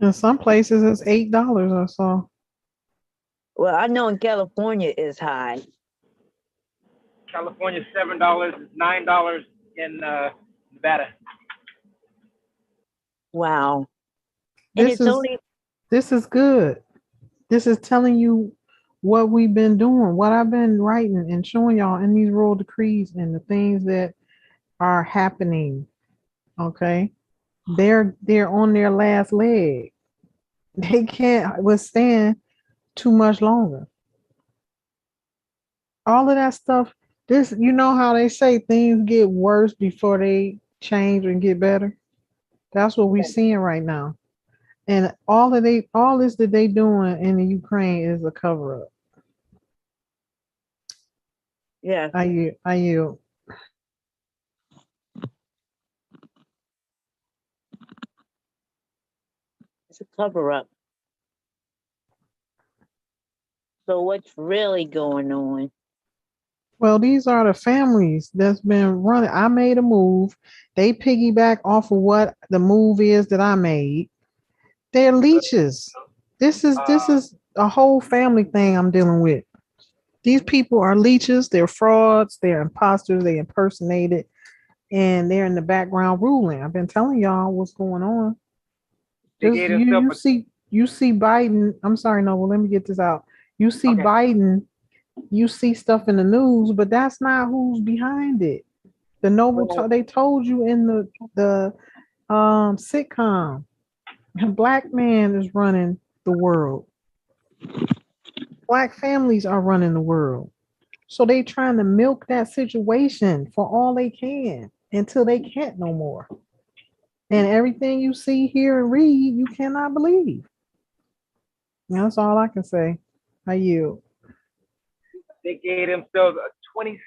In some places, it's $8 or so. Well, I know in California it's high. California $7, $9 in Nevada. Wow. And This it's is only, this is good. This is telling you what we've been doing, what I've been writing and showing y'all in these royal decrees and the things that are happening. Okay. They're on their last leg. They can't withstand too much longer. All of that stuff, this, you know how they say things get worse before they change and get better? That's what we're seeing right now. And all this that they doing in the Ukraine is a cover up. yeah, I yield. it's a cover up. So what's really going on? Well, these are the families that's been running. I made a move. They piggyback off of what the move is that I made. They're leeches. This is a whole family thing I'm dealing with. These people are leeches. They're frauds. They're imposters. They impersonated, and they're in the background ruling. I've been telling y'all what's going on. They Just gave themselves you see Biden. I'm sorry, Noble. Let me get this out. You see Okay. Biden. You see stuff in the news, but that's not who's behind it. The they told you in the sitcom, a black man is running the world. Black families are running the world. So they trying to milk that situation for all they can until they can't no more. And everything you see, hear, and read, you cannot believe. That's all I can say. I yield. They gave themselves a 26%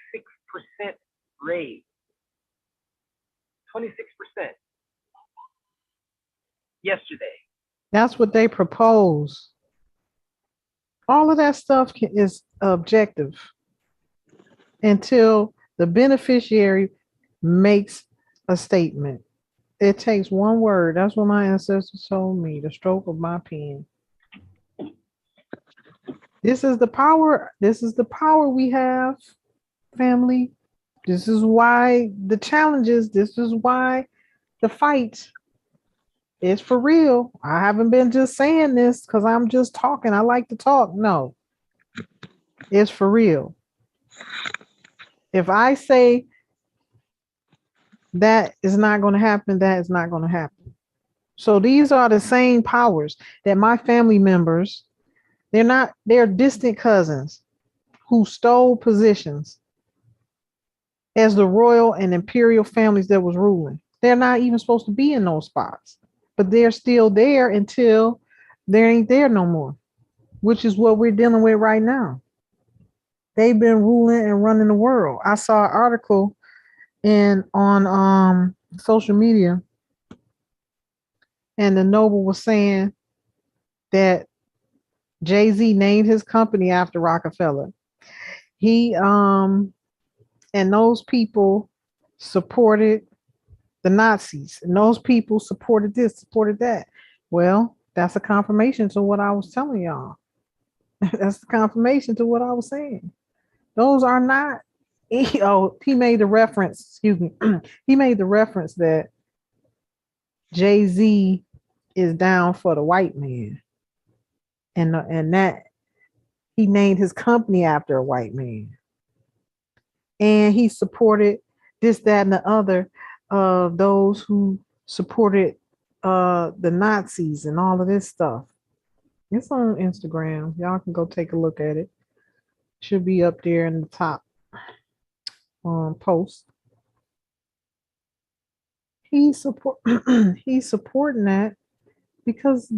raise. 26% yesterday. That's what they propose. All of that stuff is objective until the beneficiary makes a statement. It takes one word. That's what my ancestors told me, the stroke of my pen. This is the power. This is the power we have, family. This is why the challenges, this is why the fight is for real. I haven't been just saying this because I'm just talking. I like to talk. No, it's for real. If I say that is not going to happen, that is not going to happen. So these are the same powers that my family members, they're distant cousins who stole positions as the royal and imperial families that was ruling. They're not even supposed to be in those spots, but they're still there until they ain't there no more, which is what we're dealing with right now. They've been ruling and running the world. I saw an article on social media, and the noble was saying that Jay-Z named his company after Rockefeller. He and those people supported the Nazis, and those people supported this, supported that. Well, that's a confirmation to what I was telling y'all. That's the confirmation to what I was saying. Those are not. He made the reference. Excuse me. He made the reference that Jay-Z is down for the white man, and that he named his company after a white man, and he supported this, that, and the other of those who supported the Nazis and all of this stuff. It's on Instagram. Y'all can go take a look at it. Should be up there in the top post. He's supporting that because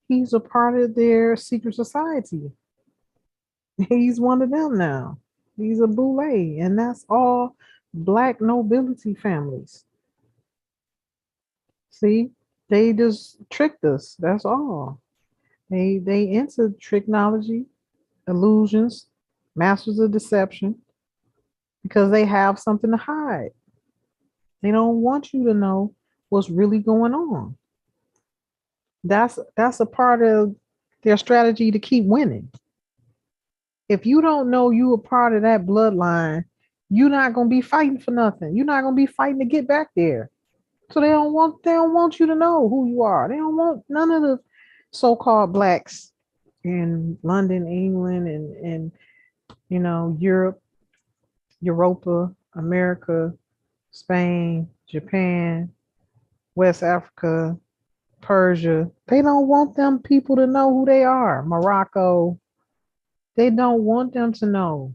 He's a part of their secret society. He's one of them now. He's a boule, and that's all black nobility families. See, they just tricked us. That's all. They into technology, illusions, masters of deception, because they have something to hide. They don't want you to know what's really going on. That's a part of their strategy to keep winning. If you don't know you a part of that bloodline, you're not gonna be fighting for nothing. You're not gonna be fighting to get back there. So they don't want you to know who you are. They don't want none of the so-called blacks in London, England, and Europe, Europa, America, Spain, Japan, West Africa, Persia. They don't want them people to know who they are. Morocco. They don't want them to know.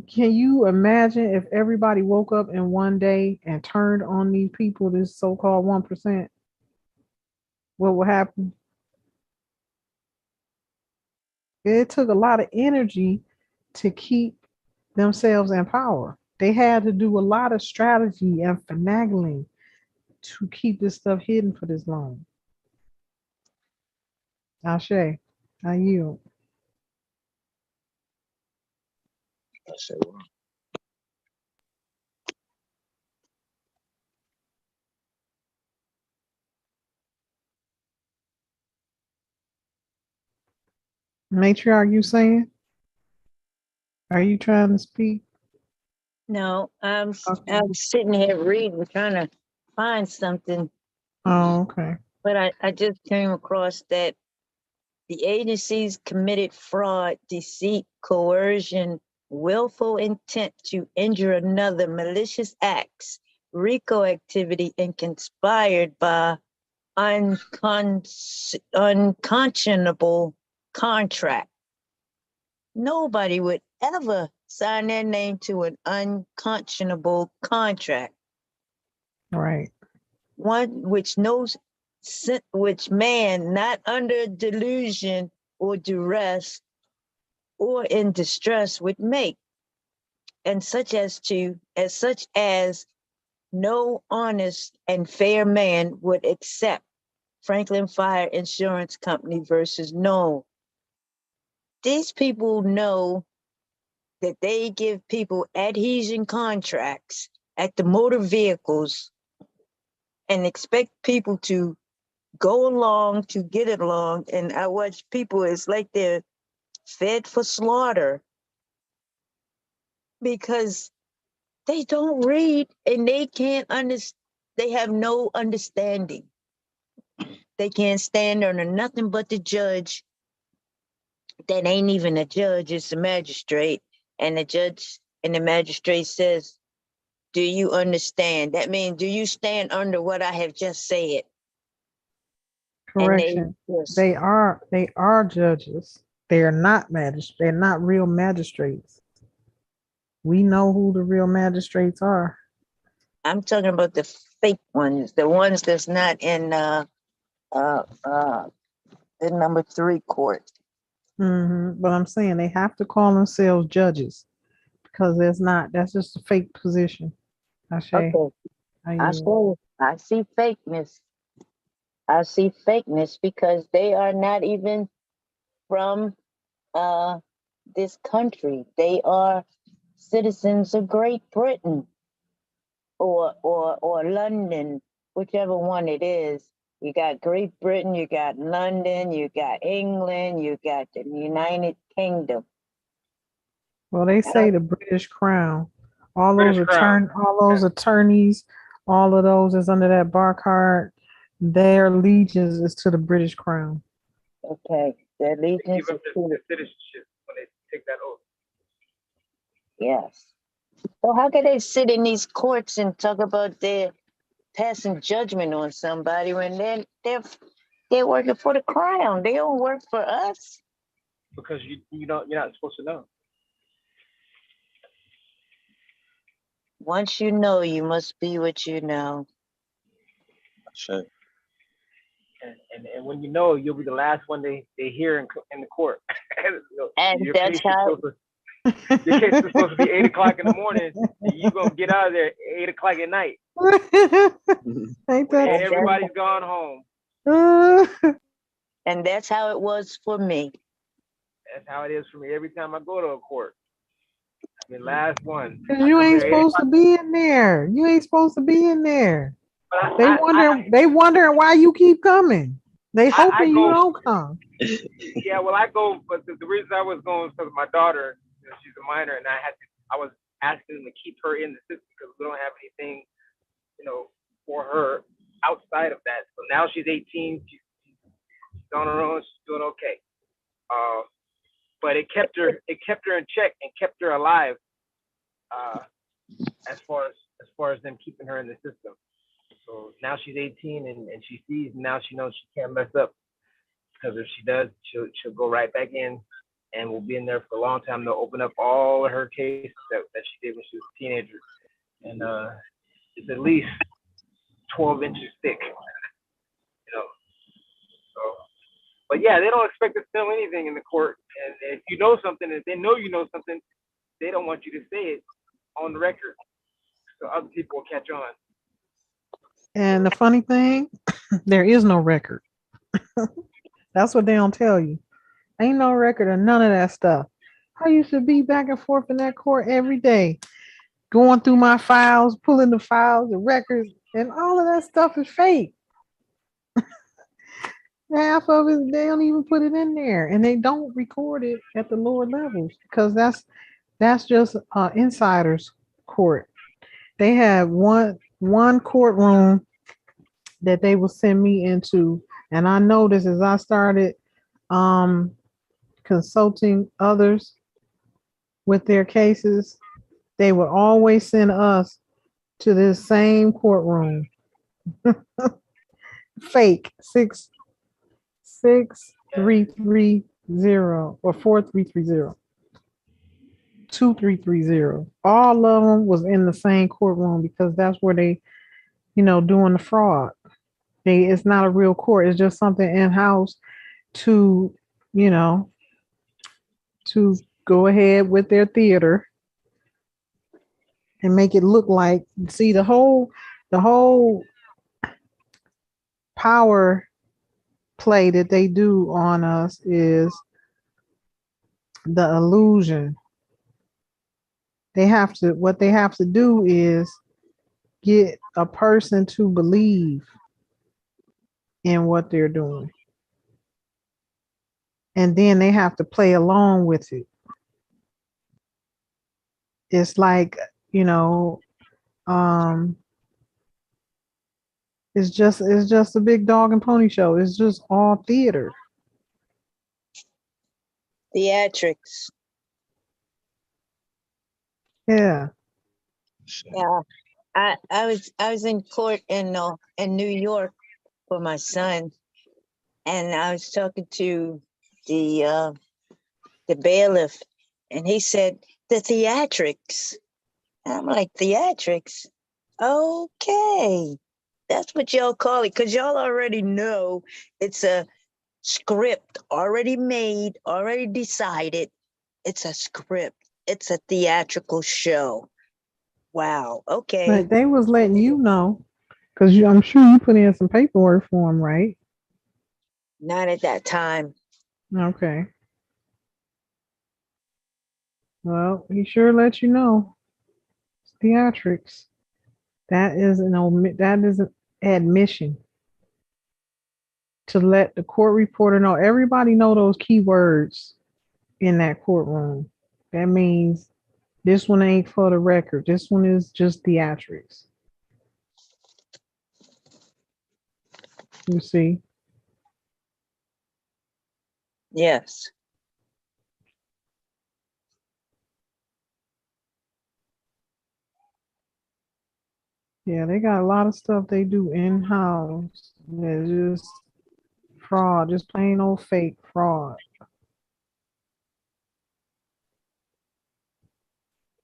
Can you imagine if everybody woke up in one day and turned on these people, this so-called 1%? What would happen? It took a lot of energy to keep themselves in power. They had to do a lot of strategy and finagling to keep this stuff hidden for this long. Ashe, I yield. I say, well, Matriarch, you saying? Are you trying to speak? No, Okay. I'm sitting here reading, trying to find something, Oh, okay. but I just came across that the agencies committed fraud, deceit, coercion, willful intent to injure another, malicious acts, RICO activity, and conspired by unconscionable contract. Nobody would ever sign their name to an unconscionable contract, Right. one which knows which man not under delusion or duress or in distress would make, and such as no honest and fair man would accept. Franklin Fire Insurance Company versus No. These people know that they give people adhesion contracts at the motor vehicles and expect people to go along to get it along. And I watch people, it's like they're fed for slaughter because they don't read and they can't understand. They have no understanding. They can't stand under nothing but the judge that ain't even a judge, it's a magistrate. And the judge and the magistrate says, do you understand? That means, do you stand under what I have just said? And they Correction. just, They are judges. They are not magistrates. They're not real magistrates. We know who the real magistrates are. I'm talking about the fake ones, the ones that's not in uh, uh, the number 3 court. But I'm saying they have to call themselves judges because there's not. That's just a fake position. Ashe. Okay, I I yield. say, I see fakeness. I see fakeness because they are not even from uh, this country. They are citizens of Great Britain or London, whichever one it is. You got Great Britain, you got London, you got England, you got the United Kingdom. Well, they I say don't, the British Crown. All those British Crown. attorneys, all of those is under that bar card. Their allegiance is to the British Crown. okay, the They allegiance give is up to their citizenship when they take that oath. yes. So how can they sit in these courts and talk about their passing judgment on somebody when they're working for the crown? They don't work for us. Because you're not supposed to know. Once you know, you must be what you know. I say, And when you know, you'll be the last one they hear in the court. And Your that's case is how supposed to your case is supposed to be 8 o'clock in the morning, and you gonna get out of there 8 o'clock at night. Ain't When that? everybody's gone home. and that's how it was for me. That's how it is for me every time I go to a court. I mean, last one. Cause I you come ain't there 8 supposed to o'clock. be in there. You ain't supposed to be in there. But They wondering why you keep coming. They I hoping you go. don't come. Yeah, well, I go, but the reason I was going was because my daughter, she's a minor, and I was asking them to keep her in the system because we don't have anything, for her outside of that. So now she's 18, she's on her own, she's doing okay. But it kept her in check and kept her alive, as far as them keeping her in the system. So now she's 18 and she sees, and now she knows she can't mess up. Because if she does, she'll go right back in, and will be in there for a long time. They'll open up all of her cases that she did when she was a teenager, and it's at least 12 inches thick, So, but yeah, they don't expect to tell anything in the court, and if you know something, if they know you know something, they don't want you to say it on the record, so other people will catch on. And the funny thing, there is no record. That's what they don't tell you. Ain't no record of none of that stuff. I used to be back and forth in that court every day, going through my files, pulling the files, the records, and all of that stuff is fake. Half of it, they don't even put it in there, and they don't record it at the lower levels because that's just insiders court. They have one courtroom that they will send me into, and I noticed as I started consulting others with their cases, they would always send us to this same courtroom. Fake 66330 or 4330. 2330. All of them was in the same courtroom because that's where they, doing the fraud. It's not a real court. It's just something in house to, to go ahead with their theater and make it look like. See, the whole power play that they do on us is the illusion. What they have to do is get a person to believe in what they're doing. And then they have to play along with it. It's like, it's just a big dog and pony show. It's just all theater. Theatrics. Yeah. Yeah. I was in court in New York for my son, and I was talking to the bailiff, and he said the theatrics. And I'm like, theatrics? Okay. That's what y'all call it, because y'all already know it's a script already made, already decided. It's a script. It's a theatrical show. Wow. Okay. But they was letting you know, because I'm sure you put in some paperwork for them, right? Not at that time. Okay. Well, he sure let you know. It's theatrics. That is an admission to let the court reporter know. Everybody know those keywords in that courtroom. That means this one ain't for the record. This one is just theatrics. You see? Yes. Yeah, they got a lot of stuff they do in-house. It's just fraud, just plain old fake fraud.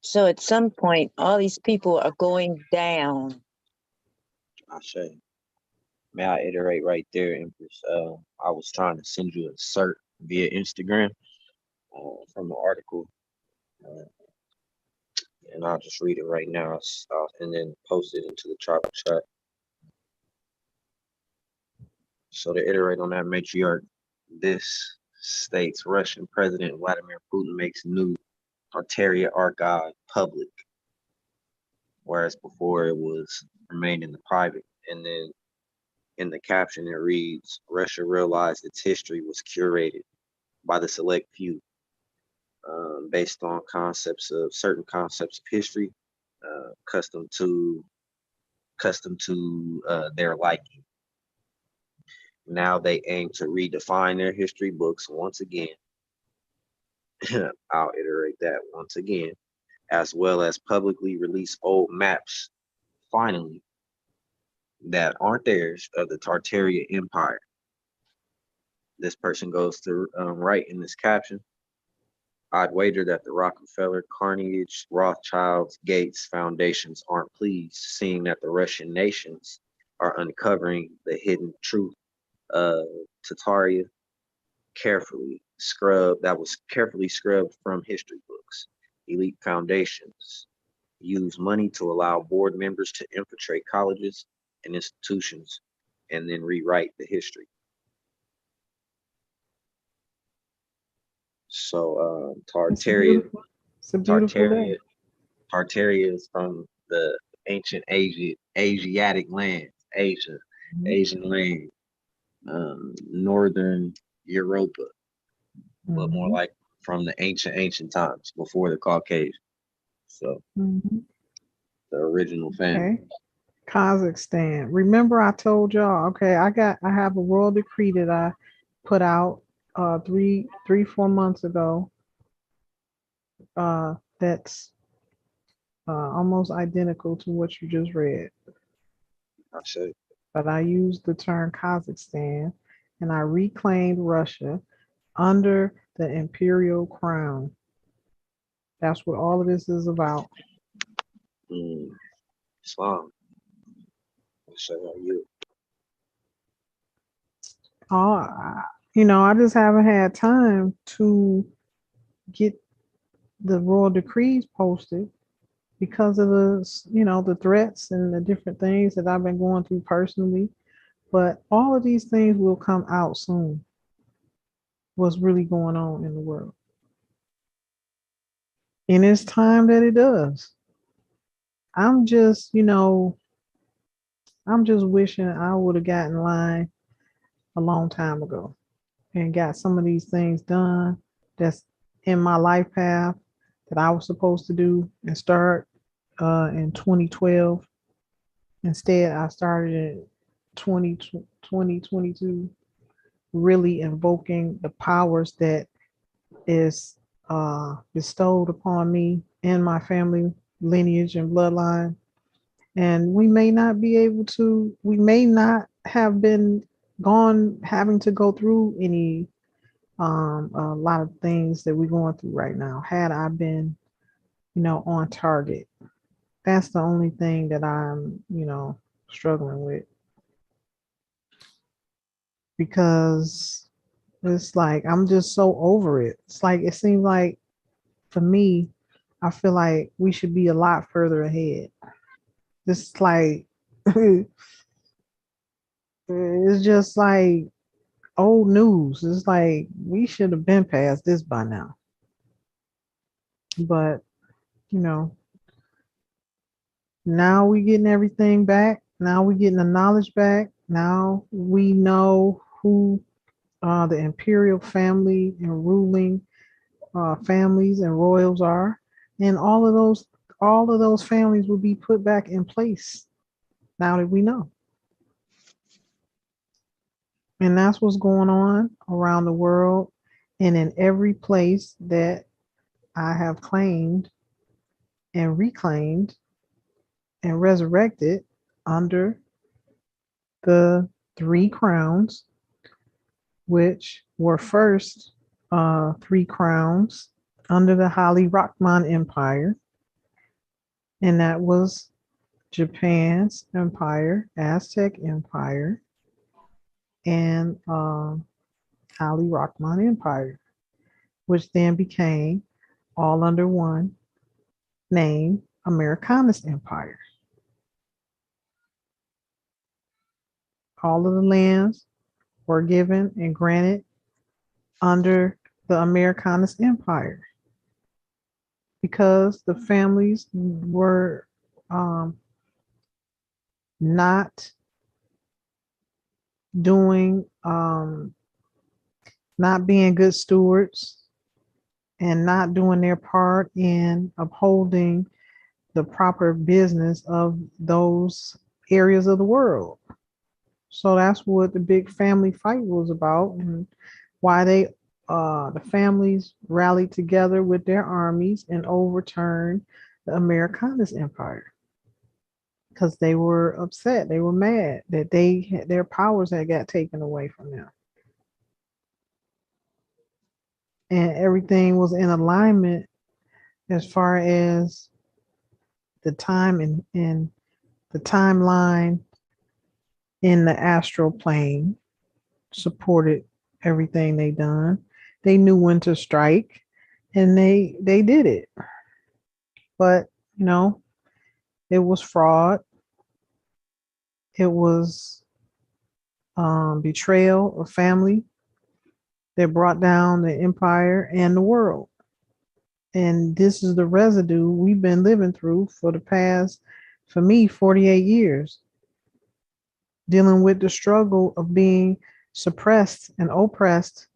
So at some point, all these people are going down. I say. May I iterate right there, Empress? I was trying to send you a cert via Instagram from the article, uh, and I'll just read it right now and then post it into the tribal chat. So to iterate on that matriarch, this states Russian President Vladimir Putin makes new Tartaria archive public, whereas before it was remained in the private. And then in the caption it reads, Russia realized its history was curated by the select few based on certain concepts of history, uh, custom to their liking. Now they aim to redefine their history books once again. I'll iterate that once again, as well as publicly release old maps, finally, that aren't theirs of the Tartaria Empire. This person goes to write in this caption, I'd wager that the Rockefeller, Carnegie, Rothschilds, Gates foundations aren't pleased seeing that the Russian nations are uncovering the hidden truth of Tartaria carefully scrubbed from history books. Elite foundations use money to allow board members to infiltrate colleges and institutions and then rewrite the history. So It's a beautiful, it's a beautiful Tartaria, day. Tartaria is from the ancient Asiatic lands, Mhm. Asian land, northern Europa, but more Mhm. like from the ancient times before the Caucasian. So Mhm. the original family. Okay. Kazakhstan. Remember I told y'all, okay, I have a royal decree that I put out 4 months ago. That's almost identical to what you just read. I said, But I used the term Kazakhstan and I reclaimed Russia under the imperial crown. That's what all of this is about. mm, Islam. I said, are you? I, I just haven't had time to get the royal decrees posted because of the threats and the different things that I've been going through personally. But all of these things will come out soon. What's really going on in the world. And it's time that it does. I'm just, I'm just wishing I would have gotten in line a long time ago and got some of these things done that's in my life path that I was supposed to do and start in 2012. Instead, I started in 2022, really invoking the powers that is bestowed upon me and my family lineage and bloodline. And we may not have been gone having to go through any a lot of things that we're going through right now had I been, on target. That's the only thing that I'm, struggling with because it's like I'm just so over it. It's like it seems like for me, I feel like we should be a lot further ahead. It's like it's just like old news. It's like we should have been past this by now. But, you know, now we getting everything back. Now we getting the knowledge back. Now we know who the imperial family and ruling families and royals are. And all of those families will be put back in place now that we know. And that's what's going on around the world and in every place that I have claimed and reclaimed and resurrected under the three crowns, which were first three crowns under the Hali Rahman Empire. And that was Japan's empire, Aztec Empire, and Ali Rahman Empire, which then became all under one name, Americanist Empire. All of the lands were given and granted under the Americanist Empire because the families were not doing, not being good stewards and not doing their part in upholding the proper business of those areas of the world. So that's what the big family fight was about, and why the families rallied together with their armies and overturned the Americanist Empire because they were upset. They were mad that their powers had got taken away from them, and everything was in alignment as far as the time and the timeline in the astral plane supported everything they done. They knew when to strike, and they did it. But it was fraud. It was betrayal of family that brought down the empire and the world. And this is the residue we've been living through for the past, for me, 48 years, dealing with the struggle of being suppressed and oppressed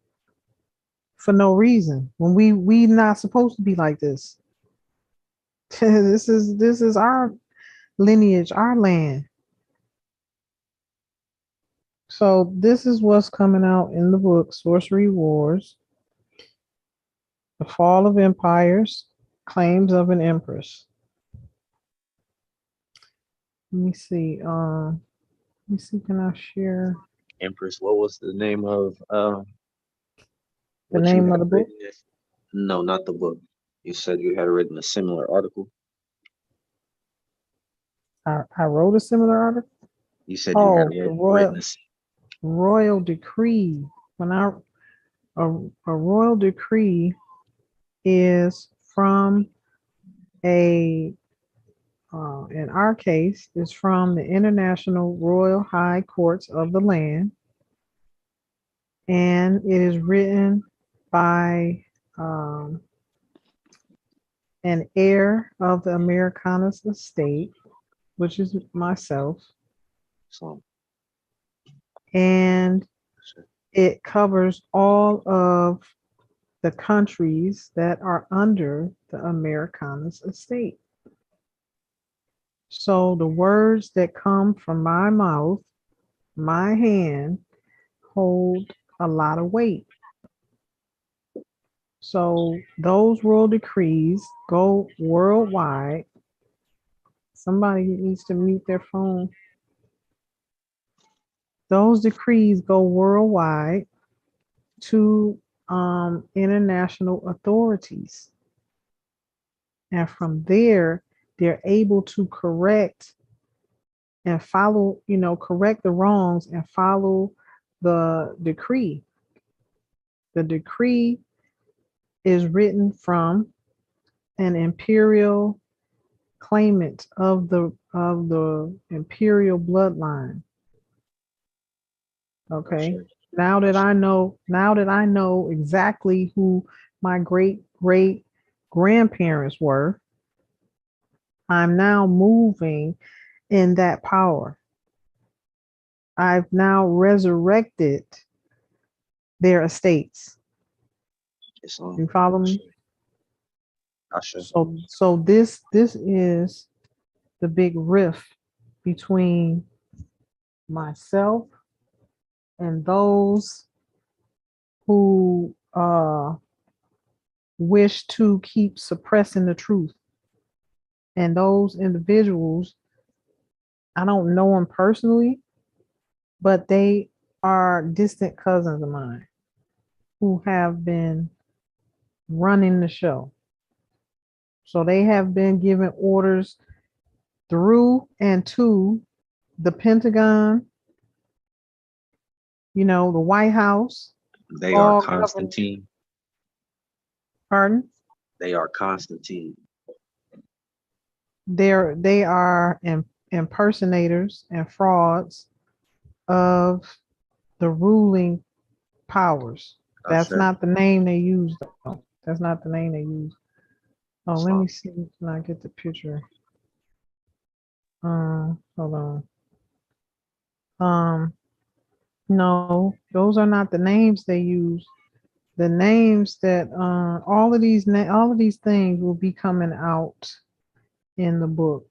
for no reason when we not supposed to be like this. This is our lineage, our land. So this is what's coming out in the book Sorcery Wars, The Fall of Empires, Claims of an Empress. Let me see. Can I share Empress, what was the name of the what you name of had the book? written? No, not the book. You said you had written a similar article. I wrote a similar article. You said you had Oh, the written royal decree. When a royal decree is from in our case, is from the International Royal High Courts of the land, and it is written by an heir of the Americanist estate, which is myself, so and it covers all of the countries that are under the Americanist estate. So the words that come from my mouth, my hand, hold a lot of weight. So those royal decrees go worldwide. Somebody needs to mute their phone. Those decrees go worldwide to international authorities. And from there, they're able to correct and follow, correct the wrongs and follow the decree. The decree is written from an imperial claimant of the imperial bloodline. Okay. Now that I know exactly who my great grandparents were, I'm now moving in that power. I've now resurrected their estates. You follow me? So this is the big rift between myself and those who wish to keep suppressing the truth. And those individuals, I don't know them personally, but they are distant cousins of mine who have been running the show. So they have been given orders through and to the Pentagon you know, the White House, They are all government. Constantine. Pardon? They are Constantine. They are impersonators and frauds of the ruling powers. I That's said, not the name they use, though. That's not the name they use. Oh, let me see. Can I get the picture? Hold on. No, those are not the names they use. The names that all of these things will be coming out in the book.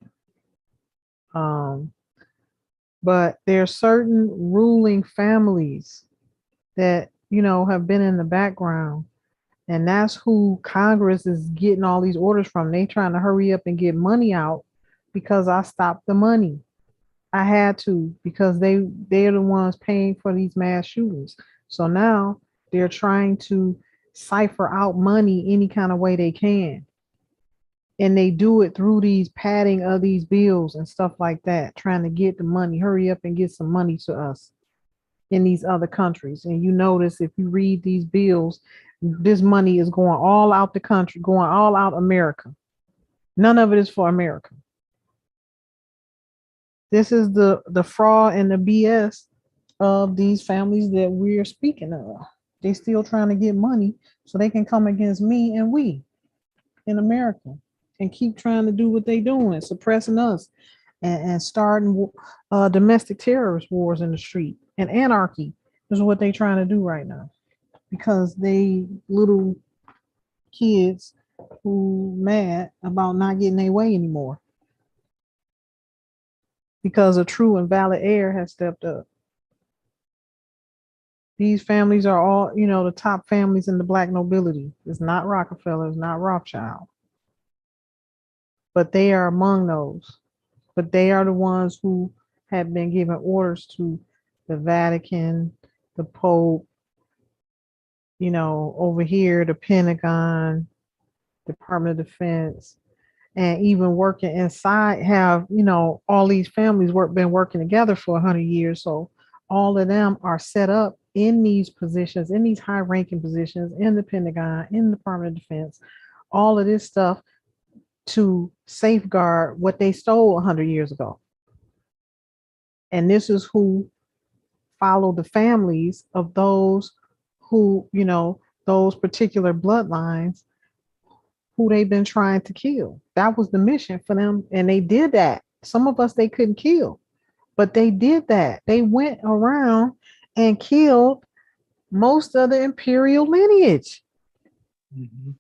Um, but there are certain ruling families that have been in the background, and that's who Congress is getting all these orders from. They trying to hurry up and get money out because I stopped the money. I had to because they're the ones paying for these mass shootings. So now they're trying to cipher out money any kind of way they can. And they do it through these padding of these bills and stuff like that, trying to get the money, hurry up and get some money to us in these other countries. And you notice if you read these bills, this money is going all out the country, going all out America. None of it is for America. This is the fraud and the BS of these families that we're speaking of. They still trying to get money so they can come against me and we in America and keep trying to do what they doing, suppressing us and starting domestic terrorist wars in the street and anarchy. This is what they trying to do right now because they little kids who mad about not getting their way anymore because a true and valid heir has stepped up. These families are all, the top families in the black nobility. It's not Rockefeller, it's not Rothschild, but they are among those. But they are the ones who have been given orders to the Vatican, the Pope, over here, the Pentagon, Department of Defense, and even working inside have, all these families been working together for 100 years. So all of them are set up in these positions, in these high ranking positions, in the Pentagon, in the Department of Defense, all of this stuff to safeguard what they stole 100 years ago. And this is who follow the families of those who, those particular bloodlines who they've been trying to kill. That was the mission for them. And they did that. Some of us they couldn't kill, but they did that. They went around and killed most of the imperial lineage. Mm-hmm.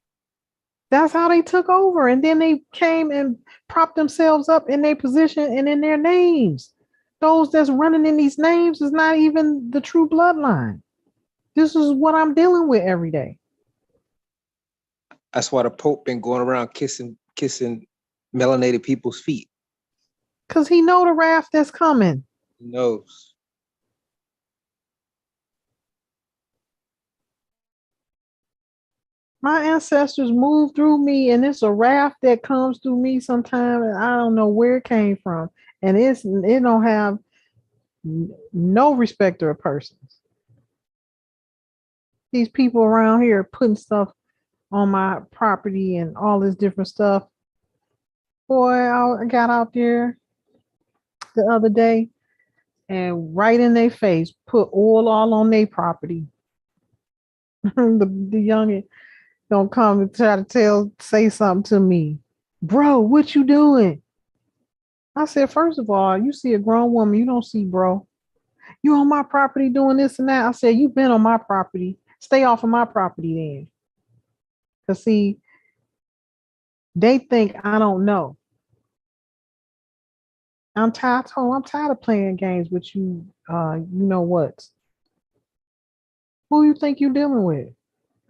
That's how they took over. And then they came and propped themselves up in their position and in their names. Those that's running in these names is not even the true bloodline. This is what I'm dealing with every day. That's why the Pope been going around kissing melanated people's feet. Because he know the wrath that's coming. He knows. My ancestors moved through me, and it's a wrath that comes through me sometimes, and I don't know where it came from. And it don't have no respecter of persons. These people around here putting stuff on my property and all this different stuff. Boy, I got out there the other day and right in their face put oil all on their property. the youngin don't come and try to say something to me. Bro, what you doing? I said, first of all, you see a grown woman, you don't see bro. You on my property doing this and that. I said, you've been on my property. Stay off of my property then. Because see, they think I don't know. I'm tired of playing games with you. You know what? Who you think you're dealing with?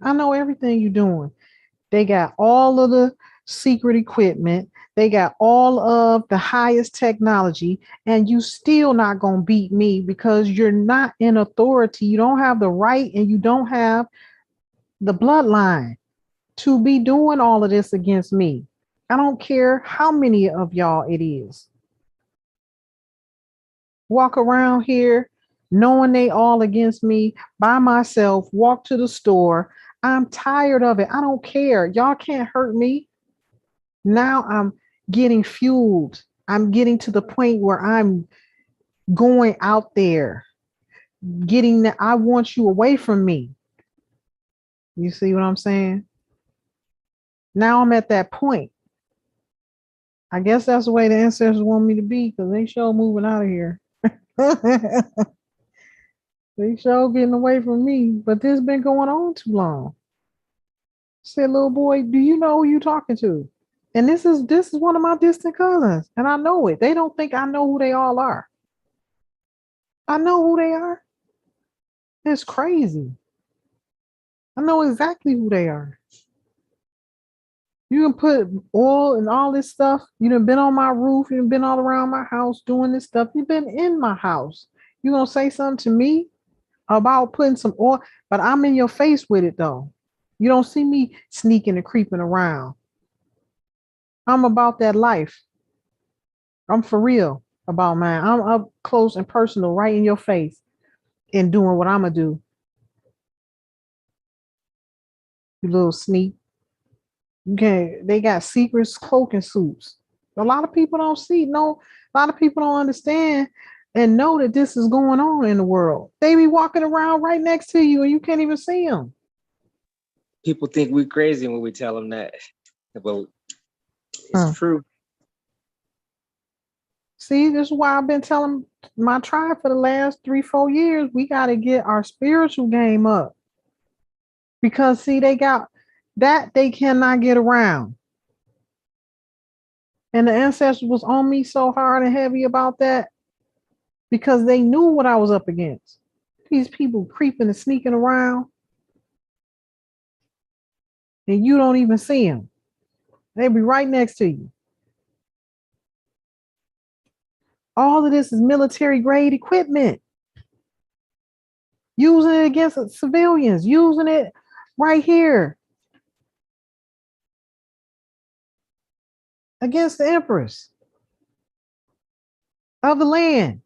I know everything you're doing. They got all of the secret equipment. They got all of the highest technology, and you still not gonna beat me because you're not in authority. You don't have the right, and you don't have the bloodline to be doing all of this against me. I don't care how many of y'all it is. Walk around here knowing they all against me by myself, walk to the store. I'm tired of it. I don't care. Y'all can't hurt me. Now I'm getting fueled. I'm getting to the point where I'm going out there, getting that I want you away from me. You see what I'm saying? Now I'm at that point. I guess that's the way the ancestors want me to be because they show moving out of here. They show getting away from me, but this has been going on too long. Said, little boy, do you know who you talking to? And this is one of my distant cousins, and I know it. They don't think I know who they all are. I know who they are. It's crazy. I know exactly who they are. You can put oil and all this stuff. You done been on my roof. You've been all around my house doing this stuff. You've been in my house. You gonna say something to me about putting some oil? But I'm in your face with it though. You don't see me sneaking and creeping around. I'm about that life. I'm for real about mine. I'm up close and personal, right in your face, and doing what I'm gonna do. You little sneak. Okay, they got secrets, cloaking suits. A lot of people don't see. No, a lot of people don't understand and know that this is going on in the world. They be walking around right next to you, and you can't even see them. People think we're crazy when we tell them that, but it's true. See, this is why I've been telling my tribe for the last 3-4 years. We got to get our spiritual game up because see, they got that they cannot get around. And the ancestors was on me so hard and heavy about that because they knew what I was up against. These people creeping and sneaking around, and you don't even see them. They be right next to you. All of this is military grade equipment. Using it against civilians, using it right here against the Empress of the land.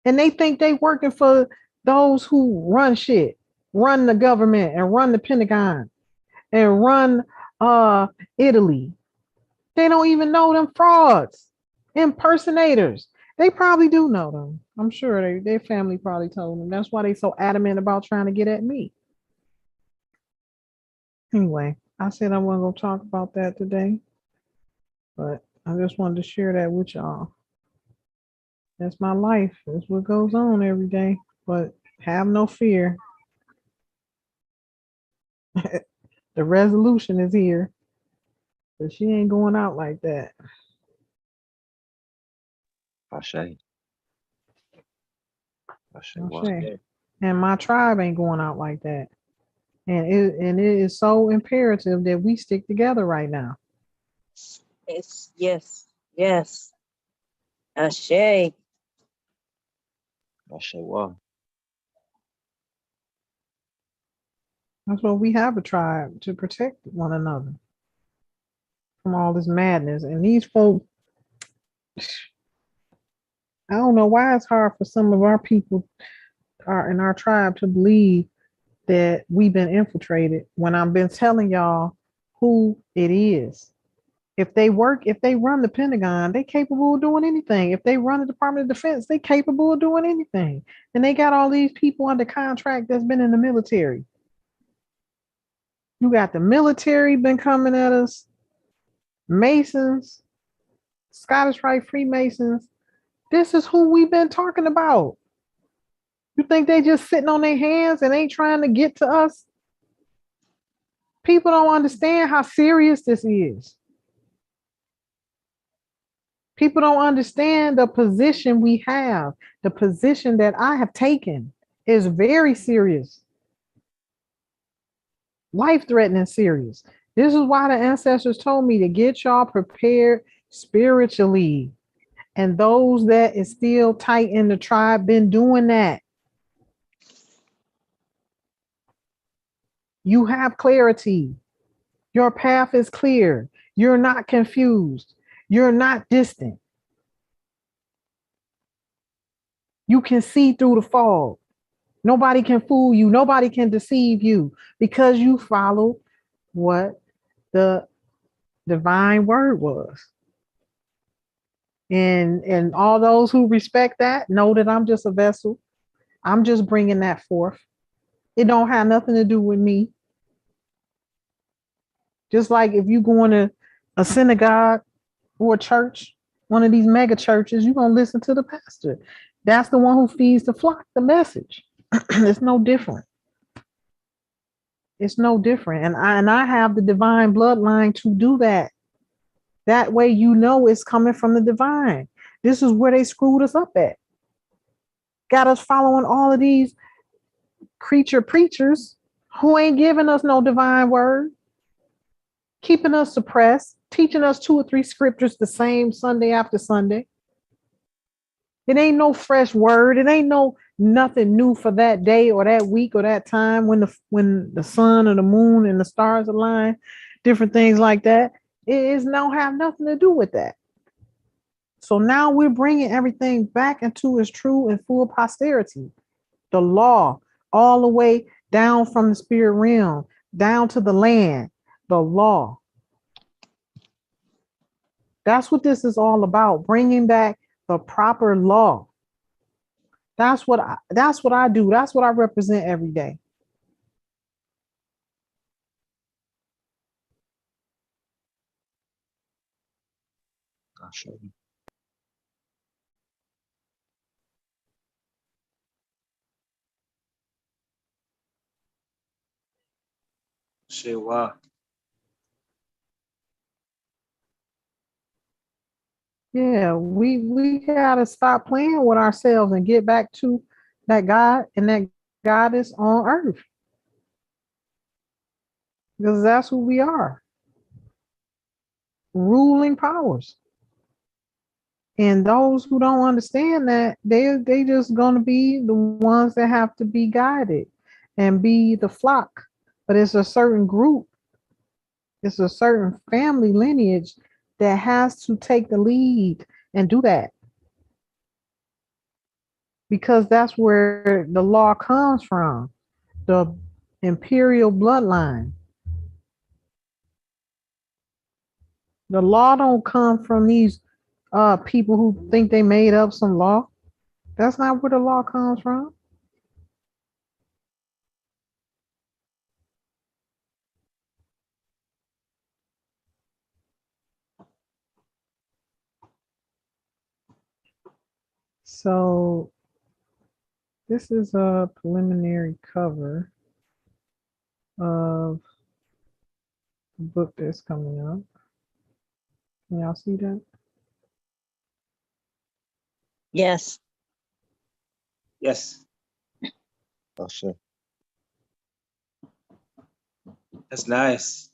And they think they working for those who run shit, run the government and run the Pentagon and run Italy. They don't even know them frauds, impersonators. They probably do know them. I'm sure their family probably told them. That's why they so adamant about trying to get at me. Anyway, I said I wasn't gonna talk about that today, but I just wanted to share that with y'all. That's my life. That's what goes on every day. But have no fear. The resolution is here. But she ain't going out like that. Ashe. Okay. And my tribe ain't going out like that. And it is so imperative that we stick together right now. It's yes. Ashe. Wow. That's why we have a tribe to protect one another from all this madness. And these folks, I don't know why it's hard for some of our people in our tribe to believe that we've been infiltrated when I've been telling y'all who it is. If they run the Pentagon, they capable of doing anything. If they run the Department of Defense, they capable of doing anything. And they got all these people under contract that's been in the military. You got the military been coming at us, Masons, Scottish Rite Freemasons. This is who we've been talking about. You think they just sitting on their hands and ain't trying to get to us? People don't understand how serious this is. People don't understand the position we have. The position that I have taken is very serious. Life-threatening serious. This is why the ancestors told me to get y'all prepared spiritually. And those that is still tight in the tribe been doing that. You have clarity. Your path is clear. You're not confused. You're not distant. You can see through the fog. Nobody can fool you. Nobody can deceive you because you follow what the divine word was. And all those who respect that know that I'm just a vessel. I'm just bringing that forth. It don't have nothing to do with me. Just like if you go into a synagogue or a church, one of these mega churches, you're gonna listen to the pastor. That's the one who feeds the flock the message. It's no different. It's no different. And I have the divine bloodline to do that. That way you know it's coming from the divine. This is where they screwed us up at. Got us following all of these creature preachers who ain't giving us no divine word, keeping us suppressed, teaching us 2 or 3 scriptures the same Sunday after Sunday. It ain't no fresh word. It ain't no nothing new for that day or that week or that time when the sun or the moon and the stars align, different things like that. It is now have nothing to do with that. So now we're bringing everything back into its true and full posterity. The law, all the way down from the spirit realm, down to the land, the law. That's what this is all about, bringing back the proper law. That's what I do. That's what I represent every day. I'll show you. Shit, wow. Yeah, we gotta stop playing with ourselves and get back to that God and that goddess on earth. Because that's who we are. Ruling powers. And those who don't understand that, they just gonna be the ones that have to be guided and be the flock. But it's a certain group, it's a certain family lineage that has to take the lead and do that. Because that's where the law comes from, the imperial bloodline. The law don't come from these people who think they made up some law. That's not where the law comes from. So this is a preliminary cover of the book that's coming up. Can y'all see that? Yes. Yes, I'll show. that's nice.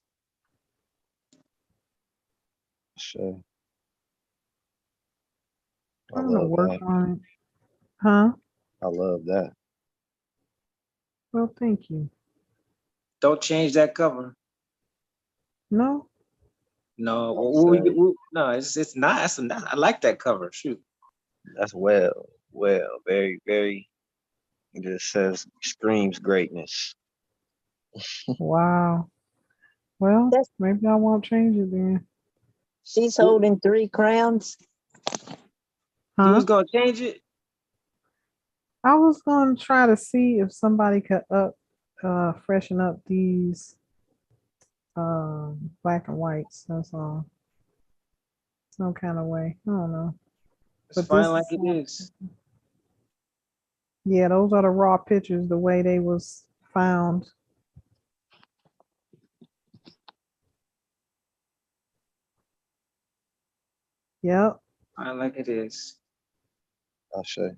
Show. I I'm gonna love work that. on it. Huh? I love that. Well, thank you. Don't change that cover. No? No, Say, no, it's nice. I like that cover. Shoot. that's well, very, very. It just says screams greatness. Wow. Well, That's, maybe I won't change it then. she's holding 3 crowns. You Huh? was gonna change it? I was gonna try to see if somebody could freshen up these black and whites. That's all. Some kind of way. I don't know. It's But fine this like is it is. yeah, those are the raw pictures, the way they was found. Yep. Fine like it is. I'll show.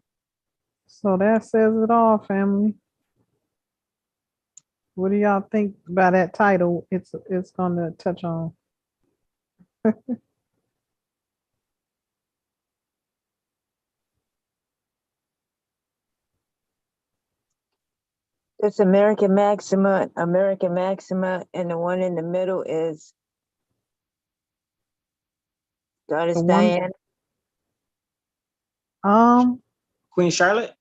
So that says it all, family. What do y'all think about that title? It's gonna touch on. It's American Maxima, and the one in the middle is The Goddess one Diana. um Queen Charlotte?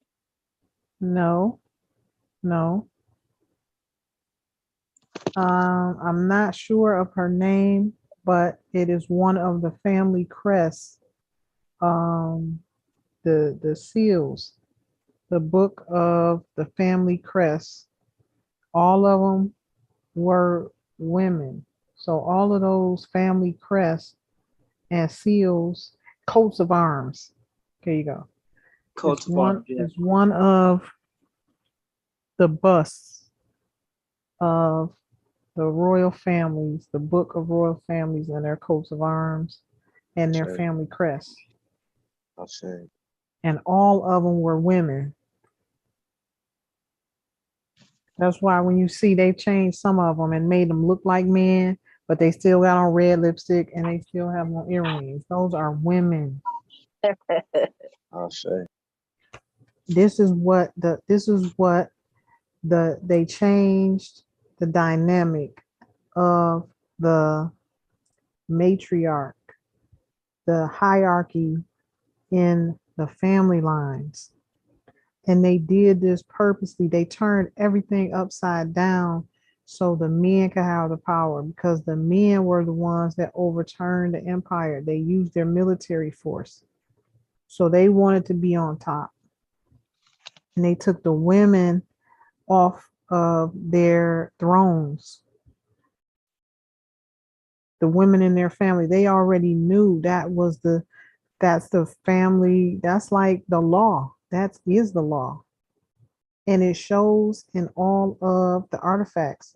No, no. I'm not sure of her name, but it is one of the family crests. Um, the seals, the book of the family crests. All of them were women. So all of those family crests and seals, coats of arms. There you go. Coat of Arms, yeah. It's one of the busts of the royal families, the book of royal families and their coats of arms and their Say, family crests. I say, And all of them were women. That's why when you see they changed some of them and made them look like men, but they still got on red lipstick and they still have on earrings. Those are women. I say, This is what they changed the dynamic of the matriarch, the hierarchy in the family lines. And they did this purposely. They turned everything upside down so the men could have the power because the men were the ones that overturned the empire. They used their military force. So they wanted to be on top. And they took the women off of their thrones. The women in their family, they already knew that's the family, that's like the law. That is the law. And it shows in all of the artifacts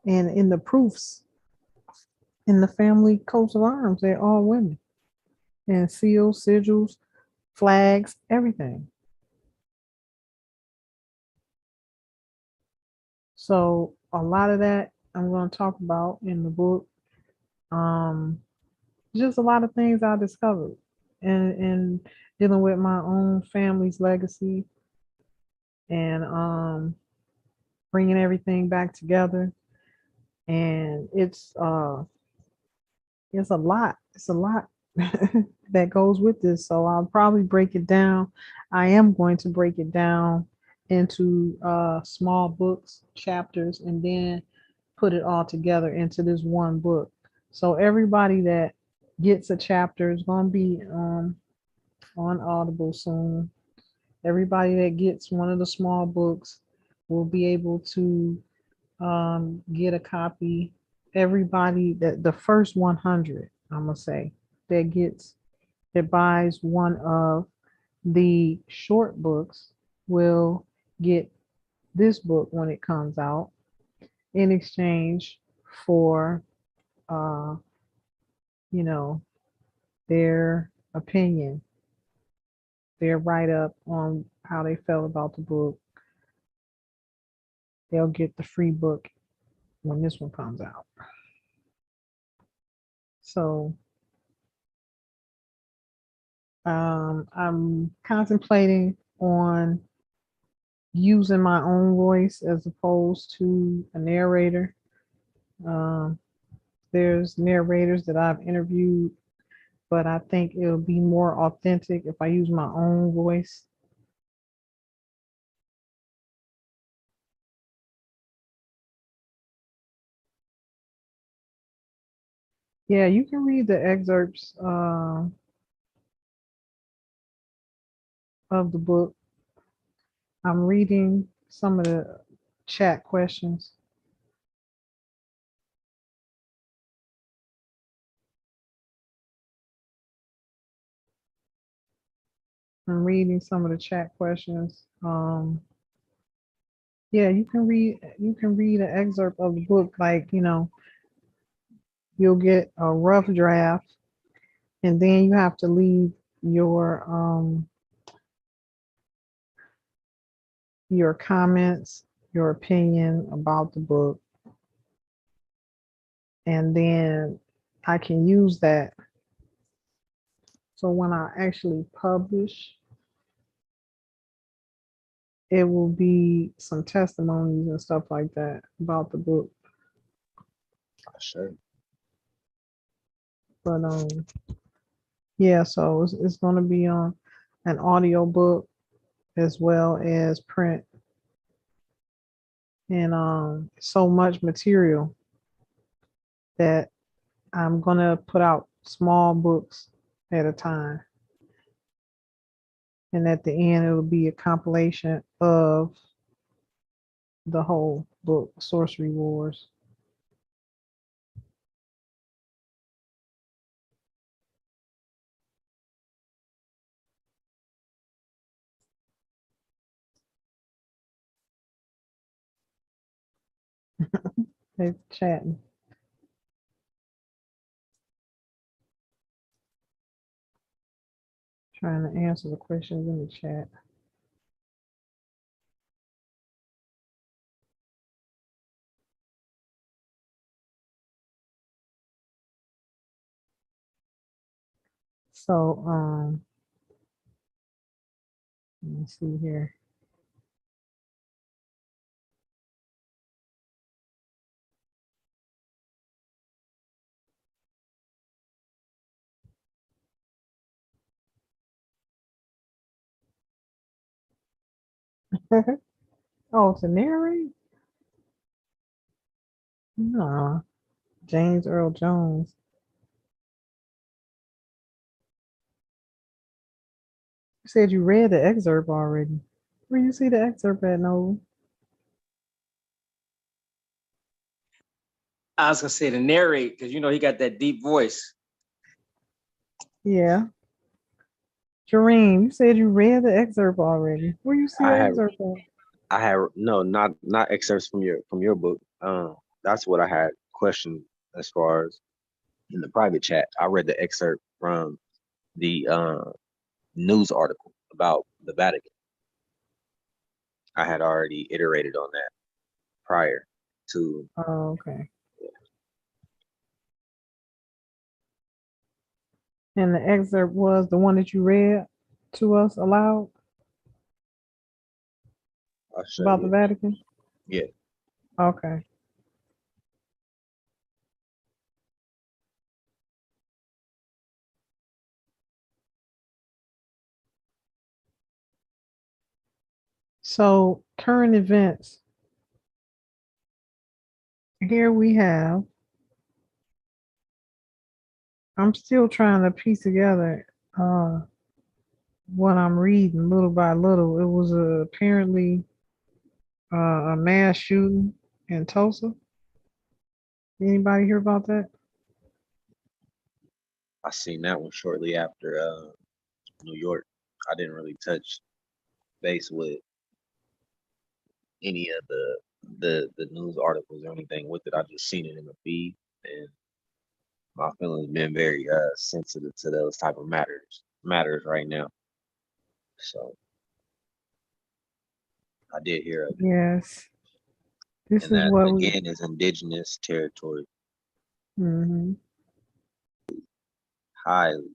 and in the proofs in the family coats of arms. They're all women and seals, sigils, flags, everything. So a lot of that I'm going to talk about in the book. Um, just a lot of things I discovered and dealing with my own family's legacy and bringing everything back together. And it's a lot. It's a lot that goes with this. So I'll probably break it down. I am going to break it down into small books, chapters, and then put it all together into this one book. So everybody that gets a chapter is going to be on Audible soon. Everybody that gets one of the small books will be able to get a copy. Everybody that the first 100, I'm gonna say, that buys one of the short books will get this book when it comes out in exchange for uh, you know, their opinion, their write up on how they felt about the book. They'll get the free book when this one comes out. So I'm contemplating on using my own voice as opposed to a narrator. Um, there's narrators that I've interviewed, but I think it'll be more authentic if I use my own voice. Yeah, you can read the excerpts of the book. I'm reading some of the chat questions. I'm reading some of the chat questions. Yeah, you can read an excerpt of the book, like, you'll get a rough draft and then you have to leave your comments, your opinion about the book, and then I can use that. So when I actually publish, it will be some testimonies and stuff like that about the book. I say. But yeah, so it's going to be on an audio book. as well as print. And so much material that I'm gonna put out small books at a time. And at the end it'll be a compilation of the whole book, Sorcery Wars. They're chatting. Trying to answer the questions in the chat. So let me see here. Oh, to narrate? No, James Earl Jones. You said you read the excerpt already. Where you see the excerpt at, Noel? I was gonna say to narrate because you know he got that deep voice. Yeah. Jareen, you said you read the excerpt already. Where you see the I have excerpt at? I had no, not excerpts from your book. That's what I had questioned as far as in the private chat. I read the excerpt from the news article about the Vatican. I had already iterated on that prior to. Oh, okay. And the excerpt was the one that you read to us aloud I'll show about the you. Vatican? Yeah. Okay. So, current events. Here we have, I'm still trying to piece together what I'm reading little by little. It was apparently a mass shooting in Tulsa. Anybody hear about that? I seen that one shortly after New York. I didn't really touch base with any of the news articles or anything with it. I just seen it in the feed, and my feelings been very sensitive to those type of matters right now. So I did hear of it, Yes. This and is that what we. again is indigenous territory, Mhm. highly.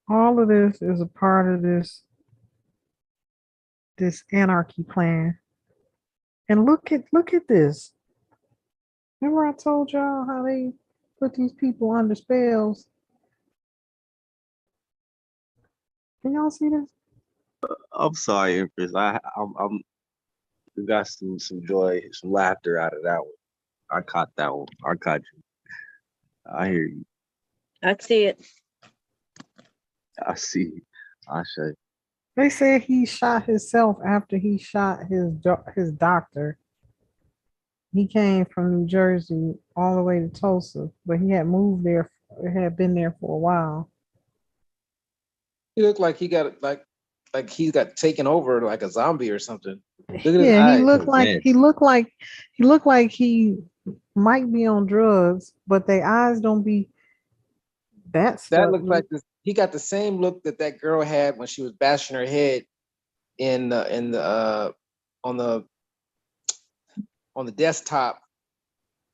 All of this is a part of this anarchy plan. And look at this. Remember I told y'all how they put these people under spells? Can y'all see this? I'm sorry, Empress. I'm we got some joy, some laughter out of that one. I caught that one. I caught you. I hear you. I see it. I see you. I say. They said he shot himself after he shot his doctor. He came from New Jersey all the way to Tulsa, but he had moved there, had been there for a while. He looked like he got like he got taken over like a zombie or something. Look at his Yeah, he eyes. looked like he Convinced. looked like he looked like he might be on drugs, but their eyes don't be that That stuck. looks like this. He got the same look that that girl had when she was bashing her head in the on the on the desktop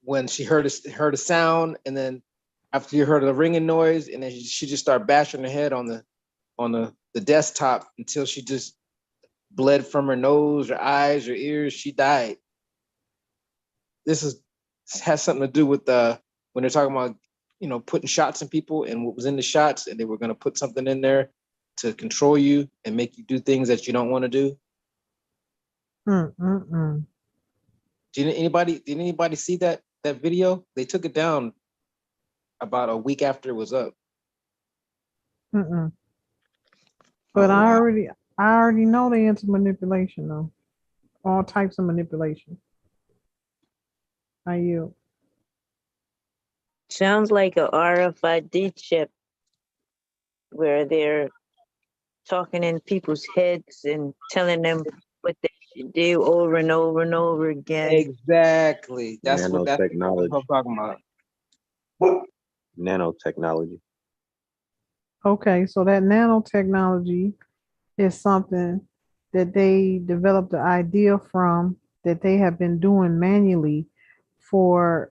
when she heard a sound, and then after you heard the ringing noise, and then she just started bashing her head on the desktop until she just bled from her nose, her eyes, her ears. She died. This has something to do with when they're talking about putting shots in people and what was in the shots, and they were going to put something in there to control you and make you do things that you don't want to do. Did anybody see that video? They took it down about a week after it was up. But Oh, I wow. already know they into manipulation though. All types of manipulation. I yield. Sounds like a RFID chip where they're talking in people's heads and telling them what they should do over and over and over again. Exactly. That's what I'm Nanotechnology. talking about. Nanotechnology. Okay, so that nanotechnology is something that they developed the idea from that they have been doing manually for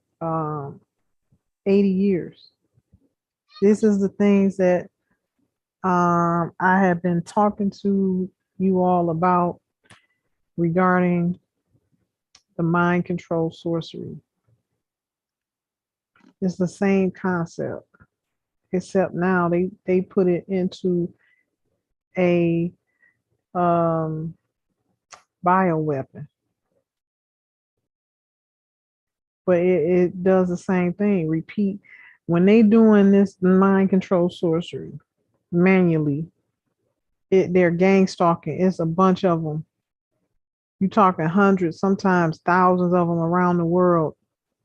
80 years. This is the things that I have been talking to you all about regarding the mind control sorcery. It's the same concept, except now they put it into a bioweapon. But it does the same thing. Repeat. When they doing this mind control sorcery manually, they're gang stalking. It's a bunch of them. You're talking hundreds, sometimes thousands of them around the world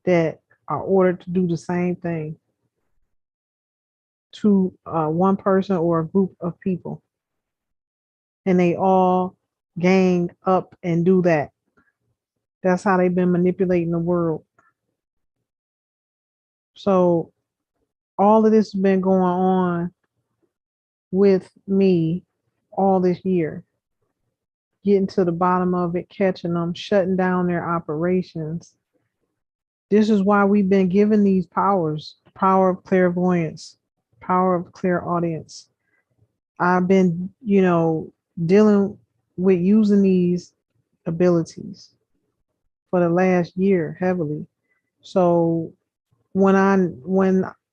that are ordered to do the same thing to one person or a group of people. And they all gang up and do that. That's how they've been manipulating the world. So all of this has been going on with me all this year, getting to the bottom of it, catching them, shutting down their operations. This is why we've been given these powers: power of clairvoyance, power of clairaudience. I've been, dealing with using these abilities for the last year heavily. So when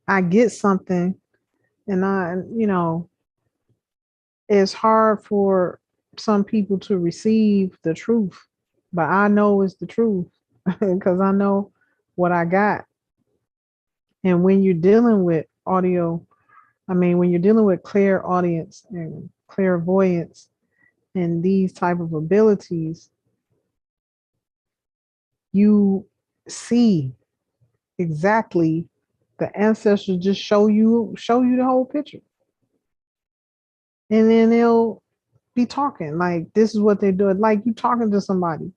I get something and it's hard for some people to receive the truth, but I know it's the truth because I know what I got. And when you're dealing with when you're dealing with clairaudience and clairvoyance and these type of abilities, you see exactly the ancestors just show you the whole picture. And then they'll be talking like this is what they're doing, like you talking to somebody.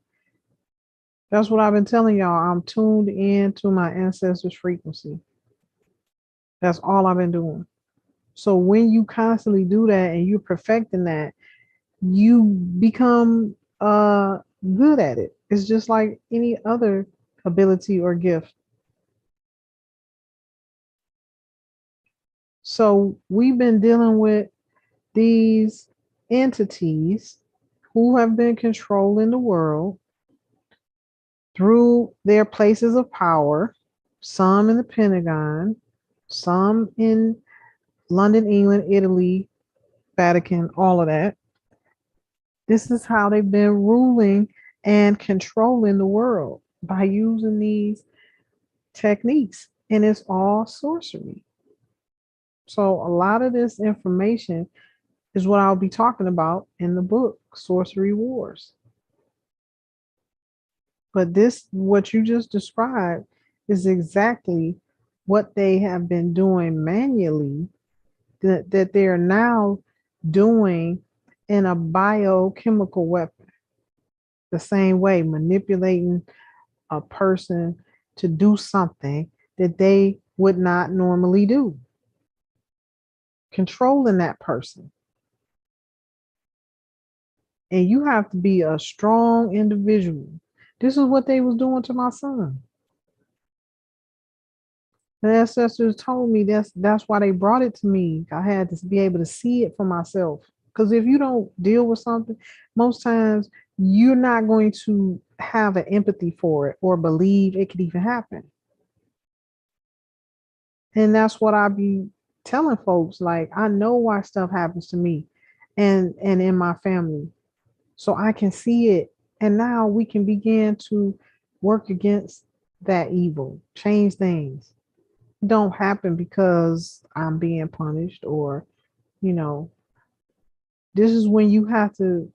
That's what I've been telling y'all. I'm tuned in to my ancestors' frequency. That's all I've been doing. So when you constantly do that and you're perfecting that, you become good at it. It's just like any other ability or gift. So we've been dealing with these entities who have been controlling the world through their places of power, some in the Pentagon, some in London, England, Italy, Vatican, all of that. This is how they've been ruling and controlling the world by using these techniques. And it's all sorcery. So a lot of this information is what I'll be talking about in the book, Sorcery Wars. But this, what you just described, is exactly what they have been doing manually that they're now doing in a biochemical weapon. The same way, manipulating a person to do something that they would not normally do. Controlling that person. And you have to be a strong individual. This is what they was doing to my son. The ancestors told me that's why they brought it to me. I had to be able to see it for myself. Because if you don't deal with something, most times you're not going to have an empathy for it or believe it could even happen. And that's what I be telling folks. Like, I know why stuff happens to me and in my family. So I can see it. And now we can begin to work against that evil, change things. It don't happen because I'm being punished or, you know, this is when you have to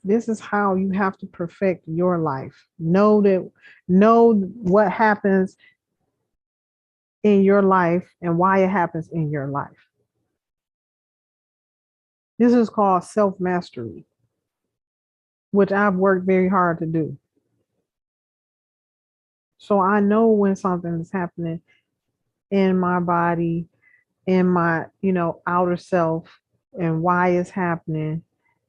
this is how you have to perfect your life. Know what happens in your life and why it happens in your life. This is called self-mastery, which I've worked very hard to do. So I know when something is happening in my body, in my, outer self and why it's happening.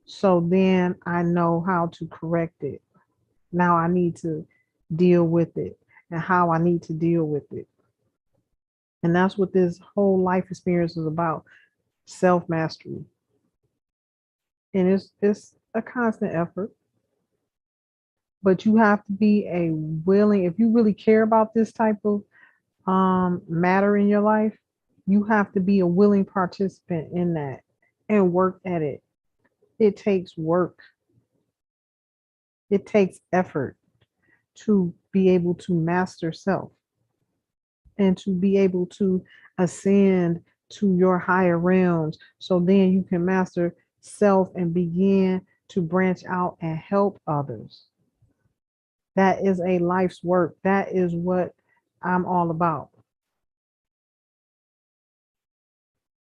So then I know how to correct it. Now I need to deal with it and how I need to deal with it. And that's what this whole life experience is about, self-mastery. And it's a constant effort, but you have to be a willing, if you really care about this type of matter in your life, you have to be a willing participant in that and work at it. It takes work. It takes effort to be able to master self and to be able to ascend to your higher realms. So then you can master self and begin to branch out and help others. That is a life's work. That is what I'm all about.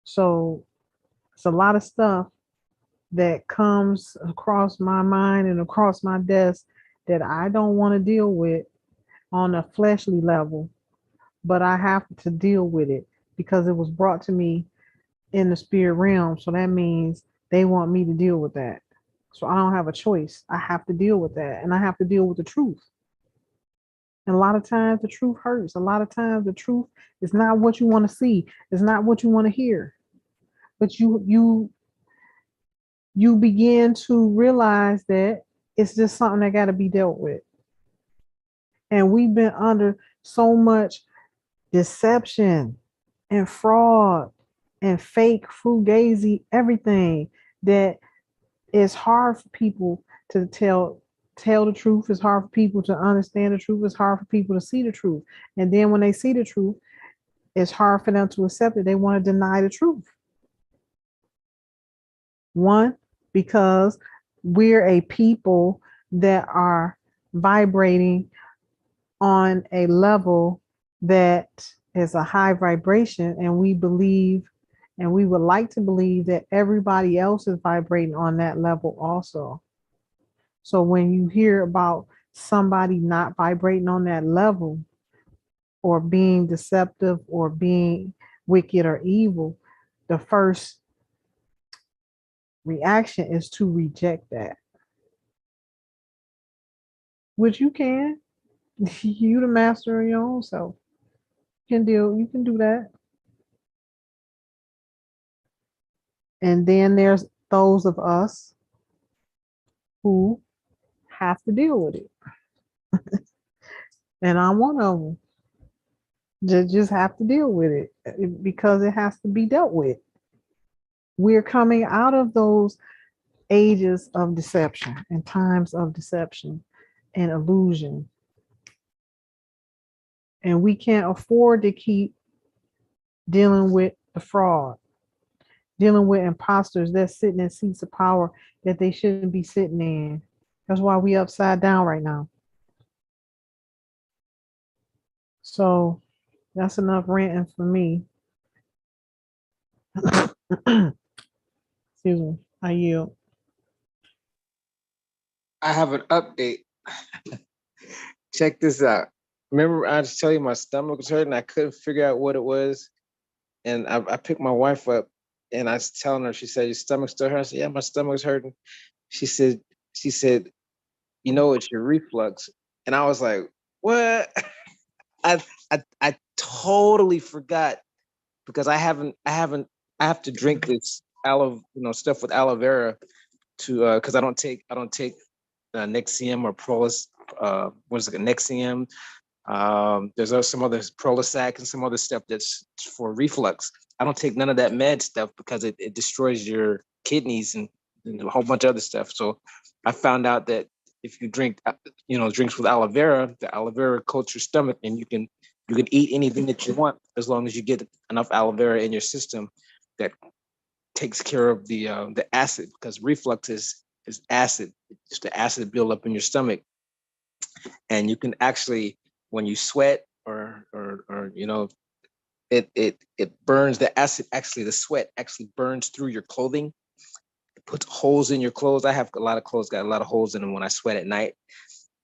So it's a lot of stuff that comes across my mind and across my desk that I don't want to deal with on a fleshly level, but I have to deal with it because it was brought to me in the spirit realm. So that means they want me to deal with that. So I don't have a choice. I have to deal with that and I have to deal with the truth. And a lot of times the truth hurts. A lot of times the truth is not what you want to see. It's not what you want to hear. But you begin to realize that it's just something that got to be dealt with. And we've been under so much deception and fraud and fake fugazi everything that it's hard for people to tell the truth. It's hard for people to understand the truth. It's hard for people to see the truth. And then when they see the truth, it's hard for them to accept it. They want to deny the truth. One, because we're a people that are vibrating on a level that is a high vibration, and we believe and we would like to believe that everybody else is vibrating on that level also. So when you hear about somebody not vibrating on that level or being deceptive or being wicked or evil, the first reaction is to reject that, which you can. You the master of your own self. You can do that. And then there's those of us who have to deal with it. And I'm one of them. Just have to deal with it because it has to be dealt with. We're coming out of those ages of deception and times of deception and illusion. And we can't afford to keep dealing with the fraud, dealing with imposters that's sitting in seats of power that they shouldn't be sitting in. That's why we upside down right now. So that's enough ranting for me. Excuse me. I yield. I have an update. Check this out. Remember, I was telling you my stomach was hurting. I couldn't figure out what it was. And I picked my wife up and I was telling her, she said, your stomach still hurts? I said, yeah, my stomach's hurting. She said, it's your reflux. And I was like, what? I totally forgot because I have to drink this stuff with aloe vera to because I don't take Nexium or Prolis, what is it, Nexium, There's some other Prolisac and some other stuff that's for reflux. I don't take none of that med stuff because it destroys your kidneys and a whole bunch of other stuff. So I found out that if you drink, drinks with aloe vera, the aloe vera coats your stomach, and you can eat anything that you want as long as you get enough aloe vera in your system that takes care of the acid, because reflux is acid. It's just the acid build up in your stomach, and you can actually, when you sweat or it burns the acid. Actually, the sweat actually burns through your clothing. It puts holes in your clothes. I have a lot of clothes got a lot of holes in them when I sweat at night,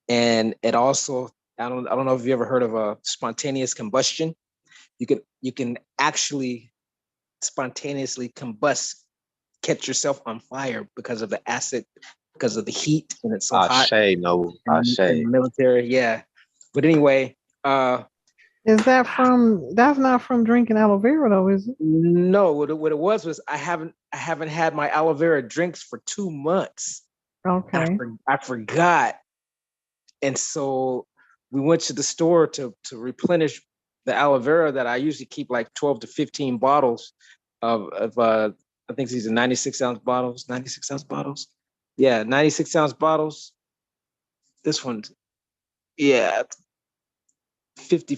and it also, I don't know if you ever heard of a spontaneous combustion. You can actually spontaneously combust, catch yourself on fire because of the acid, because of the heat, and it's so hot No, in the military. Yeah, but anyway, Is that that's not from drinking aloe vera though, is it? no, what it was I haven't had my aloe vera drinks for 2 months. Okay. I forgot, and so we went to the store to replenish the aloe vera that I usually keep like 12 to 15 bottles of I think these are 96-ounce bottles. 96-ounce bottles. Yeah, 96-ounce bottles. This one's, yeah, 50.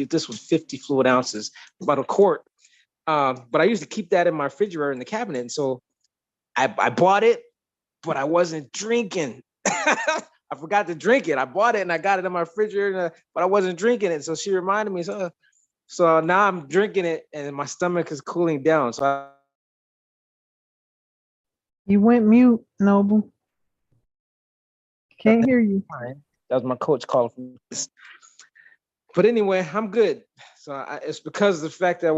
This was 50 fluid ounces, about a quart. But I used to keep that in my refrigerator in the cabinet. And so I bought it, but I wasn't drinking. I forgot to drink it. I bought it and I got it in my refrigerator, but I wasn't drinking it. So she reminded me. So now I'm drinking it and my stomach is cooling down. So You went mute, Noble. Can't hear you. that was my coach calling for this. But anyway, I'm good. So it's because of the fact that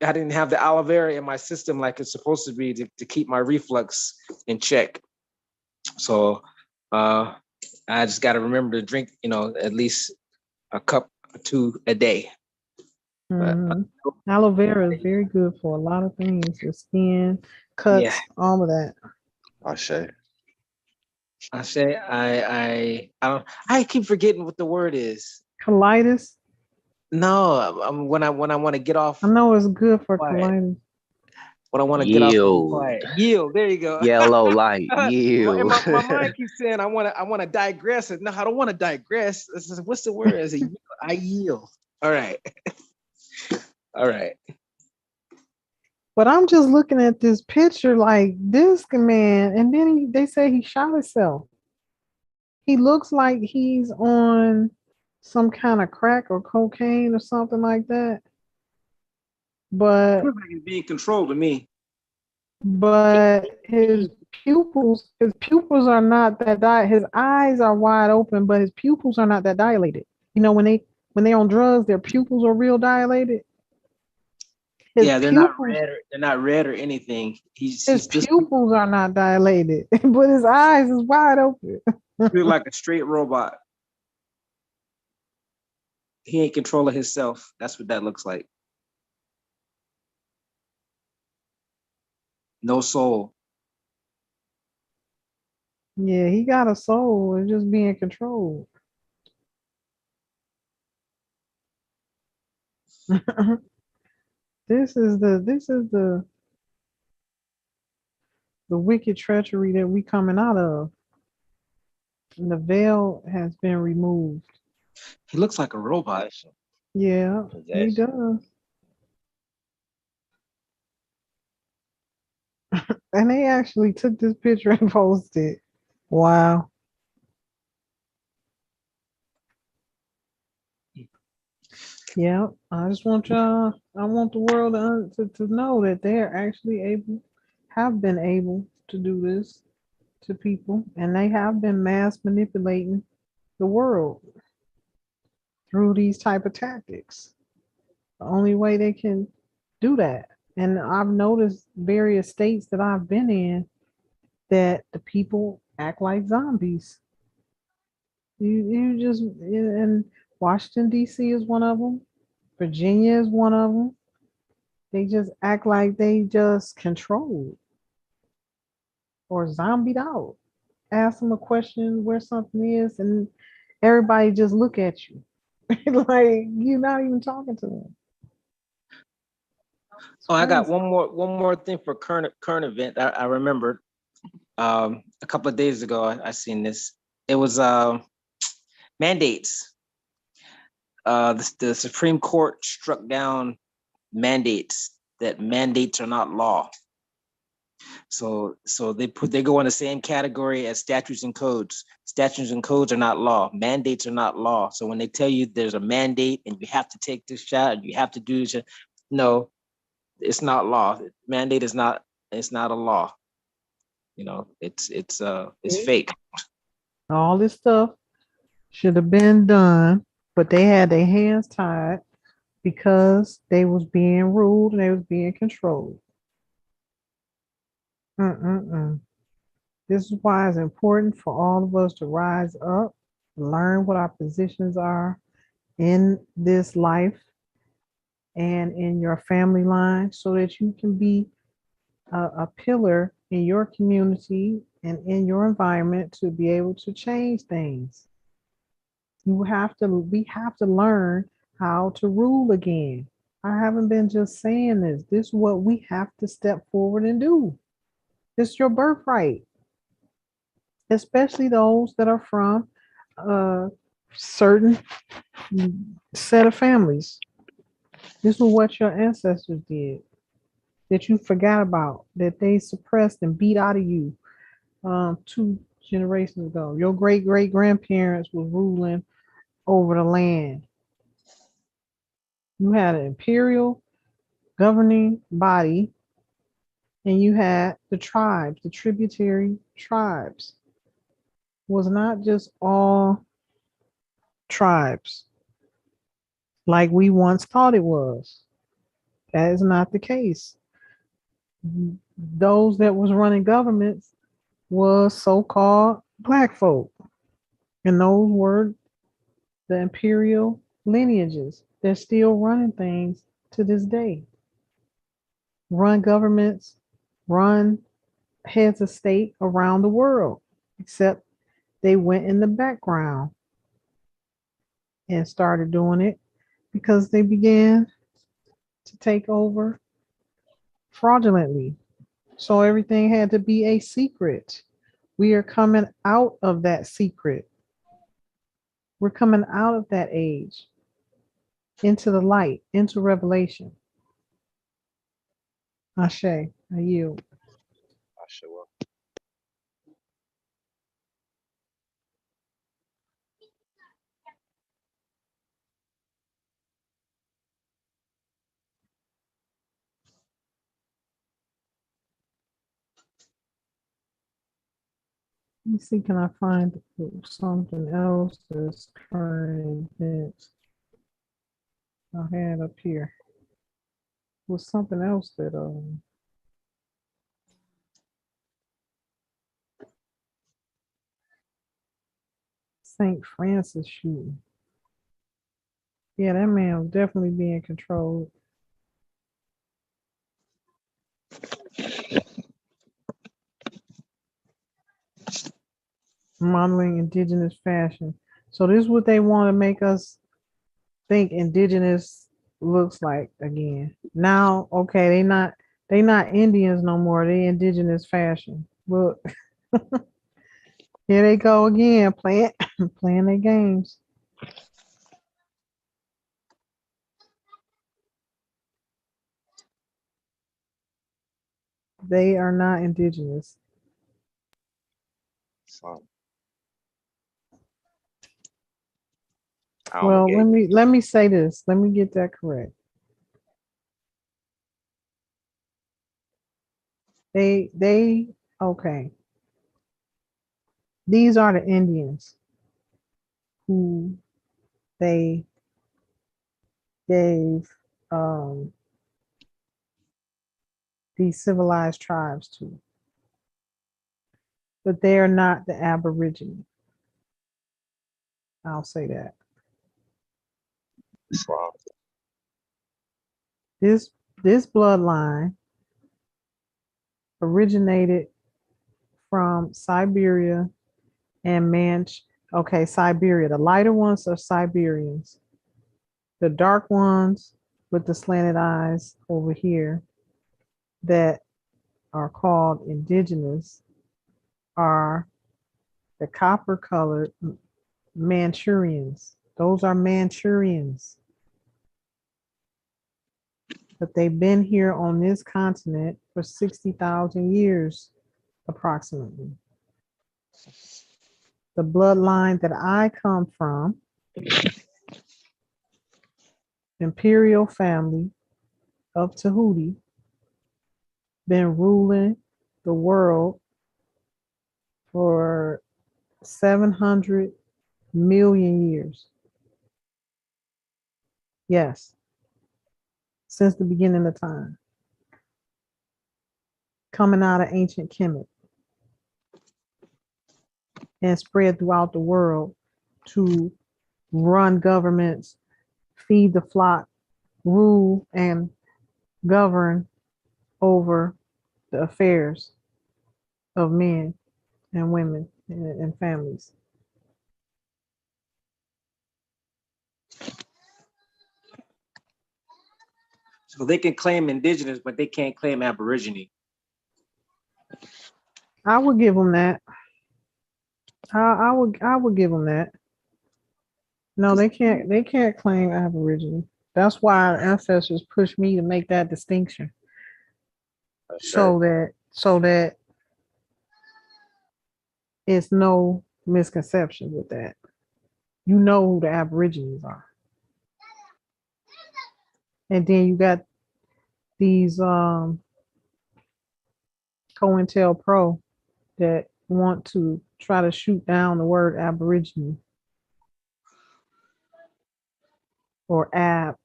I didn't have the aloe vera in my system like it's supposed to be to keep my reflux in check. So I just got to remember to drink, at least a cup or two a day. Mhm. Aloe vera is very good for a lot of things, your skin, cuts, all of that. I say. I keep forgetting what the word is. Colitis. No, when I want to get off. I know it's good for quiet. colitis. When I want to get off quiet. Yield. There you go. Yellow light. Yield. my mind keeps saying I want to digress. No, I don't want to digress. What's the word? I yield. All right. All right. But I'm just looking at this picture like this man, and then they say he shot himself. He looks like he's on some kind of crack or cocaine or something like that. But He's being controlled to me. But his pupils are not that his eyes are wide open, but his pupils are not that dilated. You know, when they're on drugs, their pupils are real dilated. They're not red. They're not red or anything. His pupils are not dilated, but his eyes is wide open. He's like a straight robot. He ain't controlling himself. That's what that looks like. No soul. Yeah, he got a soul. It's just being controlled. This is the wicked treachery that we coming out of. And the veil has been removed. He looks like a robot. Yeah, he does. And they actually took this picture and posted it. Wow. Yeah, I just want I want the world to know that they're actually have been able to do this to people, and they have been mass manipulating the world through these type of tactics. The only way they can do that. And I've noticed various states that I've been in that the people act like zombies. You just, and Washington D.C. is one of them. Virginia is one of them. They just act like they just controlled or zombied out. Ask them a question where something is, and Everybody just look at you. Like you're not even talking to them. It's Oh, I got crazy. one more thing for current event. I remembered a couple of days ago. I seen this. It was mandates. The Supreme Court struck down mandates, that mandates are not law. So they go in the same category as statutes and codes. Statutes and codes are not law. Mandates are not law. So when they tell you there's a mandate and you have to take this shot, you have to do this, no, it's not law. Mandate is not. It's not a law. You know, it's fake. All this stuff should have been done, but they had their hands tied because they was being ruled and they was being controlled. Mm-mm-mm. This is why it's important for all of us to rise up, learn what our positions are in this life and in your family line so that you can be a pillar in your community and in your environment to be able to change things. We have to learn how to rule again. I haven't been just saying this. This is what we have to step forward and do. It's your birthright, especially those that are from a certain set of families. This is what your ancestors did that you forgot about, that they suppressed and beat out of you 2 generations ago. Your great great grandparents was ruling over the land. You had an imperial governing body, and you had the tribes, the tributary tribes. It was not just all tribes like we once thought it was. That is not the case. Those that was running governments was so-called black folk, and those were the imperial lineages. They're still running things to this day. Run governments, run heads of state around the world, except they went in the background and started doing it because they began to take over fraudulently. So everything had to be a secret. We are coming out of that secret. We're coming out of that age into the light, into revelation. Ashe, I yield. I show up. Let me see, can I find something else that's current events I had up here? Was something else that St. Francis shooting. Yeah, that man was definitely being controlled. Modeling indigenous fashion. So this is what they want to make us think indigenous looks like again. Now, okay, they not Indians no more. They indigenous fashion. Look, here they go again, playing playing their games. They are not indigenous. So I only Well, gave let me say this. Let me get that correct. They okay. These are the Indians who they gave these civilized tribes to, but they are not the Aborigine. I'll say that. Islam. This this bloodline originated from Siberia and Okay, Siberia. The lighter ones are Siberians. The dark ones with the slanted eyes over here that are called indigenous are the copper colored Manchurians. Those are Manchurians. But they've been here on this continent for 60,000 years, approximately. The bloodline that I come from, imperial family of Tahuti, been ruling the world for 700 million years. Yes, since the beginning of time. Coming out of ancient Kemet and spread throughout the world to run governments, feed the flock, rule and govern over the affairs of men and women and families. So they can claim indigenous, but they can't claim aborigine. I would give them that. I would give them that. No, they can't. They can't claim Aboriginal. That's why our ancestors pushed me to make that distinction, so that it's no misconception with that. You know who the Aborigines are, and then you got these COINTELPRO that want to try to shoot down the word Aborigine or Ab.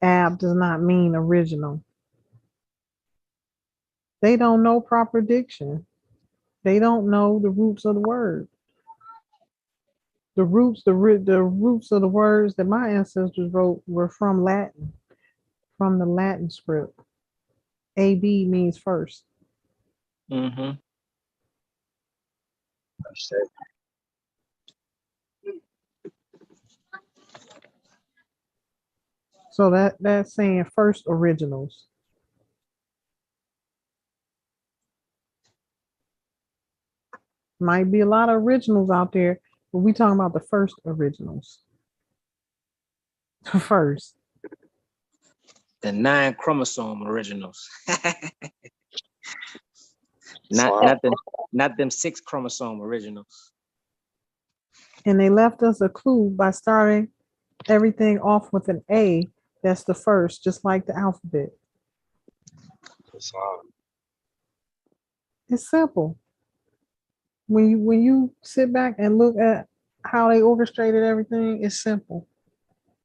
Ab does not mean original. They don't know proper diction. They don't know the roots of the word. The roots of the words that my ancestors wrote were from Latin, from the Latin script. AB means first. Mm-hmm. So that's saying first originals. Might be a lot of originals out there, but we talking about the first originals. First. The 9 chromosome originals. Islam. not them 6 chromosome originals. And they left us a clue by starting everything off with an A. That's the first, just like the alphabet. Islam. It's simple. When you sit back and look at how they orchestrated everything, it's simple.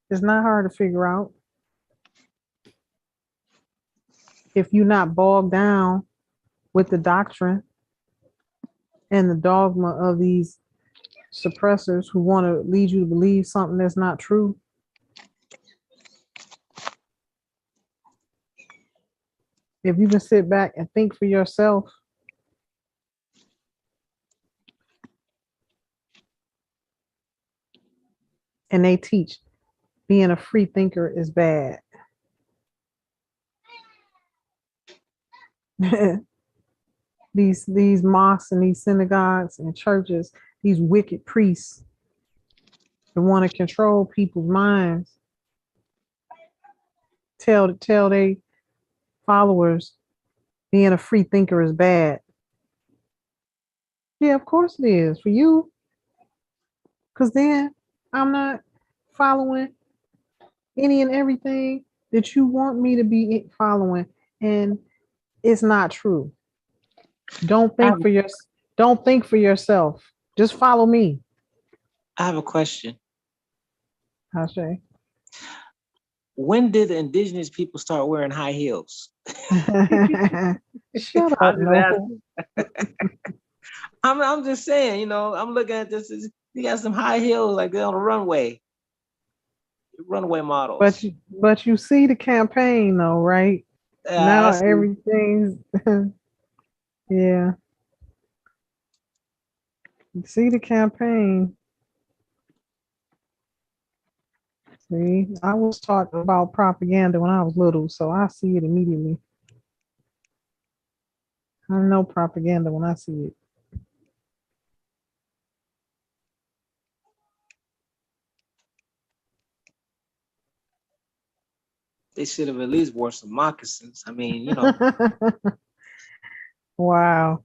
It's not hard to figure out. If you're not bogged down with the doctrine and the dogma of these suppressors who want to lead you to believe something that's not true. If you can sit back and think for yourself, and they teach being a free thinker is bad. these mosques and these synagogues and churches, these wicked priests that want to control people's minds, tell they followers being a free thinker is bad. Yeah, of course it is for you, because then I'm not following any and everything that you want me to be following, and it's not true. Don't think for yourself. Just follow me. I have a question. Ashe. When did the indigenous people start wearing high heels? Shut up, no. I'm just saying, you know, I'm looking at this. You got some high heels like they're on a runway models. But you see the campaign though, right? Now everything's yeah. See the campaign. See, I was taught about propaganda when I was little, so I see it immediately. I know propaganda when I see it. They should have at least wore some moccasins. I mean, you know. Wow.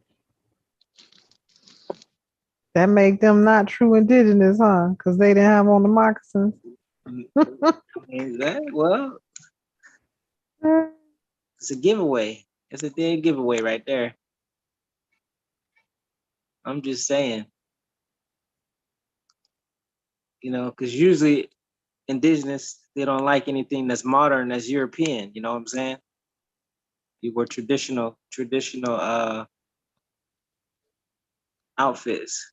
That make them not true indigenous, huh? Because they didn't have on the moccasins. I mean, well, it's a giveaway. It's a dead giveaway right there. I'm just saying, you know, because usually indigenous, they don't like anything that's modern, that's European. You know what I'm saying? You wear traditional outfits.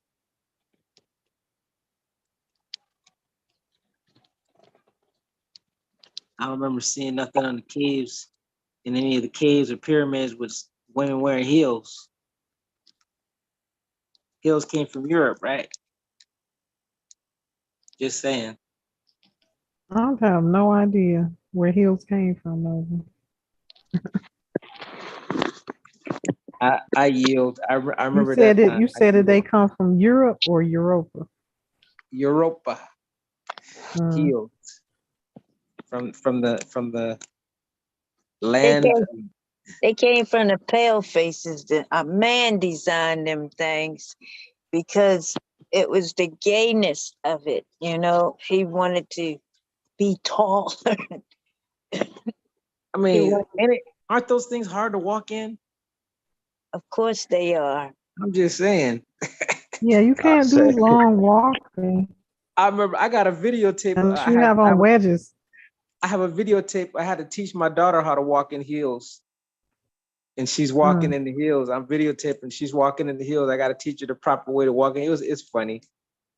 I don't remember seeing nothing on the caves, in any of the caves or pyramids with women wearing heels. Heels came from Europe, right? Just saying. I have no idea where heels came from. Over. I yield. I You remember said that it. time. You said that they come from Europe or Europa. Europa Hmm. heels from the They land. came, they came from the pale faces. A man designed them things because it was the gayness of it. You know, he wanted to be tall. I mean, aren't those things hard to walk in? Of course they are. I'm just saying. Yeah, you I can't do say, long walking I remember I got a videotape. unless you have on wedges. I have a videotape. I had to teach my daughter how to walk in heels. And she's Hmm. walking in the heels. I'm videotaping. She's walking in the heels. I got to teach her the proper way to walk in. It's funny.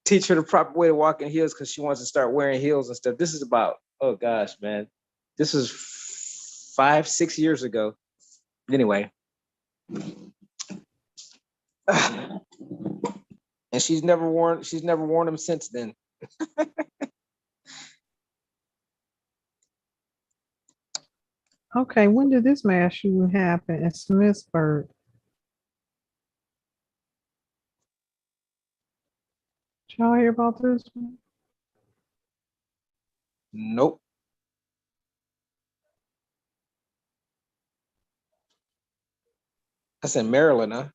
Teach her the proper way to walk in heels because she wants to start wearing heels and stuff. This is about, oh gosh, man. This is 5-6 years ago. Anyway. And she's never worn them since then. Okay, when did this mass shooting happen in Smithsburg? Did y'all hear about this one? Nope. That's in Maryland, huh?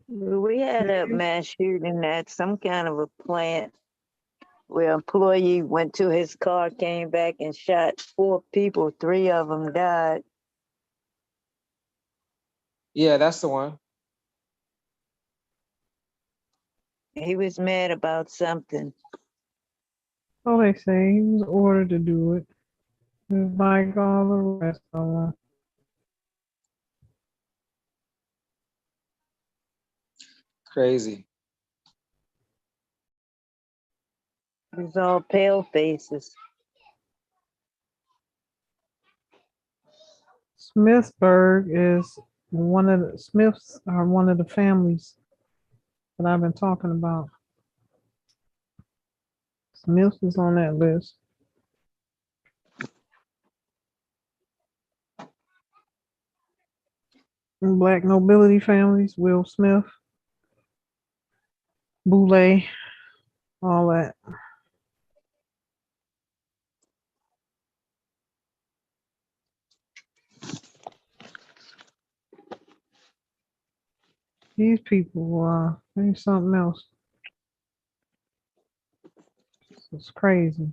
We had a mass shooting at some kind of a plant where an employee went to his car, came back and shot 4 people. 3 of them died. Yeah, that's the one. He was mad about something. So they say he was ordered to do it. Just like all the rest of them. Crazy. It was all pale faces. Smithsburg is one of the Smiths are one of the families that I've been talking about. Smiths is on that list. Black nobility families, Will Smith, Boulay, all that. These people, there's something else. It's crazy.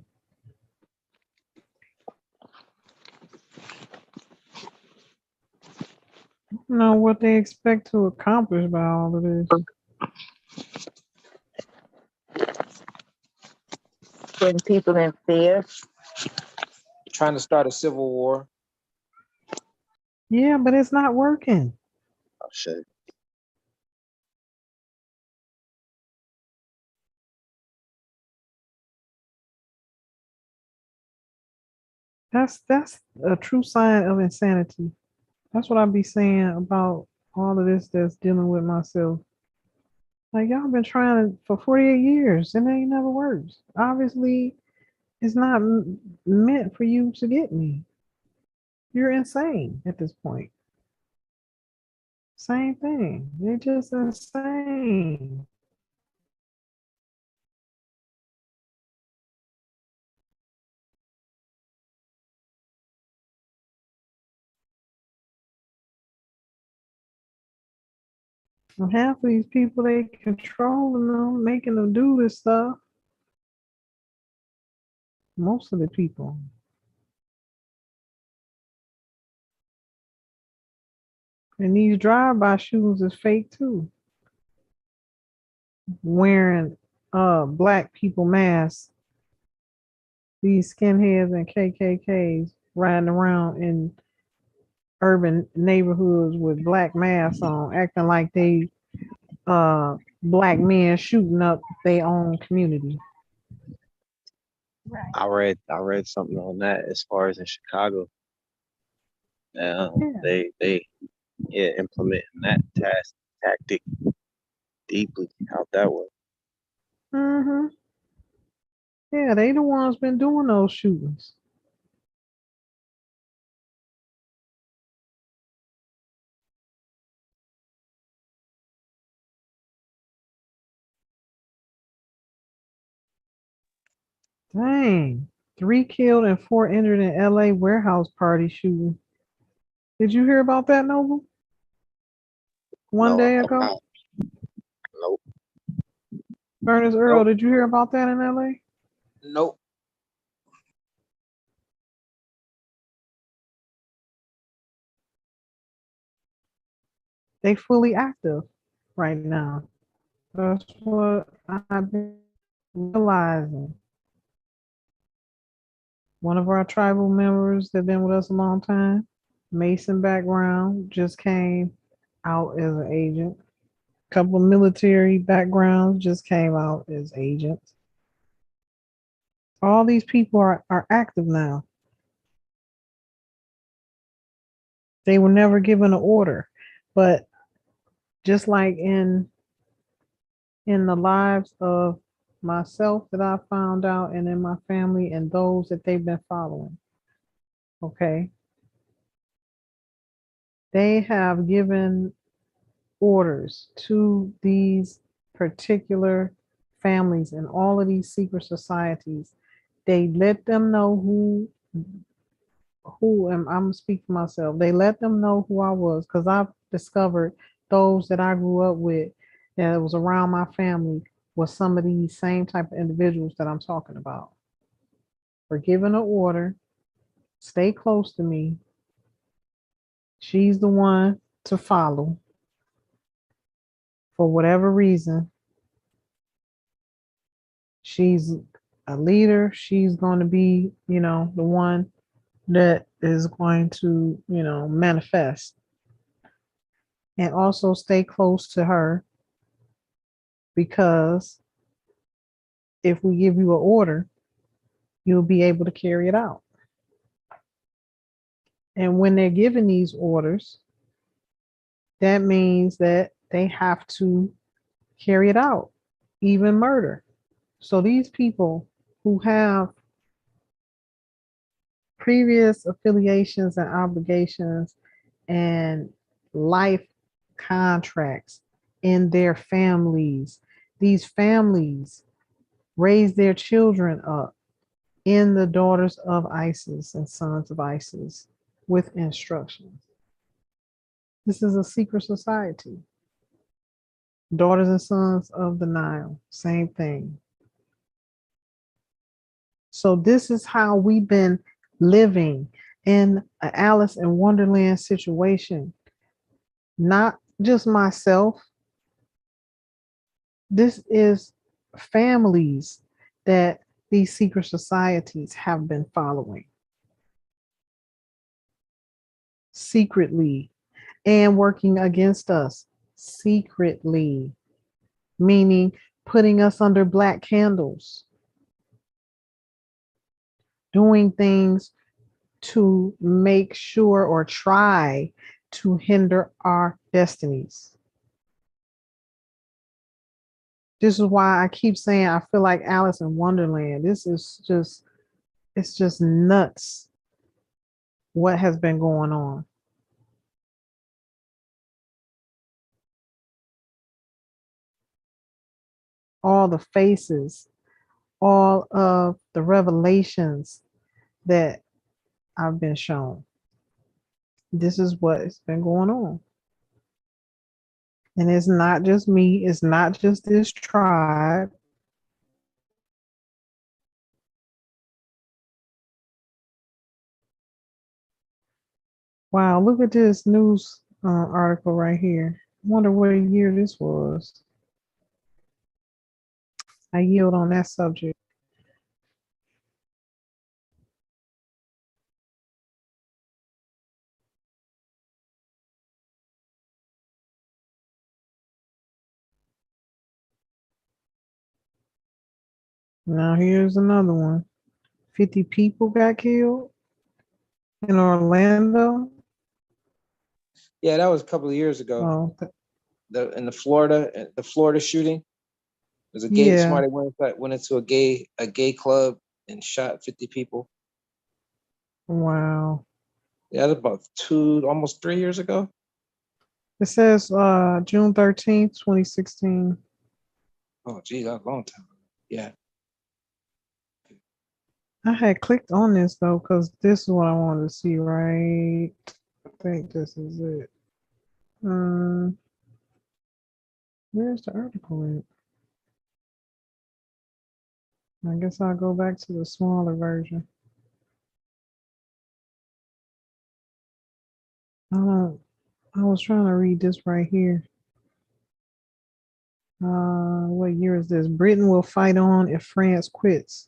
I don't know what they expect to accomplish by all of this. Putting people in fear. Trying to start a civil war. Yeah, but it's not working. I say, That's a true sign of insanity. That's what I be saying about all of this that's dealing with myself. Like y'all been trying for 48 years and it ain't never worked. Obviously, it's not meant for you to get me. You're insane at this point. Same thing. They're just insane. And half of these people, they controlling them, making them do this stuff. Most of the people. And these drive-by shootings is fake too. Wearing black people masks. These skinheads and KKKs riding around in urban neighborhoods with black masks on, acting like they black men shooting up their own community. Right. I read something on that as far as in Chicago. Yeah. They implementing that tactic deeply out that way. Mm-hmm. Yeah, they the ones been doing those shootings. Dang. 3 killed and 4 injured in LA warehouse party shooting. Did you hear about that, Noble? One No, day ago? nope. Ernest Earl, Nope. did you hear about that in LA? Nope. They fully active right now. That's what I've been realizing. One of our tribal members that been with us a long time, Mason background, just came out as an agent. Couple of military backgrounds just came out as agents. All these people are active now. They were never given an order, but just like in the lives of myself that I found out and in my family and those that they've been following. Okay. They have given orders to these particular families and all of these secret societies. They let them know who am I'm speaking for myself. They let them know who I was because I've discovered those that I grew up with that was around my family was some of these same type of individuals that I'm talking about. Were given an order, stay close to me. She's the one to follow for whatever reason. She's a leader. She's going to be, the one that is going to, manifest. And also stay close to her because if we give you an order, you'll be able to carry it out. And when they're given these orders, that means that they have to carry it out, even murder. So these people who have previous affiliations and obligations and life contracts in their families, these families raise their children up in the daughters of ISIS and sons of ISIS with instructions. This is a secret society. Daughters and sons of the Nile, same thing. So this is how we've been living in an Alice in Wonderland situation. Not just myself. This is families that these secret societies have been following secretly and working against us secretly, meaning putting us under black candles, doing things to make sure or try to hinder our destinies. This is why I keep saying I feel like Alice in Wonderland. This is just, it's just nuts what has been going on. All the faces, all of the revelations that I've been shown. This is what's been going on. And it's not just me, it's not just this tribe. Wow, look at this news article right here. I wonder what year this was. I yield on that subject. Now here's another one. 50 people got killed in Orlando. Yeah, that was a couple of years ago. Oh, In the Florida shooting. There's a gay yeah. somebody went into a gay club and shot 50 people. Wow. Yeah, that was about almost 3 years ago. It says June 13th, 2016. Oh, gee, that's a long time. Yeah. I had clicked on this though, because this is what I wanted to see, right? I think this is it. Where's the article at? I guess I'll go back to the smaller version. I was trying to read this right here. What year is this? Britain will fight on if France quits.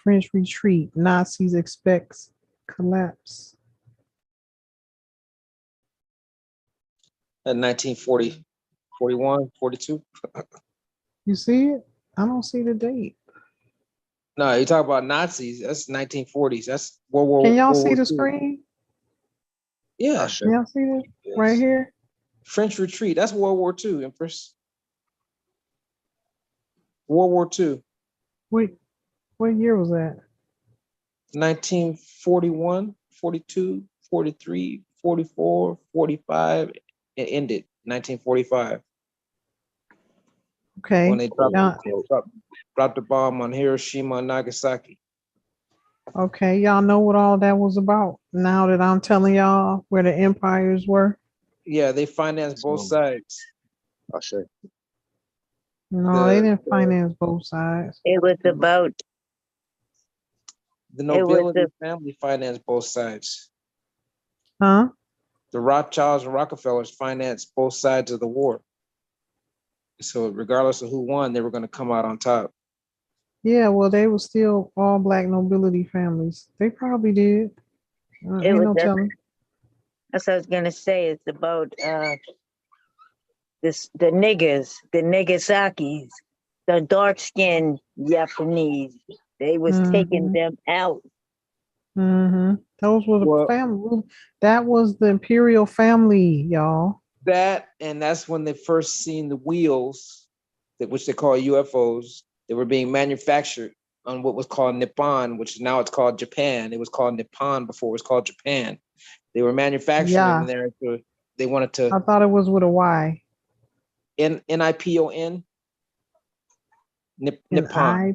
French retreat. Nazis expects collapse. At 1940, 41, 42. You see it? I don't see the date. No, you talk about Nazis. That's 1940s. That's World War. Can y'all World see War the II. screen? Yeah. Ashe. Can y'all see it Yes. right here? French retreat. That's World War II, Empress. World War II. Wait, what year was that? 1941, 42, 43, 44, 45. It ended 1945 Okay. when they Y'all, dropped the bomb on Hiroshima and Nagasaki. okay, y'all know what all that was about. Now that I'm telling y'all where the empires were. Yeah, they financed both sides. Ashe. No, they didn't finance both sides. It was about The It was nobility the- family financed both sides. Huh? The Rothschilds and Rockefellers financed both sides of the war. So regardless of who won, they were going to come out on top. Yeah, well, they were still all black nobility families. They probably did. It Ain't was no telling. that's what I was gonna say. It's about the niggers, the Nagasakis, the dark skinned Japanese. They was taking them out. Those were the Well, family. That was the imperial family, y'all. that's when they first seen the wheels, which they call UFOs. They were being manufactured on what was called Nippon, which now it's called Japan. It was called Nippon before it was called Japan. They were manufacturing them there. They wanted to I thought it was with a Y. Nipon. Nippon.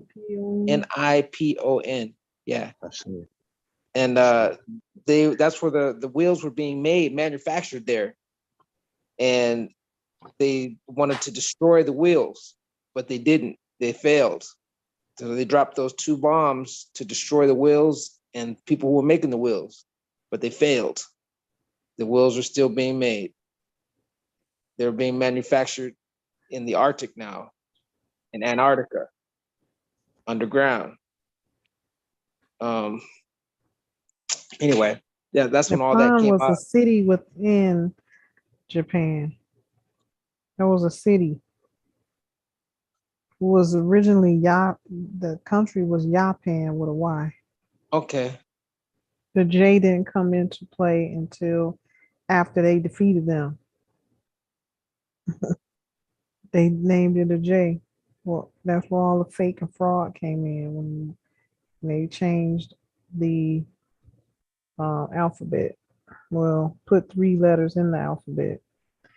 Nipon. Yeah. Ashe. And that's where the wheels were being manufactured there. And they wanted to destroy the wheels, but they didn't. They failed. So they dropped those 2 bombs to destroy the wheels and people who were making the wheels, but they failed. The wheels are still being made. They're being manufactured in the Arctic now, in Antarctica, underground. Anyway, yeah, that's when all that Nippon came was out. a city within Japan. That was a city. It was originally the country was Japan with a Y. Okay. The J didn't come into play until after they defeated them. They named it a J. Well, that's where all the fake and fraud came in when they changed the alphabet. Well, put 3 letters in the alphabet.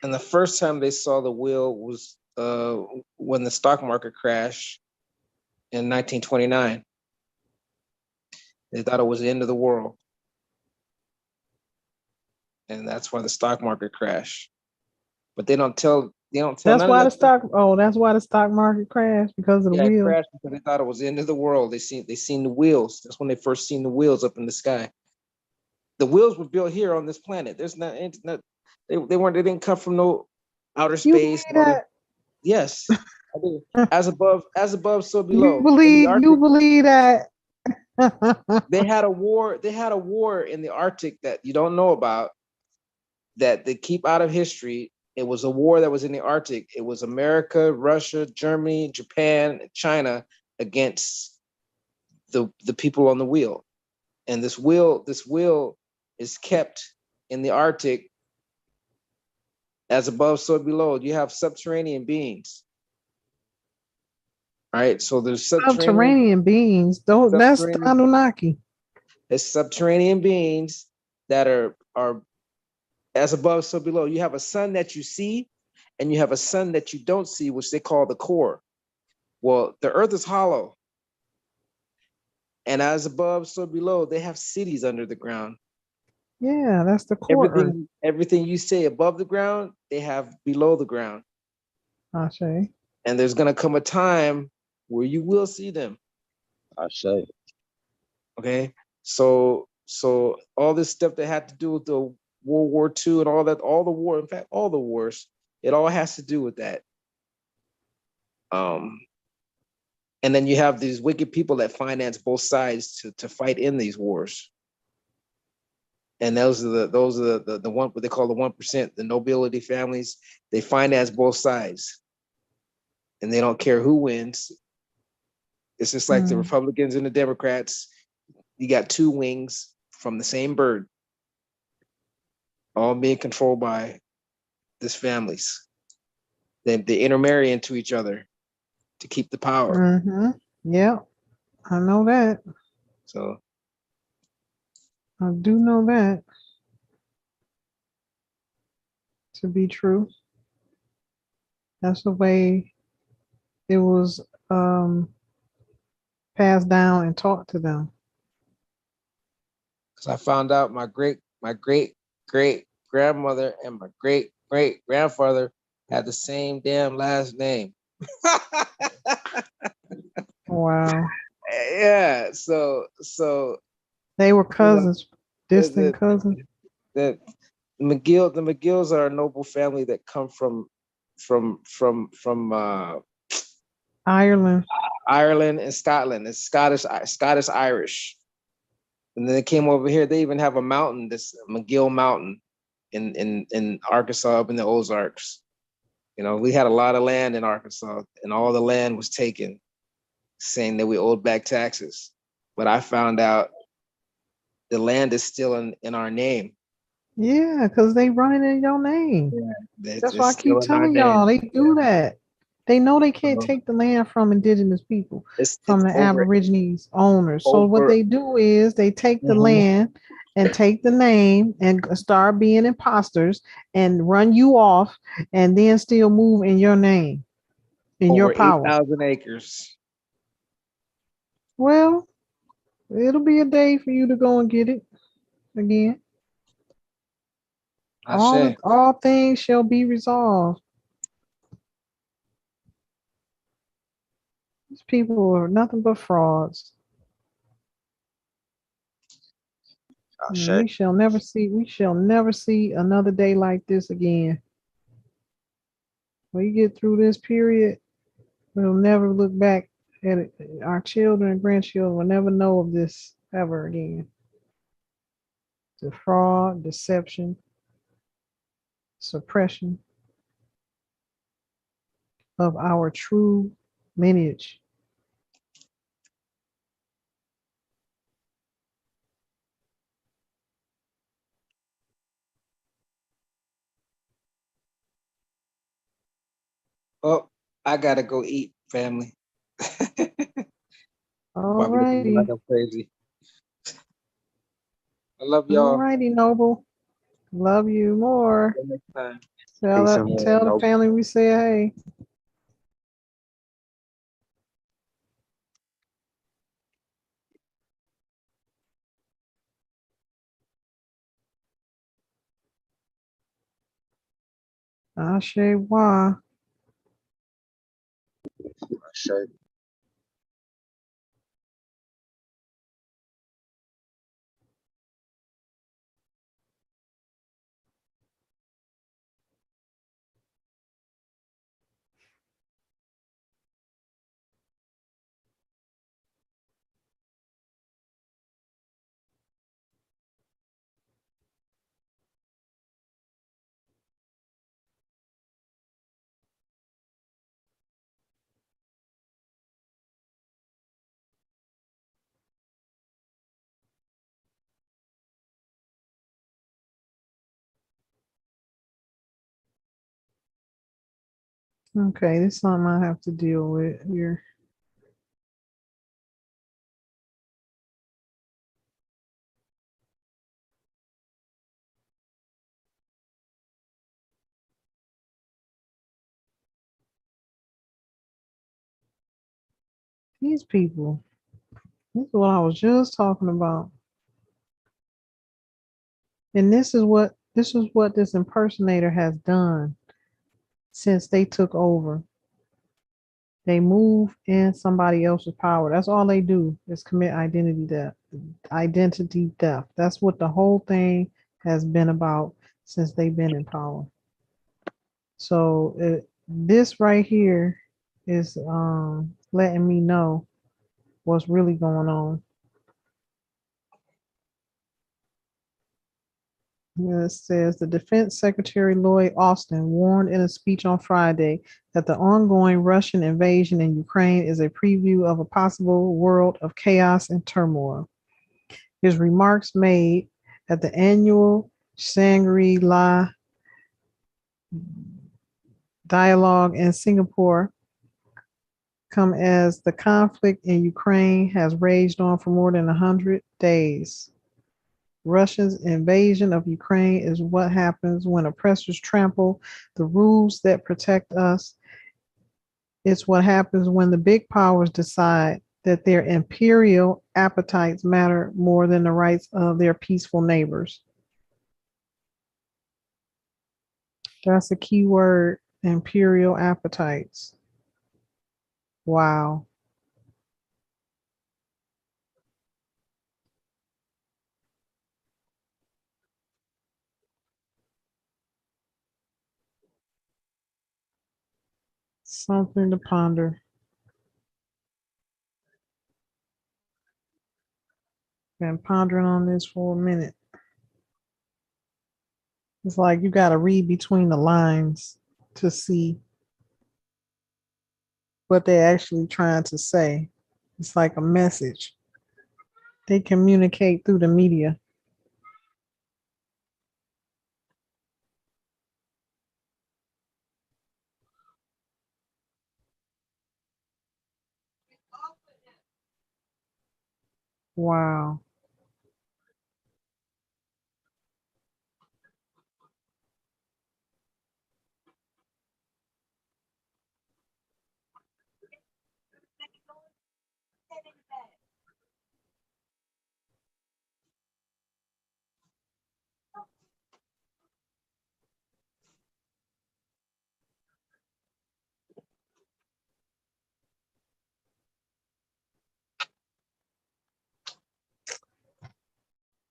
And the first time they saw the wheel was when the stock market crashed in 1929. They thought it was the end of the world, and that's why the stock market crashed. But they don't tell That's none of why the that stuff. stock. Oh, that's why the stock market crashed because of the Yeah, it wheel. crashed because they thought it was the end of the world. They seen the wheels. That's when they first seen the wheels up in the sky. The wheels were built here on this planet. There's not, it's not they didn't come from no outer You space. believe that? Yes, I do. As above, so You below. In the believe you Arctic, believe that? they had a war. They had a war in the Arctic that you don't know about, that they keep out of history. It was a war that was in the Arctic. It was America, Russia, Germany, Japan, and China against the people on the wheel. And this wheel is kept in the Arctic. As above, so below. You have subterranean beings, right? So there's Subterranean beings. Don't that's the subterranean Anunnaki. there's subterranean beings that are as above, so below. You have a sun that you see, and you have a sun that you don't see, which they call the core. Well, the earth is hollow, and as above, so below, they have cities under the ground. Yeah, that's the core earth. Everything you say above the ground, they have below the ground. Ashe. And there's gonna come a time where you will see them. I say. Okay. So all this stuff that had to do with the World War II and all that, all the war, in fact, all the wars, it all has to do with that. Um, and then you have these wicked people that finance both sides to fight in these wars. And those are the one, what they call the 1%, the nobility families. They finance both sides, and they don't care who wins. It's just like the Mm. Republicans and the Democrats. You got two wings from the same bird, all being controlled by these families. They intermarry into each other to keep the power. Mm-hmm. Yeah, I know that. So I do know that to be true. That's the way it was passed down and taught to them. because I found out my great great grandmother and my great great grandfather had the same damn last name. Wow. Yeah. So They were you know cousins, distant the cousins. the the McGills are a noble family that come from Ireland. Ireland and Scotland. It's Scottish Irish. And then they came over here. They even have a mountain, this McGill Mountain in Arkansas up in the Ozarks. You know, we had a lot of land in Arkansas, and all the land was taken, saying that we owed back taxes. But I found out the land is still in our name. Yeah, because they run it in your name. Yeah, That's it's why I keep still in our telling name. y'all they do that. They know they can't So take the land from indigenous people, from it's the Aborigines owners. So what over. they do is they take the Mhm. land and take the name and start being imposters and run you off and then still move in your name, in your Over power. 8,000 acres. Well, it'll be a day for you to go and get it again. I say. All things shall be resolved. These people are nothing but frauds. I And say. we shall never see another day like this again. When you get through this period, we'll never look back at it. Our children and grandchildren will never know of this ever again. The fraud, deception, suppression of our true lineage. Oh, I gotta go eat, family. All Probably looking at me like righty. I'm crazy. I love All y'all. righty, Noble. Love you more. Until next time. Peace and love. Tell the No family we say hey. Ashe wa. shade. Okay, this is something I have to deal with here. These people. This is what I was just talking about. And this is what this impersonator has done since they took over. They move in somebody else's power. That's all they do is commit identity theft. Identity theft. That's what the whole thing has been about since they've been in power. So this right here is letting me know what's really going on. It says the Defense Secretary Lloyd Austin warned in a speech on Friday that the ongoing Russian invasion in Ukraine is a preview of a possible world of chaos and turmoil. His remarks made at the annual Shangri-La dialogue in Singapore come as the conflict in Ukraine has raged on for more than 100 days. Russia's invasion of Ukraine is what happens when oppressors trample the rules that protect us. It's what happens when the big powers decide that their imperial appetites matter more than the rights of their peaceful neighbors. That's a key word, imperial appetites. Wow. Something to ponder. Been pondering on this for a minute. It's like you got to read between the lines to see what they're actually trying to say. It's like a message. They communicate through the media. Wow.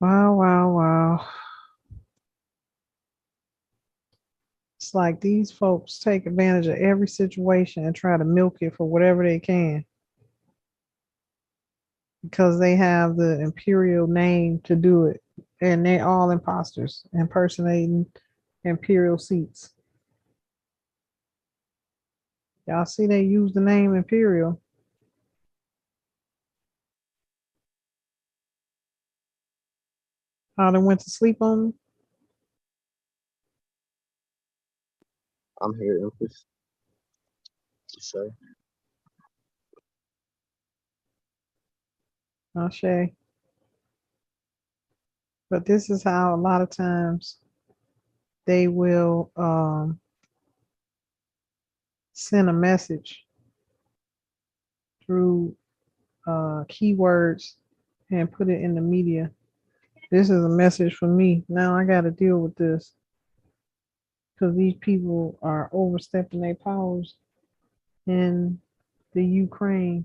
Wow, wow, wow. It's like these folks take advantage of every situation and try to milk it for whatever they can because they have the imperial name to do it. And they're all imposters impersonating imperial seats. Y'all see they use the name imperial. How they went to sleep on me? I'm here, Empress. So, Ashe. But this is how a lot of times they will send a message through keywords and put it in the media. This is a message for me. Now I got to deal with this because these people are overstepping their powers in the Ukraine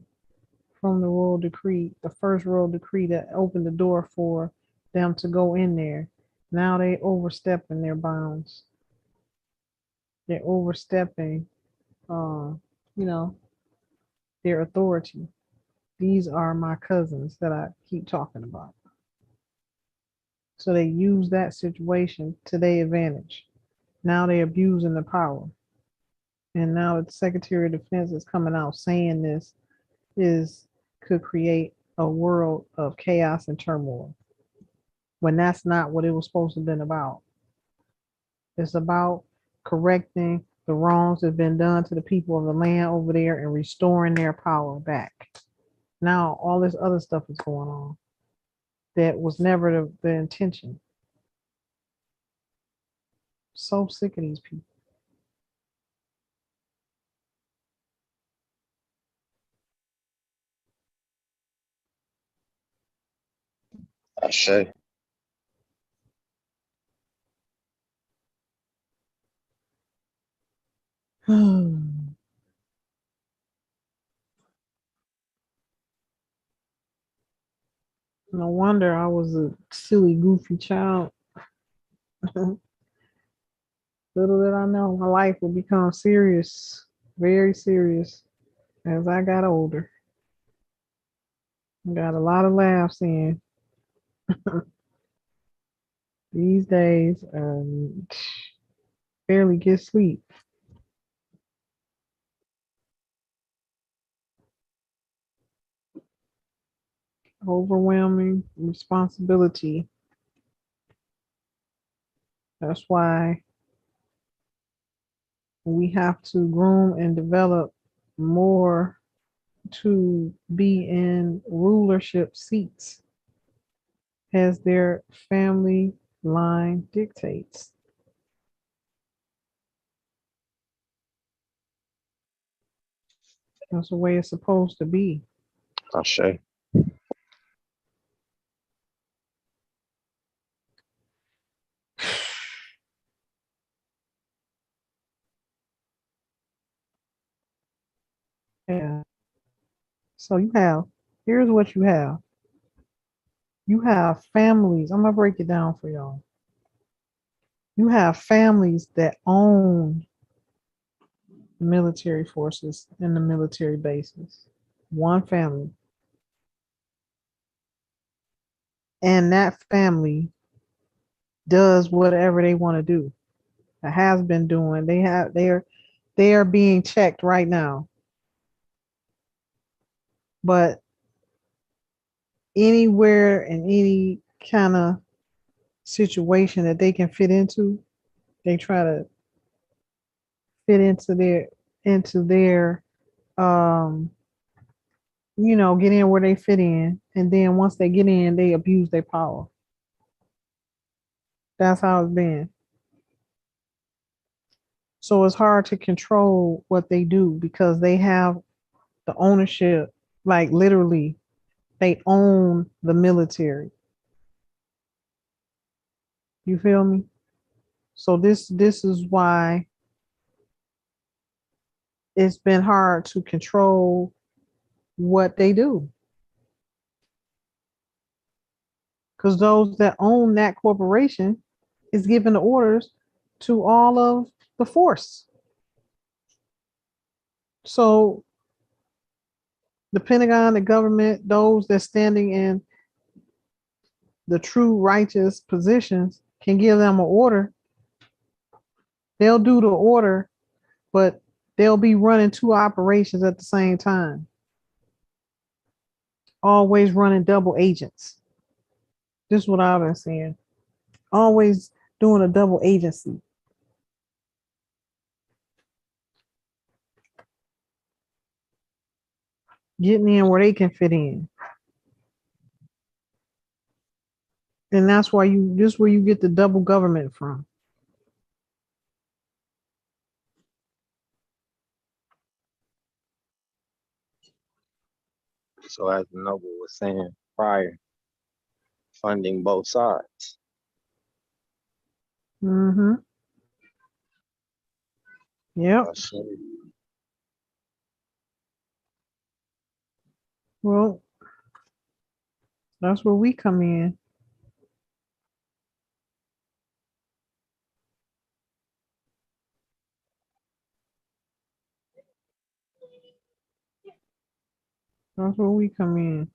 from the royal decree, the first royal decree that opened the door for them to go in there. Now they overstepping their bounds. They're overstepping, you know, their authority. These are my cousins that I keep talking about. So they use that situation to their advantage. Now they're abusing the power. And now the Secretary of Defense is coming out saying this could create a world of chaos and turmoil when that's not what it was supposed to have been about. It's about correcting the wrongs that have been done to the people of the land over there and restoring their power back. Now all this other stuff is going on that was never the intention. So sick of these people. Ashe. No wonder I was a silly, goofy child. Little did I know my life would become serious, very serious, as I got older. Got a lot of laughs in these days. Barely get sleep. Overwhelming responsibility. That's why we have to groom and develop more to be in rulership seats as their family line dictates. That's the way it's supposed to be. Ashe. Yeah. So here's what you have. You have families. I'm gonna break it down for y'all. You have families that own military forces and the military bases. One family. And that family does whatever they want to do. It has been doing. They are being checked right now. But anywhere in any kind of situation that they can fit into, they try to fit into their get in where they fit in, and then once they get in, they abuse their power. That's how it's been. So it's hard to control what they do because they have the ownership, like literally, they own the military. You feel me? So this is why it's been hard to control what they do. Because those that own that corporation is giving the orders to all of the force. So the Pentagon, the government, those that standing in the true righteous positions can give them an order. They'll do the order, but they'll be running two operations at the same time. Always running double agents. This is what I've been seeing. Always doing a double agency. getting in where they can fit in. And that's why this where you get the double government from. So as the Noble was saying prior, funding both sides. Mm-hmm. Yep. Well, that's where we come in. That's where we come in.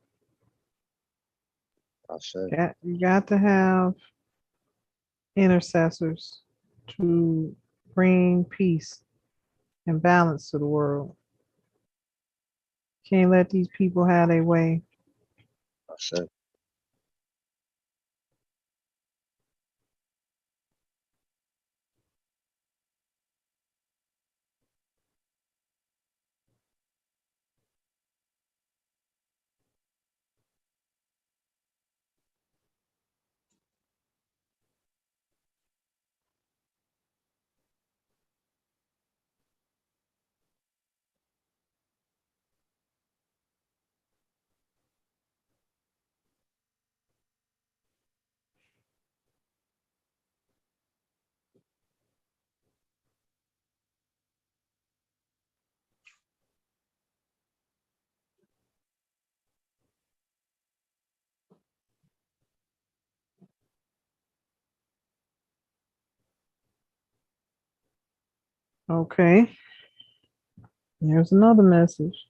You got to have intercessors to bring peace and balance to the world. Can't let these people have their way. That's it. Okay. Here's another message.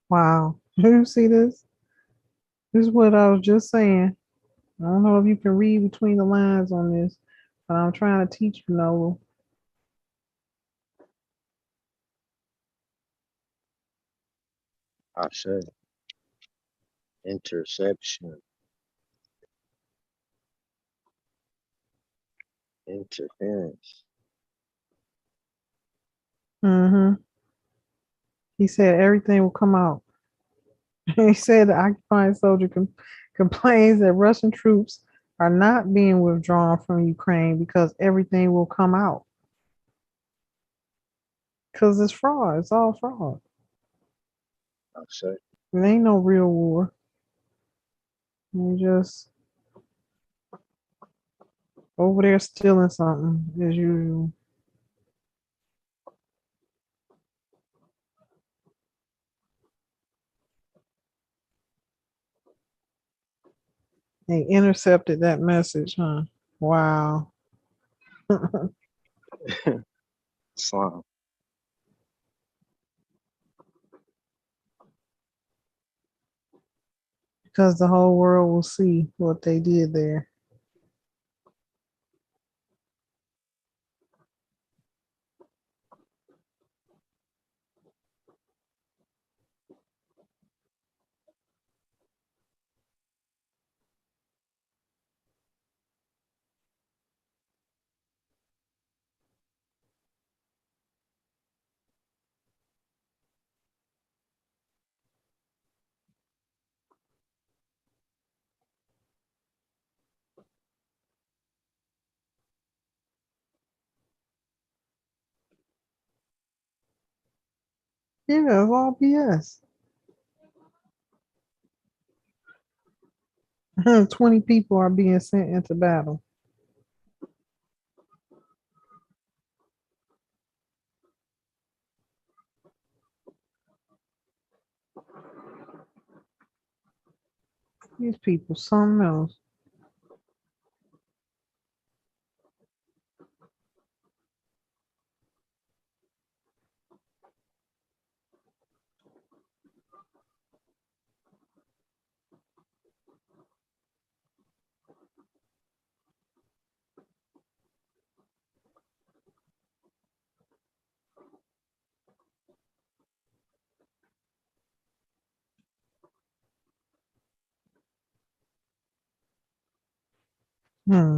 Wow. You see this? This is what I was just saying. I don't know if you can read between the lines on this, but I'm trying to teach you, Noah. I said interception, interference. Mm-hmm. He said everything will come out. He said the occupying soldier complains that Russian troops are not being withdrawn from Ukraine because everything will come out. Because it's fraud. It's all fraud. I said It ain't no real war. They just over there stealing something as usual. They intercepted that message, huh? Wow. slime. Because the whole world will see what they did there. Yeah, it's all BS. 20 people are being sent into battle. These people, something else. Hmm.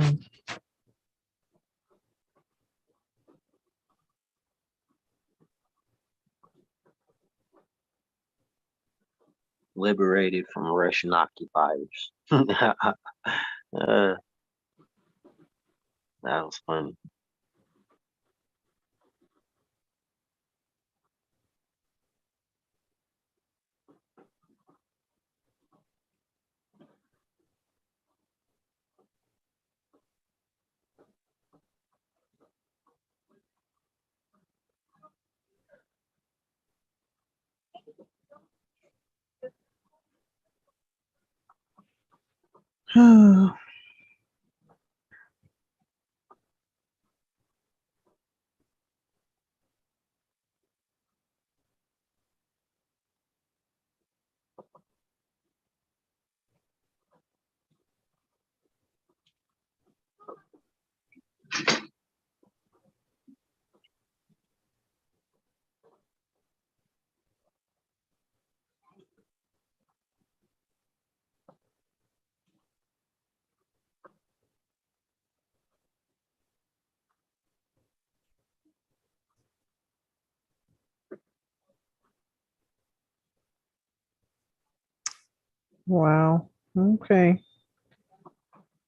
Liberated from Russian occupiers. That was funny. Wow. Okay.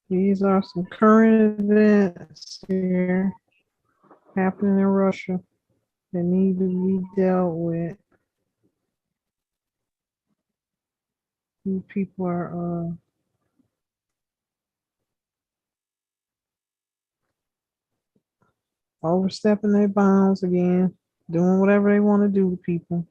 These are some current events here happening in Russia that need to be dealt with. These people are overstepping their bounds again, doing whatever they want to do to people.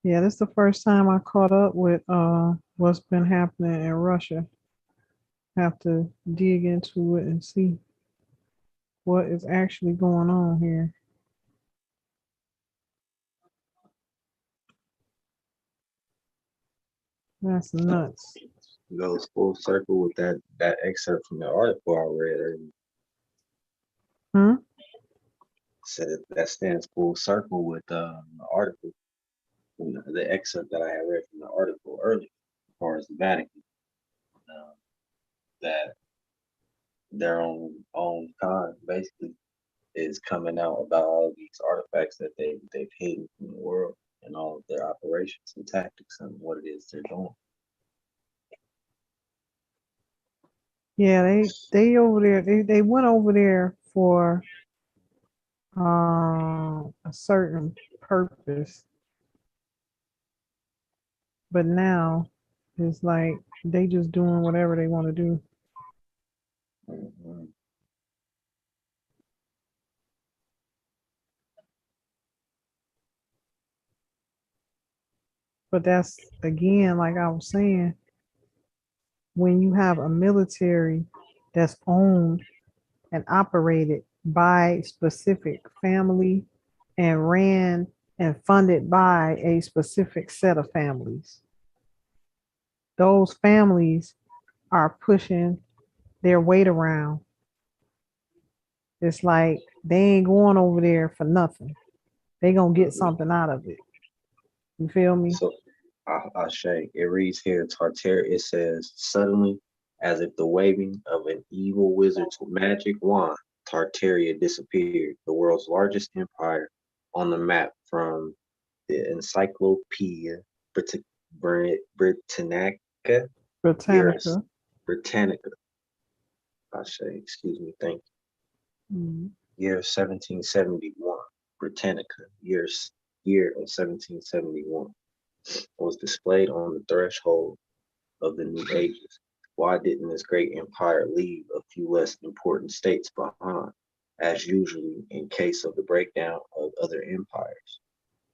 Yeah, this is the first time I caught up with what's been happening in Russia. Have to dig into it and see what is actually going on here. That's nuts. Goes full circle with that excerpt from the article I read earlier. Hmm? Said that stands full circle with the article, the excerpt that I had read from the article earlier, as far as the Vatican, that their own con basically is coming out about all of these artifacts that they've hidden from the world and all of their operations and tactics and what it is they're doing. Yeah, they over there. They went over there for a certain purpose, but now it's like they just doing whatever they want to do. Mm-hmm. But that's again, like I was saying, when you have a military that's owned and operated by specific family and ran and funded by a specific set of families. Those families are pushing their weight around. It's like they ain't going over there for nothing. They gonna get Mm-hmm. something out of it. You feel me? So Ashe, it reads here, Tartar, it says, suddenly, as if the waving of an evil wizard's magic wand, Tartaria disappeared, the world's largest empire on the map from the Encyclopedia Britannica, years, Britannica. Britannica, Ashe, excuse me, thank Mhm. you, year 1771, Britannica, year of 1771. Was displayed on the threshold of the new ages. Why didn't this great empire leave a few less important states behind, as usually in case of the breakdown of other empires?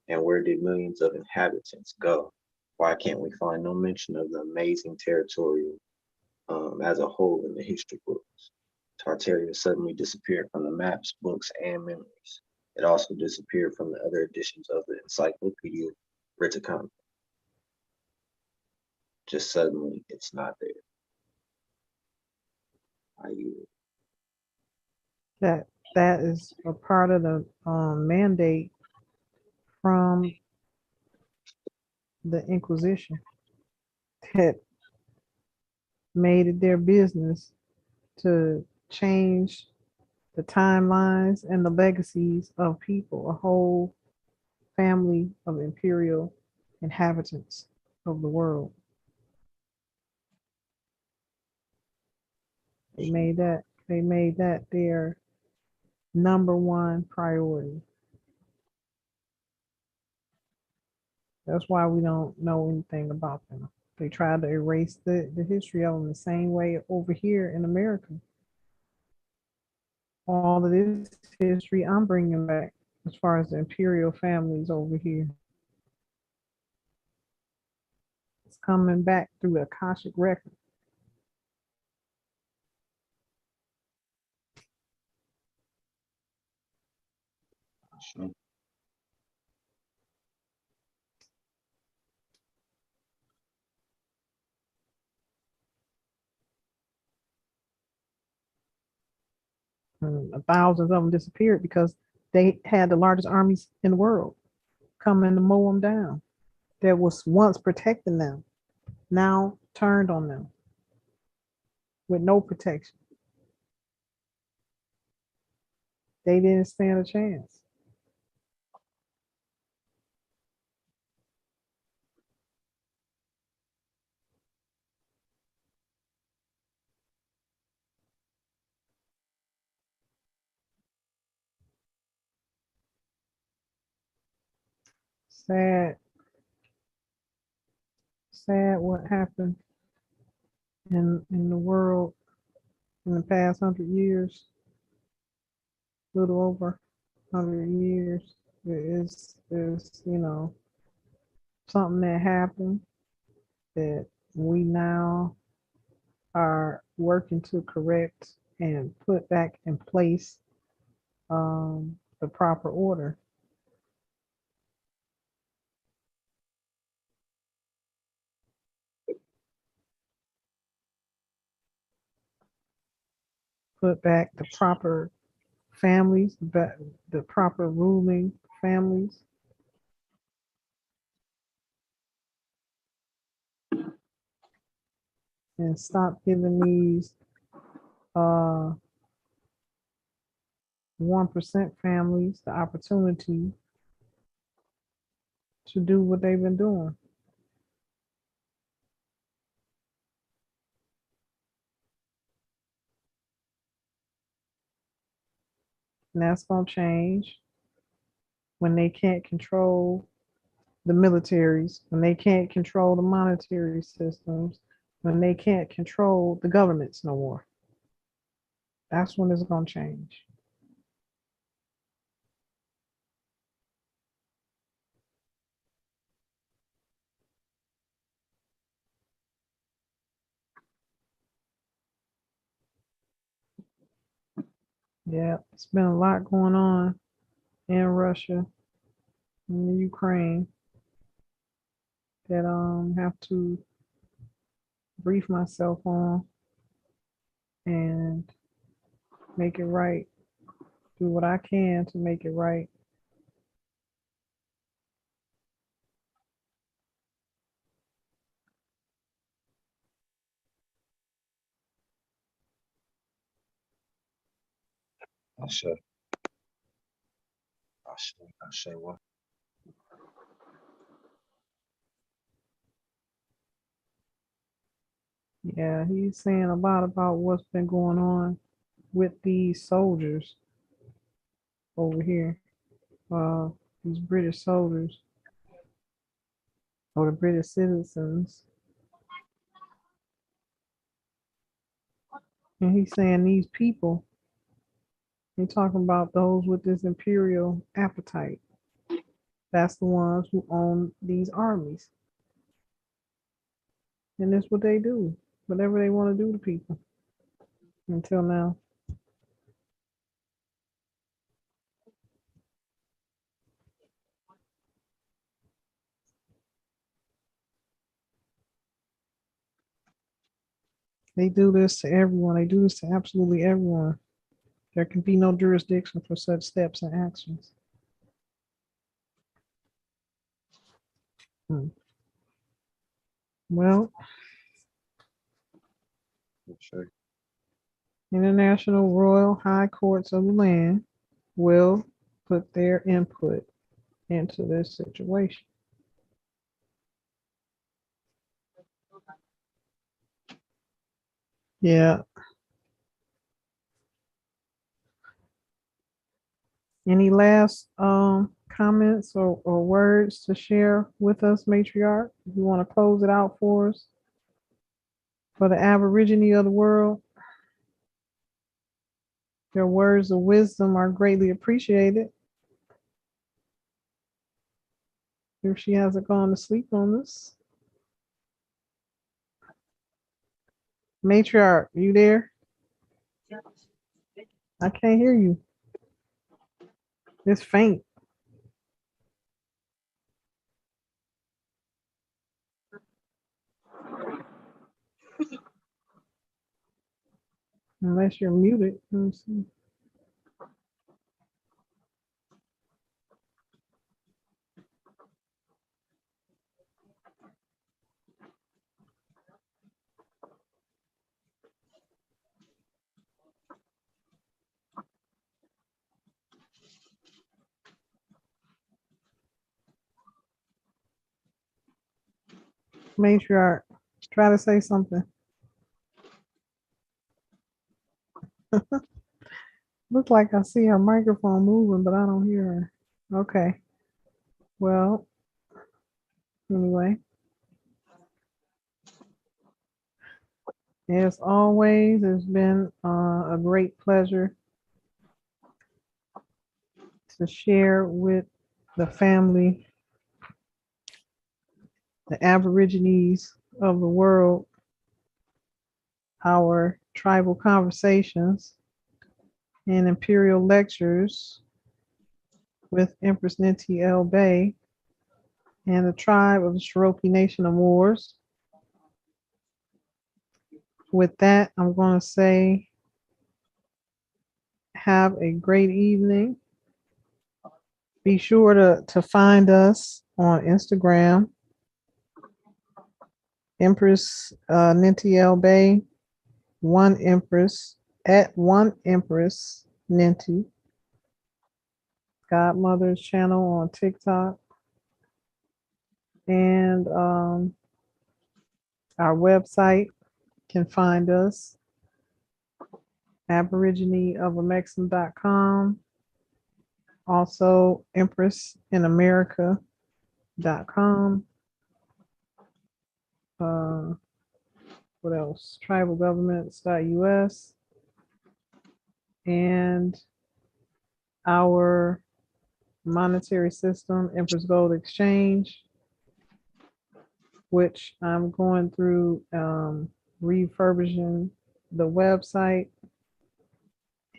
And where did millions of inhabitants go? Why can't we find no mention of the amazing territory as a whole in the history books? Tartaria suddenly disappeared from the maps, books, and memories. It also disappeared from the other editions of the Encyclopedia Britannica. Just suddenly, it's not there. I use That is a part of the mandate from the Inquisition that made it their business to change the timelines and the legacies of people, a whole family of imperial inhabitants of the world. They made that their number one priority. That's why we don't know anything about them. They tried to erase the history of them the same way over here in America. All of this history I'm bringing back as far as the imperial families over here. It's coming back through the Akashic record. sure. And thousands of them disappeared because they had the largest armies in the world coming to mow them down. That was once protecting them, now turned on them with no protection. They didn't stand a chance. Sad, sad what happened in the world in the past 100 years, a little over 100 years. Is something that happened that we now are working to correct and put back in place the proper order. Put back the proper families, the proper ruling families. And stop giving these 1% families the opportunity to do what they've been doing. And that's going to change when they can't control the militaries, when they can't control the monetary systems, when they can't control the governments no more. That's when it's going to change. Yeah, it's been a lot going on in Russia, in Ukraine, that have to brief myself on and make it right. Do what I can to make it right. I should. I should. What? Yeah, he's saying a lot about what's been going on with these soldiers over here, uh, these British soldiers or the British citizens. And he's saying these people, he's talking about those with this imperial appetite. That's the ones who own these armies. And that's what they do. Whatever they want to do to people. Until now. They do this to everyone. They do this to absolutely everyone. There can be no jurisdiction for such steps and actions. Well, Sure. International Royal High Courts of the land will put their input into this situation. Yeah. Any last comments or words to share with us, matriarch? If you want to close it out for us, for the Aborigine of the world, your words of wisdom are greatly appreciated. If she hasn't gone to sleep on us. Matriarch, you there? I can't hear you. It's faint. Unless you're muted. Let me see. Matriarch, try to say something. Look like I see her microphone moving, but I don't hear her. Okay. Well, anyway. As always, it's been a great pleasure to share with the family, the Aborigines of the world, our tribal conversations and imperial lectures with Empress Ninti L. Bay and the tribe of the Cherokee Nation of Moors. With that, I'm going to say have a great evening. Be sure to find us on Instagram, Empress Ninti L. Bay, One Empress, at One Empress Ninti, Godmother's channel on TikTok, and our website can find us, aborigineofamexem.com, also empressinamerica.com. What else? Tribalgovernments.us, and our monetary system, Empress Gold Exchange, which I'm going through refurbishing the website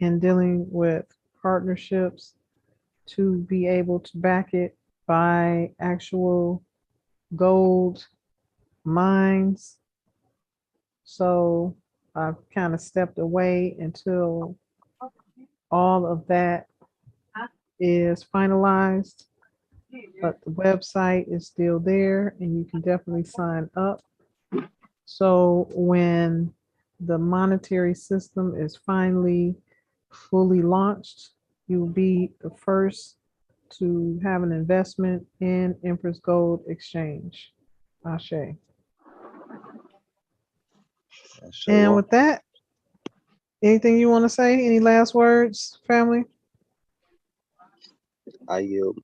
and dealing with partnerships to be able to back it by actual gold mines. So I've kind of stepped away until all of that is finalized, but the website is still there and you can definitely sign up. So when the monetary system is finally fully launched, you will be the first to have an investment in Empress Gold Exchange. Ashe. And with that, anything you want to say? Any last words, family? I yield.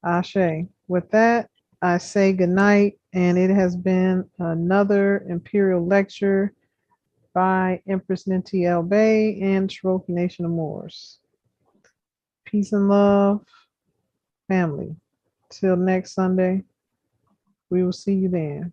Ashe. With that, I say good night, and it has been another Imperial lecture by Empress Ninti L. Bay and Cherokee Nation of Moors. Peace and love. Family, till next Sunday, we will see you then.